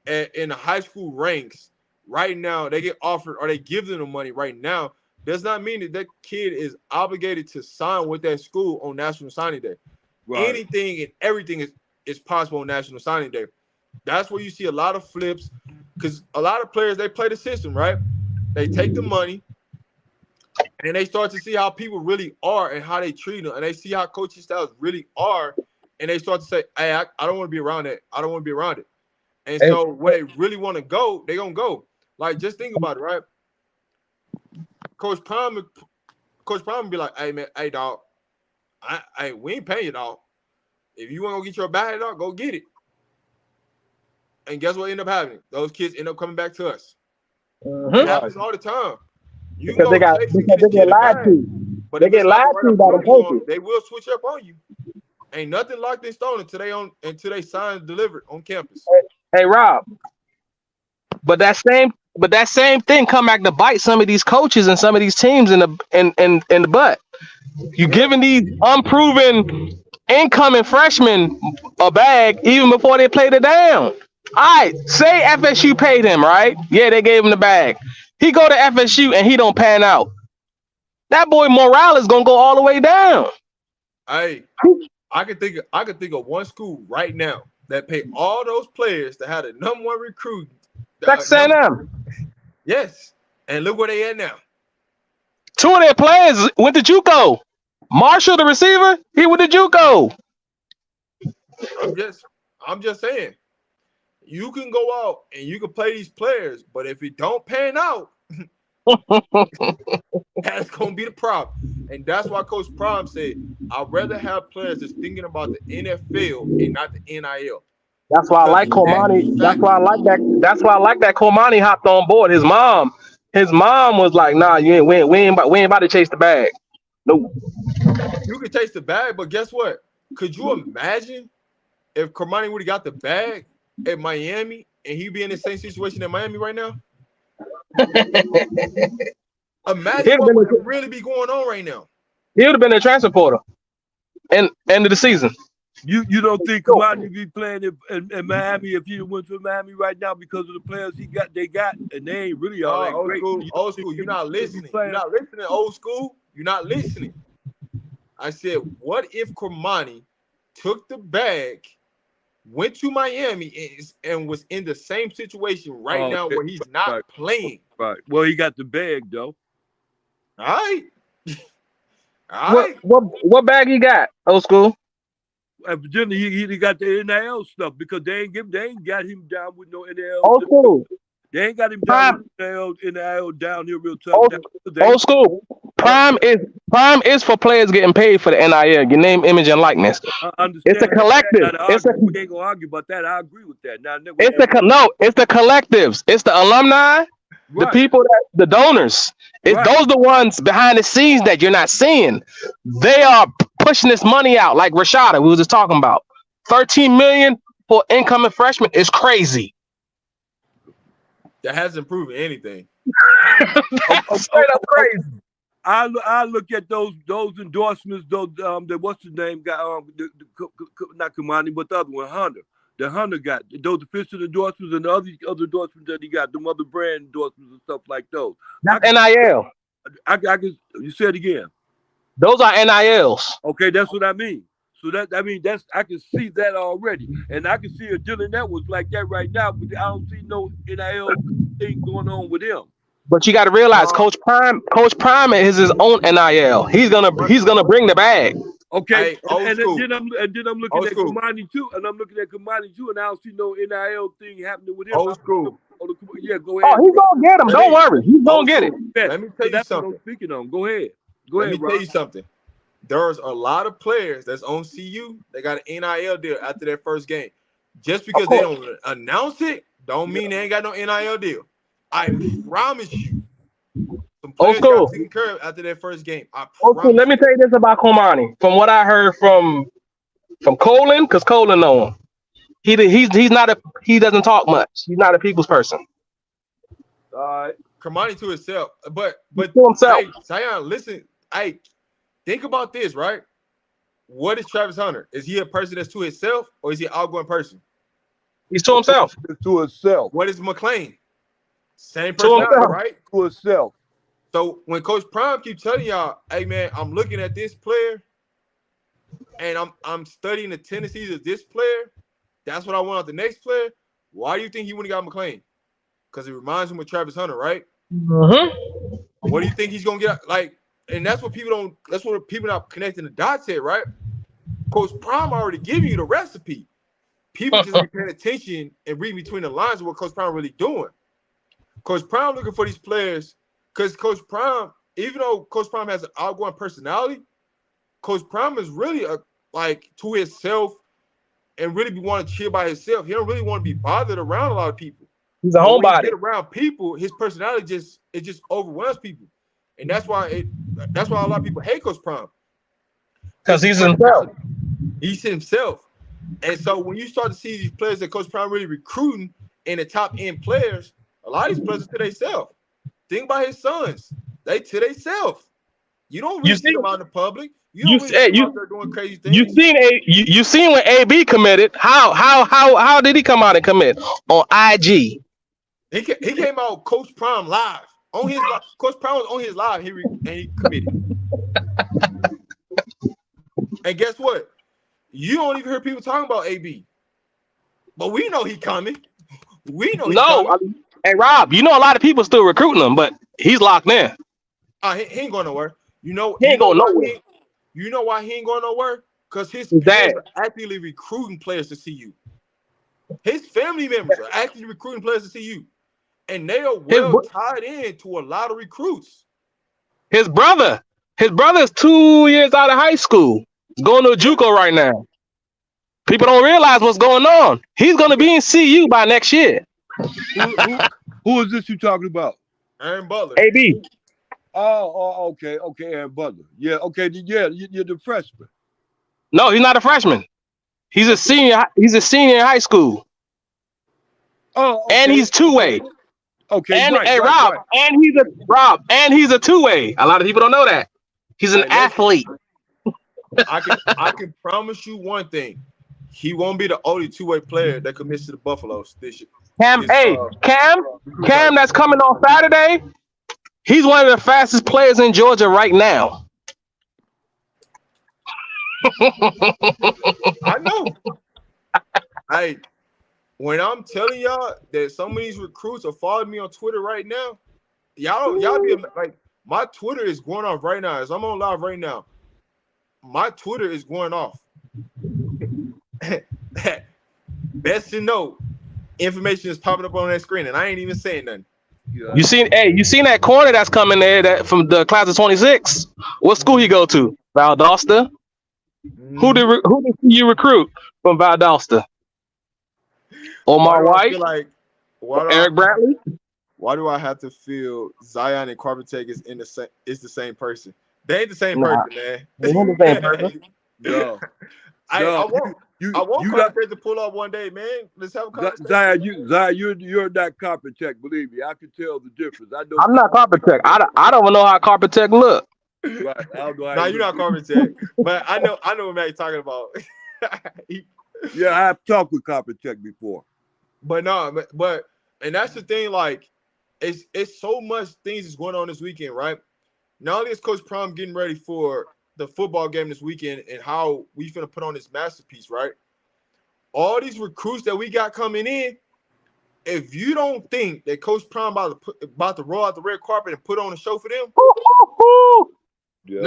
in the high school ranks right now, they get offered or they give them the money right now, does not mean that that kid is obligated to sign with that school on National Signing Day. Right. Anything and everything is possible on National Signing Day. That's where you see a lot of flips, because a lot of players, they play the system, right? They take the money and they start to see how people really are and how they treat them, and they see how coaching styles really are, and they start to say, hey, I don't want to be around that. I don't want to be around it. And so when they really want to go, they're going to go. Like, just think about it, right? Coach Prime would be like, hey, man, hey, dog, we ain't paying you, dog. If you want to go get your bag, dog, go get it. And guess what ended up happening? Those kids end up coming back to us. It happens all the time. You Because they get lied to. But they get lied to by the coaches. They will switch up on you. Ain't nothing locked in stone until they sign and delivered on campus. Hey, Rob. But that same thing come back to bite some of these coaches and some of these teams in the butt. You giving these unproven incoming freshmen a bag even before they played it down. All right, say FSU paid him, right? Yeah, they gave him the bag. He go to FSU and he don't pan out. That boy morale is gonna go all the way down. Hey, I could think of one school right now that paid all those players that had a #1 recruit. Texas A&M. Yes, and look where they at now. 2 of their players went to JUCO. Marshall, the receiver, he went to JUCO. I'm just saying, you can go out and you can play these players, but if it don't pan out, that's gonna be the problem. And that's why Coach Prime said, I'd rather have players that's thinking about the NFL and not the NIL. That's why I like Komani. That's why I like that Komani hopped on board. His mom was like, nah, we ain't about to chase the bag. Nope. You can chase the bag, but guess what? Could you imagine if Komani would have got the bag at Miami and he'd be in the same situation at Miami right now? Imagine what would really be going on right now. He would have been a transfer portal end of the season. You don't think Komani be playing in Miami if he went to Miami right now because of the players they got, and they ain't really all that great. Old school, you're not listening. You're not listening, old school. You're not listening. I said, what if Komani took the bag, went to Miami, and was in the same situation right now where he's not playing? Right. Well, he got the bag though. All right. All right. What bag he got? Old school. At Virginia, he got the NIL stuff because they ain't got him down with no NIL. Old school. They ain't got him down with NIL down here real tough. Old school. Prime is for players getting paid for the NIL, your name, image, and likeness. It's a collective. We ain't gonna argue about that. I agree with that. Now, it's the collectives. It's the alumni, the people the donors. Those the ones behind the scenes that you're not seeing. They are pushing this money out, like Rashada, we was just talking about. $13 million for incoming freshmen is crazy. That hasn't proven anything. Straight up crazy. I look at those endorsements. Those what's the name got not Kamani, but the other one, Hunter. The Hunter got those official endorsements and the other endorsements that he got, them other brand endorsements and stuff like those. That's NIL. I can. You said it again. Those are NILs. Okay, that's what I mean. So I can see that already, and I can see a Dylan Edwards like that right now, but I don't see no NIL thing going on with him. But you got to realize, Coach Prime is his own NIL. He's gonna bring the bag. Okay, and then I'm looking at Kamani too, and I don't see no NIL thing happening with him. Old school. Yeah, go ahead. Oh, he's gonna get him. Don't worry, he's gonna get it. Let me tell you something. What I'm speaking on. Go ahead. Let me tell you something. There's a lot of players that's on CU. They got an NIL deal after their first game. Just because they don't announce it, don't mean they ain't got no NIL deal. I promise you. Some players got taken care of after their first game. Let me tell you this about Komani. From what I heard from Colin, because Colin know him. He doesn't talk much. He's not a people's person. Komani to himself. But to himself. Hey, Zion, listen. Think about this, right? what is Travis Hunter? Is he a person that's to himself, or is he an outgoing person? He's to himself. To himself. What is McClain? Same To personality, himself. right? To himself. So when Coach Prime keeps telling y'all, "Hey man, I'm looking at this player, and I'm studying the tendencies of this player. That's what I want out the next player." Why do you think he wouldn't got McClain? Because it reminds him of Travis Hunter, right? Mm-hmm. What do you think he's gonna get? Like, and that's what people don't. That's what people not connecting the dots here, right? Coach Prime already giving you the recipe. People just be paying attention and reading between the lines of what Coach Prime really doing. Coach Prime looking for these players because Coach Prime, even though Coach Prime has an outgoing personality, Coach Prime is really like to himself and really be wanting to cheer by himself. He don't really want to be bothered around a lot of people. He's a But when homebody. he get around people, his personality just overwhelms people, and that's why a lot of people hate Coach Prime Because he's himself. He's himself. And so when you start to see these players that Coach Prime really recruiting in the top end players, a lot of these players are to themselves. Think about his sons; they to themselves. You don't really see them out in the public. You don't really see them out there doing crazy things. You seen when AB committed? How did he come out and commit on IG? He came out Coach Prime live on his live. Coach Prime was on his live. He committed. And guess what? You don't even hear people talking about AB, but we know he coming. We know he's coming. Hey Rob, you know a lot of people still recruiting him, but he's locked in. He ain't going nowhere. He ain't going nowhere. You know why he ain't going nowhere? Because his His dad. parents are actively recruiting players to see you. His family members are actively recruiting players to see you. And they are tied in to a lot of recruits. His brother is 2 years out of high school. He's going to a JUCO right now. People don't realize what's going on. He's going to be in CU by next year. Who is this you talking about? Aaron Butler. AB. Oh, okay, Aaron Butler. Yeah, okay, yeah, you're the freshman. No, he's not a freshman. He's a senior. He's a senior in high school. Oh, okay. And he's two-way. Okay, and right, hey, right, Rob, and he's a two-way. A lot of people don't know that. He's an athlete. I can promise you one thing. He won't be the only two-way player that commits to the Buffaloes this year. Cam that's coming on Saturday. He's one of the fastest players in Georgia right now. I know. Hey, when I'm telling y'all that some of these recruits are following me on Twitter right now, y'all be like, my Twitter is going off right now. As I'm on live right now, my Twitter is going off. Best to know, information is popping up on that screen, and I ain't even saying nothing. You seen that corner that's coming there that from the class of 26? What school he go to? Valdosta. Who did you recruit from Valdosta? Omar White, Eric Bradley. Why do I have to feel Zion and Carpenter is the same person? They ain't the same person, man. They ain't the same person. No. I want Carpenter to pull up one day, man. Let's have a conversation. Zion, you're not Carpenter. Believe me, I can tell the difference. I'm not Carpenter. I don't know how Carpenter look. Right. I don't know how no, you're not Carpenter, but I know what Matt's talking about. Yeah, I have talked with Carpenter before. But and that's the thing. Like, it's so much things that's going on this weekend, right? Not only is Coach Prime getting ready for the football game this weekend and how we finna put on this masterpiece, right? All these recruits that we got coming in, if you don't think that Coach Prime about to roll out the red carpet and put on a show for them, yeah.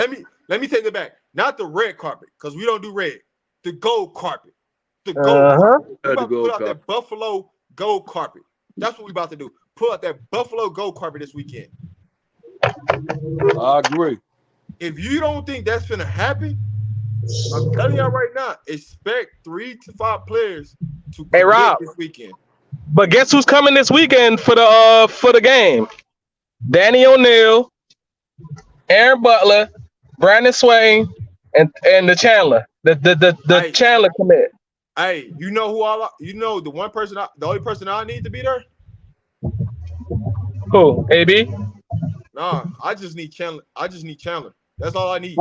Let me take it back. Not the red carpet, because we don't do red. The gold carpet. The gold carpet. We're about to put out that Buffalo gold carpet. That's what we're about to do. Pull out that Buffalo gold carpet this weekend. I agree. If you don't think that's gonna happen, I'm telling y'all right now, expect 3 to 5 players to come this weekend. But guess who's coming this weekend for the game? Danny O'Neal, Aaron Butler, Brandon Swain, and the Chandler. The Chandler commit. Hey, you know who the only person I need to be there? Who? AB? Nah, I just need Chandler. That's all I need.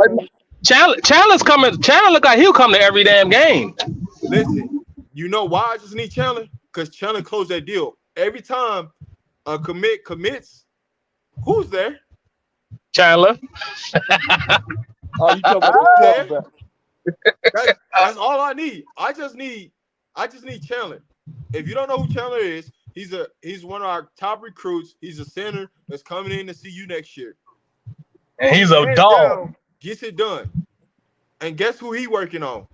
Chandler's coming. Chandler look like he'll come to every damn game. Listen, you know why I just need Chandler? Because Chandler closed that deal. Every time a commits, who's there? Chandler. Oh, you talking about Who's the there? That's all I need. I just need Chandler. If you don't know who Chandler is, he's one of our top recruits. He's a center that's coming in to see you next year. And he's a Hands dog. down, gets it done. And guess who he working on?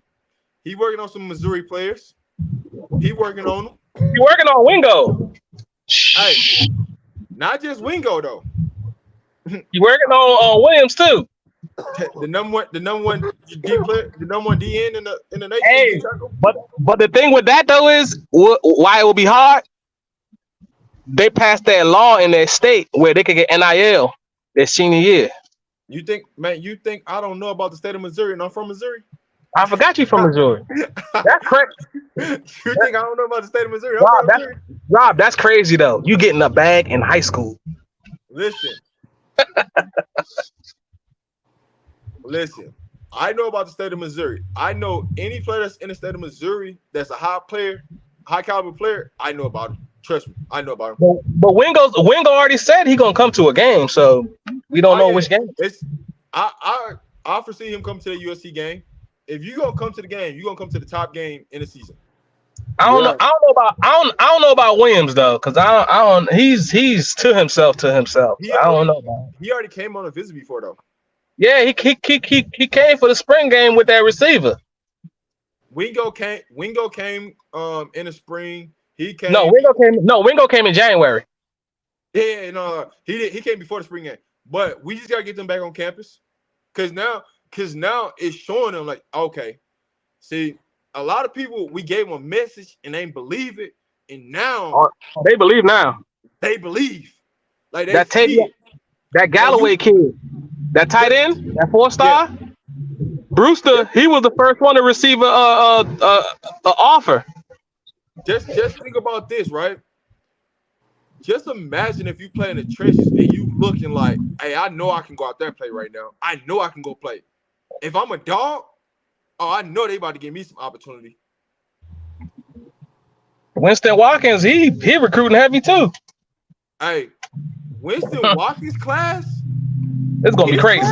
He working on some Missouri players. He working on them. He working on Wingo. Hey, not just Wingo though. He working on Williams too. The number one D player, the number one DN in the nation. Hey, but the thing with that though is why it will be hard. They passed that law in their state where they could get NIL their senior year. You think I don't know about the state of Missouri and I'm from Missouri? I forgot you from Missouri. That's crazy. You think I don't know about the state of Missouri? Rob, that's crazy though. You getting a bag in high school. Listen. Listen. I know about the state of Missouri. I know any player that's in the state of Missouri that's a high caliber player, I know about him. Trust me, I know about him. But Wingo already said he gonna come to a game, so we don't know which game. I foresee him come to the USC game. If you gonna come to the game, you gonna come to the top game in the season. I don't know about Williams though, because I don't. He's to himself. I don't know about him. He already came on a visit before though. Yeah, he came for the spring game with that receiver. Wingo came in the spring. He Wingo came in January. Yeah, no, he came before the spring game. But we just gotta get them back on campus. Cause now it's showing them like, okay, see, a lot of people we gave them a message and they didn't believe it. And now they believe now. They believe. Like that Galloway kid, that tight end, that 4-star, yeah. Brewster, he was the first one to receive a offer. Just think about this, right? Just imagine if you play in the trenches and you looking like, hey, I know I can go out there and play right now. I know I can go play. If I'm a dog, I know they about to give me some opportunity. Winston Watkins, he recruiting heavy too. Hey, Winston Watkins' class, it's gonna be crazy.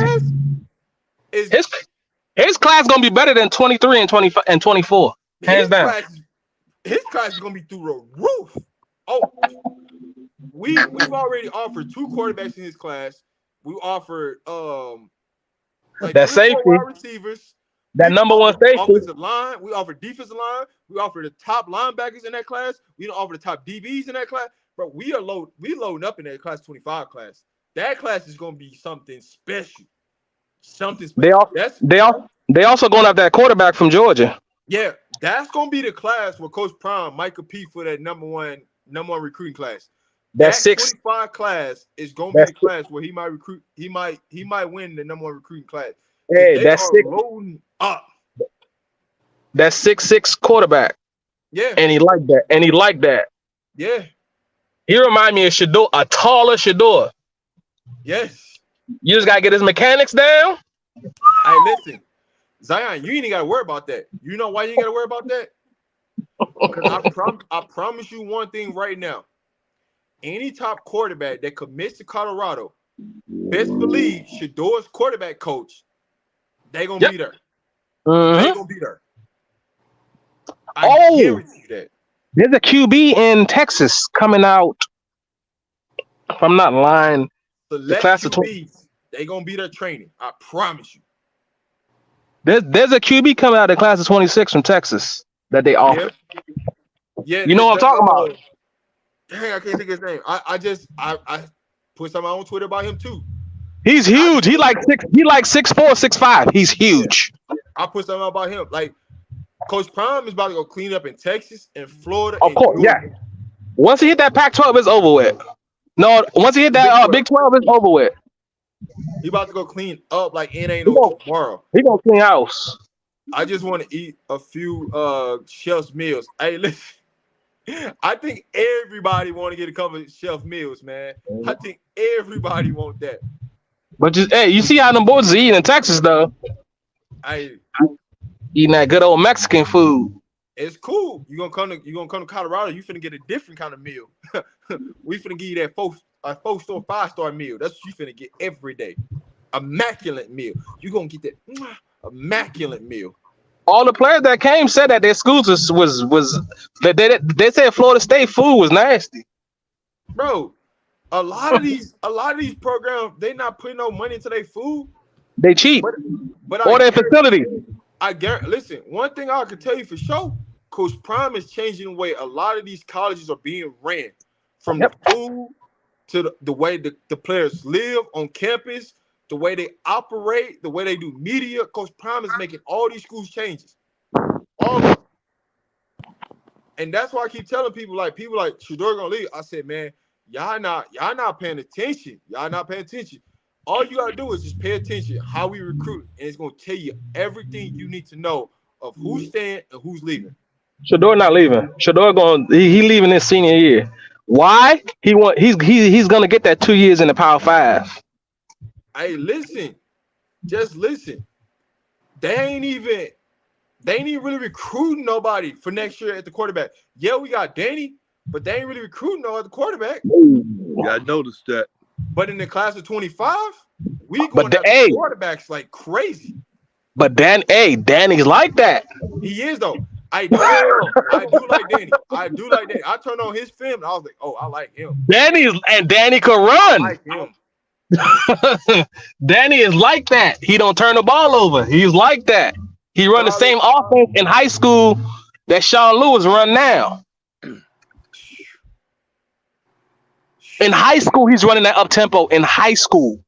His class gonna be better than 23 and 25 and 24. Hands down. His class is gonna be through the roof. Oh, we've already offered 2 quarterbacks in his class. We offered that safety, wide receivers, that number one safety, offensive line. We offered defensive line. We offered the top linebackers in that class. We don't offer the top DBs in that class. But we loading up in that class 25 class. That class is gonna be something special. Something special. They also going after that quarterback from Georgia. Yeah, that's gonna be the class where Coach Prime might compete for that number one recruiting class. That 25 class is gonna be the class where he might recruit. He might win the number one recruiting class. Hey, that's loading up. That 6'6" quarterback. Yeah, and he liked that. Yeah, he remind me of Shador, a taller Shador. Yes, you just gotta get his mechanics down. Hey, listen. Zion, you ain't got to worry about that. You know why you ain't got to worry about that? Because I promise you one thing right now. Any top quarterback that commits to Colorado, best believe Shador's quarterback coach, they going to be there. Mm-hmm. They going to be there. I guarantee you that. There's a QB in Texas coming out. If I'm not lying, the class of 20. They going to be there training. I promise you. There's a QB coming out of the class of 26 from Texas that they offer. Yeah, you know what I'm talking about. Dang, I can't think of his name. I put something on Twitter about him too. He's huge. He like 6'4", 6'5". He's huge. I put something about him. Like Coach Prime is about to go clean up in Texas and Florida. Of course, yeah. Once he hit that Pac-12, it's over with. No, once he hit that Big 12, it's over with. He about to go clean up like it ain't no tomorrow. He gonna clean house. I just want to eat a few Chef's meals. Hey, listen. I think everybody want to get a couple of Chef meals, man. I think everybody want that. But just you see how them boys is eating in Texas though. I Eating that good old Mexican food. it's cool. You're gonna come to Colorado, you finna get a different kind of meal. We finna give you that 4-star, 5-star meal. That's what you finna get every day. Immaculate meal. You're gonna get that immaculate meal. All the players that came said that their schools was they said Florida State food was nasty. Bro, a lot of these programs, they not putting no money into their food. They cheap. But Or their facility. I guarantee. Listen, one thing I can tell you for sure, Coach Prime is changing the way a lot of these colleges are being ran, from the food to the way the players live on campus, the way they operate, the way they do media. Coach Prime is making all these schools changes, all of them. And that's why I keep telling people like Shador gonna leave. I said, man, y'all not paying attention. Y'all not paying attention. All you gotta do is just pay attention how we recruit, and it's gonna tell you everything you need to know of who's staying and who's leaving. Shador not leaving. Shador he leaving his senior year. Why? He's gonna get that 2 years in the Power 5. Hey, listen, just listen. They ain't even really recruiting nobody for next year at the quarterback. Yeah, we got Danny, but they ain't really recruiting no other quarterback. Yeah, I noticed that. But in the class of 25, we going after quarterbacks like crazy. But Danny's like that. He is though. I do like Danny. I turned on his film and I was like, oh, I like him. Danny can run. I like him. Danny is like that. He don't turn the ball over. He's like that. He run the same offense in high school that Sean Lewis run now. In high school, he's running that up tempo in high school.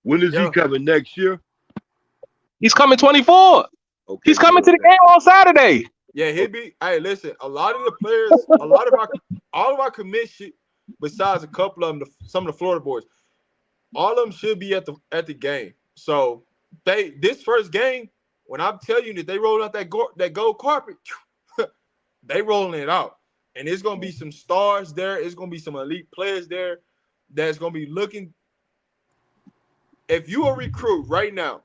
When is he coming next year? He's coming 24. Okay, he's coming to the game on Saturday. Yeah, he'll be. Hey, listen, a lot of the players, all of our commission, besides a couple of them, some of the Florida boys, all of them should be at the game. So this first game, when I'm telling you that they rolled out that gold carpet, they rolling it out. And it's going to be some stars there. It's going to be some elite players there that's going to be looking. If you're a recruit right now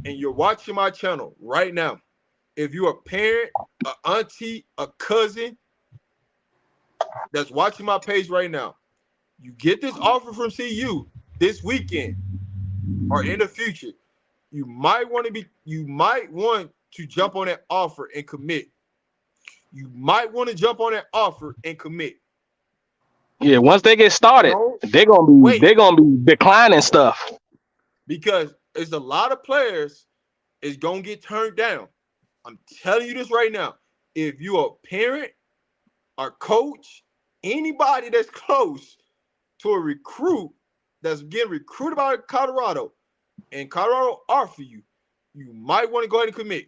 and you're watching my channel right now, if you're a parent, an auntie, a cousin that's watching my page right now, you get this offer from CU this weekend or in the future, you might want to jump on that offer and commit. You might want to jump on that offer and commit. Yeah, once they get started, they're gonna be declining stuff. Because there's a lot of players is gonna get turned down. I'm telling you this right now. If you're a parent or coach, anybody that's close to a recruit that's getting recruited by Colorado, and Colorado offer you, you might want to go ahead and commit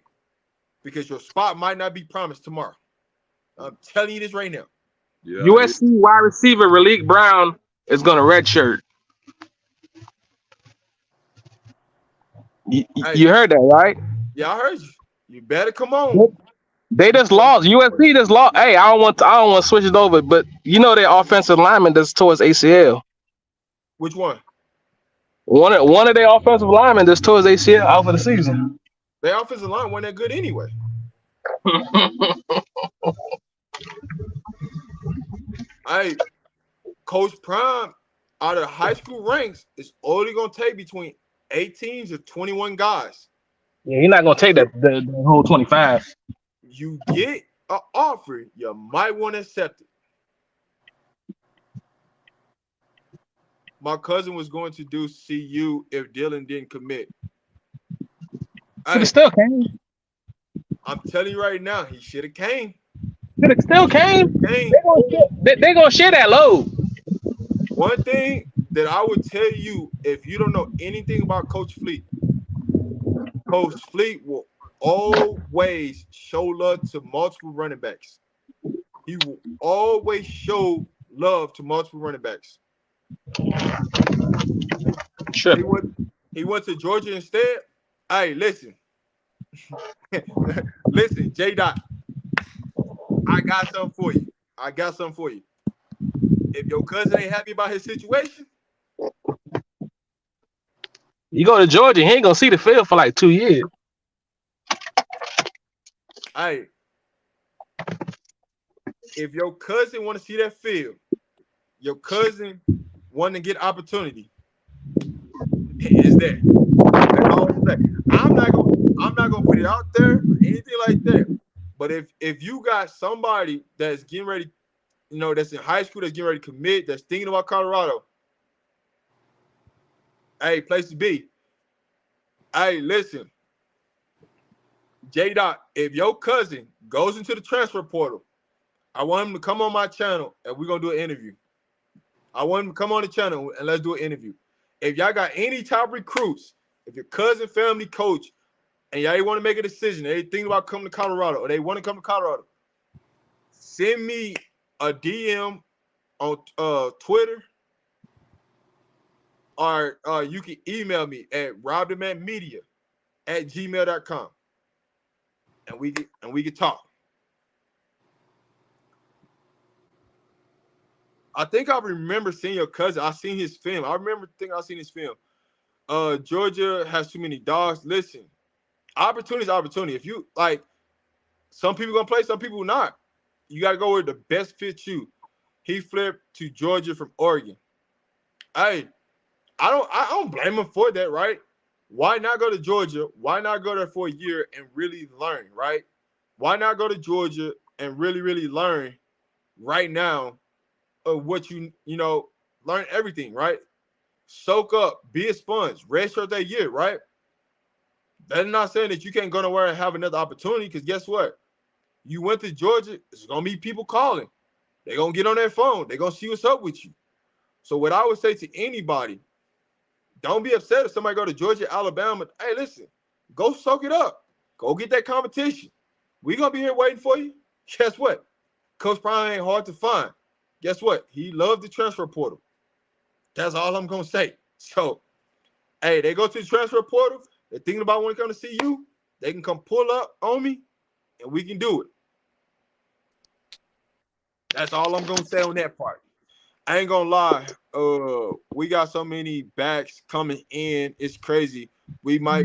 because your spot might not be promised tomorrow. I'm telling you this right now. Yeah, USC wide receiver Raleek Brown is going to redshirt. You heard that, right? Yeah, I heard you. You better come on. They just lost. USC just lost. Hey, I don't want to switch it over, but you know their offensive lineman that's towards ACL. Which one? One of their offensive linemen that's towards ACL out for the season. Their offensive line wasn't that good anyway. Hey, Coach Prime out of high school ranks is only gonna take between 18 to 21 guys. Yeah, you're not gonna take the whole 25. You get an offer, you might want to accept it. My cousin was going to do CU if Dylan didn't commit. He still came. I'm telling you right now, he should have came. Should have still came. They're gonna share that load. One thing that I would tell you, if you don't know anything about Coach Fleet will always show love to multiple running backs. He will always show love to multiple running backs. Sure. He went to Georgia instead. Hey, listen. Listen, J-Dot. I got something for you. If your cousin ain't happy about his situation, you go to Georgia, he ain't gonna see the field for like 2 years. Hey, if your cousin want to see that field, your cousin want to get opportunity, is there. That's all I'm saying. I'm not gonna put it out there or anything like that. But if you got somebody that's getting ready, that's in high school, that's getting ready to commit, that's thinking about Colorado, hey, place to be. Hey, listen, J Dot, if your cousin goes into the transfer portal, I want him to come on my channel and we're gonna do an interview. I want him to come on the channel and let's do an interview. If y'all got any top recruits, if your cousin, family, coach, and y'all want to make a decision, they think about coming to Colorado, or they want to come to Colorado, send me a DM on Twitter, or you can email me at robthemanmedia@gmail.com, and we can talk. I think I remember seeing your cousin. I seen his film. I seen his film. Georgia has too many dogs. Listen, opportunity is opportunity. If you like, some people gonna play, some people not. You gotta go where the best fits you. He flipped to Georgia from Oregon. Hey, I don't blame him for that, right? Why not go to Georgia? Why not go there for a year and really learn, right? Why not go to Georgia and really, really learn right now of what learn everything, right? Soak up, be a sponge, redshirt that year, right? That's not saying that you can't go nowhere and have another opportunity, because guess what? You went to Georgia, there's going to be people calling. They're going to get on their phone. They're going to see what's up with you. So what I would say to anybody, don't be upset if somebody go to Georgia, Alabama. Hey, listen, go soak it up. Go get that competition. We're going to be here waiting for you. Guess what? Coach Prime ain't hard to find. Guess what? He loved the transfer portal. That's all I'm going to say. So, hey, they go to the transfer portal. They're thinking about when they come to see you. They can come pull up on me, and we can do it. That's all I'm going to say on that part. I ain't going to lie. We got so many backs coming in. It's crazy. We might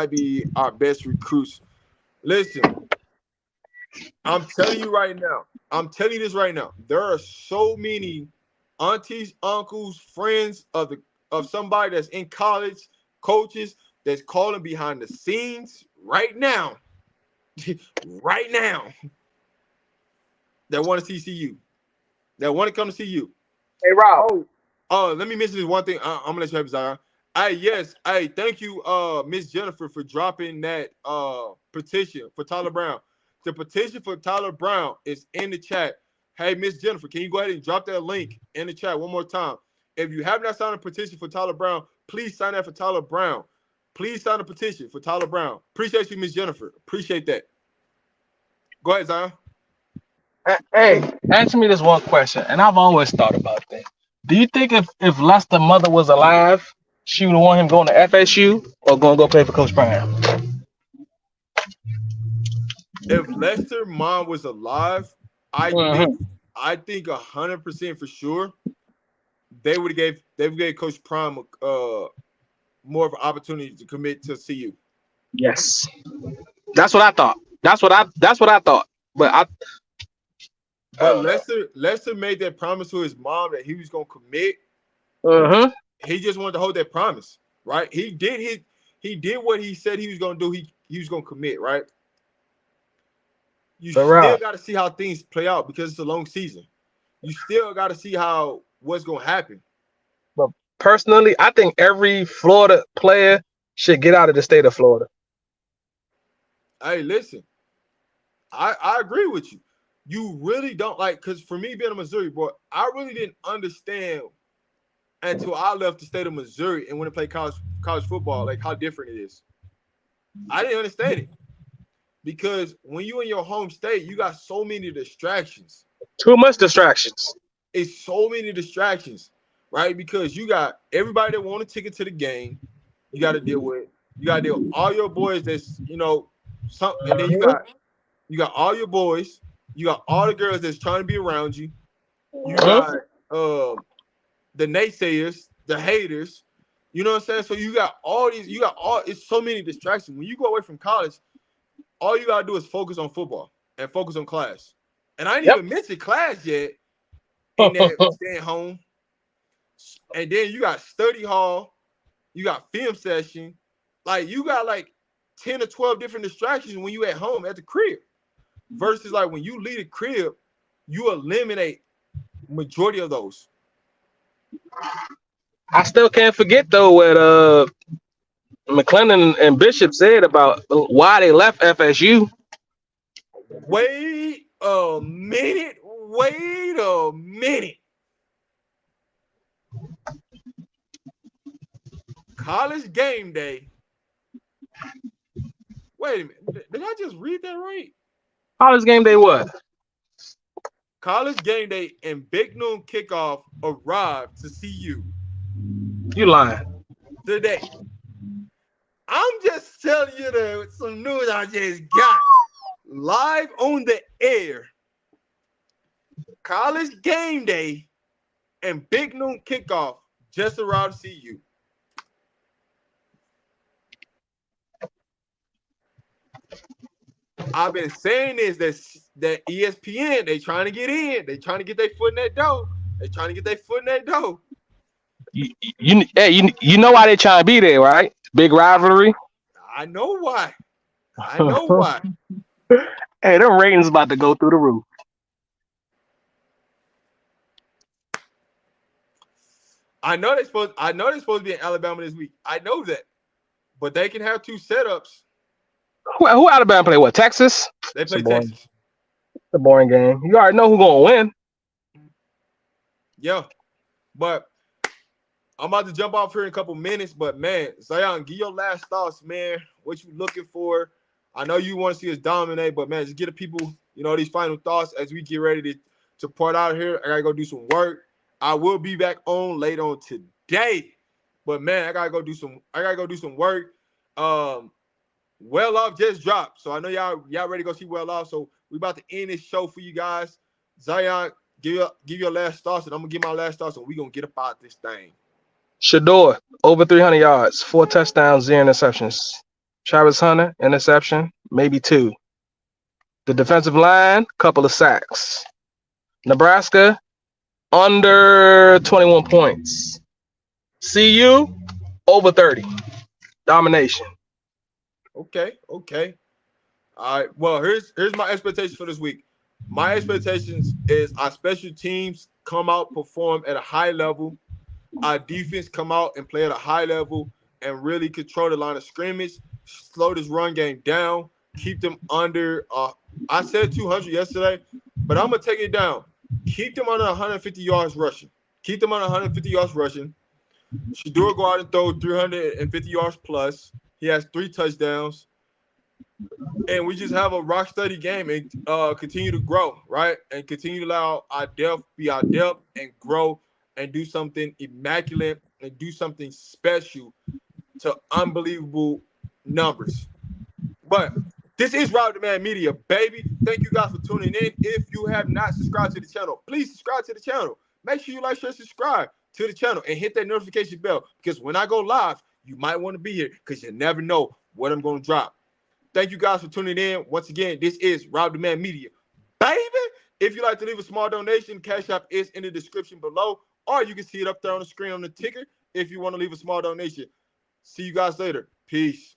be our best recruits. Listen, I'm telling you right now. I'm telling you this right now. There are so many aunties, uncles, friends of somebody that's in college, coaches that's calling behind the scenes right now, right now, that want to see you, that want to come to see you. Hey, Rob. Oh, let me mention this one thing. I'm gonna let you have Zion. Hey, thank you, Miss Jennifer, for dropping that petition for Tyler Brown. The petition for Tyler Brown is in the chat. Hey, Miss Jennifer, can you go ahead and drop that link in the chat one more time? If you have not signed a petition for Tyler Brown, please sign that for Tyler Brown. Please sign a petition for Tyler Brown. Appreciate you, Miss Jennifer. Appreciate that. Go ahead, Zion. Hey, answer me this one question, and I've always thought about that. Do you think if Lester's mother was alive, she would want him going to FSU or going to go play for Coach Prime? If Lester mom was alive, I think 100% for sure they would have gave Coach Prime more of an opportunity to commit to CU. Yes, that's what I thought. That's what I thought. But Lester made that promise to his mom that he was gonna commit. He just wanted to hold that promise, right? He did what he said he was gonna do. He was gonna commit, right? You still got to see how things play out because it's a long season. You still got to see what's gonna happen. But personally, I think every Florida player should get out of the state of Florida. Hey, listen, I agree with you. You really don't because for me being a Missouri boy, I really didn't understand until I left the state of Missouri and went to play college football, like how different it is. I didn't understand it because when you in your home state, you got so many distractions. Too much distractions. It's so many distractions, right? Because you got everybody that want a ticket to the game, you got to deal with. You got to deal with all your boys that's, and then you got all your boys, you got all the girls that's trying to be around you. You got the naysayers, the haters. You know what I'm saying? So you got all these, it's so many distractions. When you go away from college, all you gotta do is focus on football and focus on class. And I didn't Yep. even mention class yet in that staying home. And then you got study hall, you got film session, like you got like 10 or 12 different distractions when you at home at the crib. Versus like when you leave the crib, you eliminate majority of those. I still can't forget though what McClendon and Bishop said about why they left FSU. Wait a minute. Wait a minute. College game day. Wait a minute. Did I just read that right? College game day what? College game day and Big Noon Kickoff arrived to see you You lying. today. I'm just telling you some news I just got live on the air. College game day and Big Noon Kickoff just arrived to see you. I've been saying this that ESPN, they trying to get in. They trying to get their foot in that dough. They trying to get their foot in that dough. You know why they trying to be there, right? Big rivalry. I know why. I know why. Hey, them ratings about to go through the roof. I know they're supposed to be in Alabama this week. I know that. But they can have two setups. Who Alabama play? What, Texas? They play boring. Texas. It's a boring game. You already know who's gonna win. Yeah. But I'm about to jump off here in a couple minutes. But man, Zion, give your last thoughts, man. What you looking for? I know you want to see us dominate, but man, just get the people, these final thoughts as we get ready to part out here. I gotta go do some work. I will be back on late on today. But man, I gotta go do some work. Well Off just dropped. So I know y'all ready to go see Well Off. So we about to end this show for you guys. Zion, give your last thoughts, and I'm gonna give my last thoughts, and we gonna get up out this thing. Shador, over 300 yards, 4 touchdowns, 0 interceptions. Travis Hunter, interception, maybe 2. The defensive line, couple of sacks. Nebraska, under 21 points. CU, over 30. Domination. Okay. All right. Well, here's my expectations for this week. My expectations is our special teams come out, perform at a high level. Our defense come out and play at a high level and really control the line of scrimmage, slow this run game down, keep them under. I said 200 yesterday, but I'm gonna take it down. Keep them under 150 yards rushing. Shador go out and throw 350 yards plus. He has 3 touchdowns. And we just have a rock steady game and continue to grow, right? And continue to allow our depth be our depth and grow and do something immaculate and do something special to unbelievable numbers. But this is Rob the Man Media, baby. Thank you guys for tuning in. If you have not subscribed to the channel, please subscribe to the channel. Make sure you like, share, subscribe to the channel and hit that notification bell because when I go live, you might want to be here because you never know what I'm going to drop. Thank you guys for tuning in. Once again, this is Rob the Man Media, baby. If you'd like to leave a small donation, Cash App is in the description below, or you can see it up there on the screen on the ticker if you want to leave a small donation. See you guys later. Peace.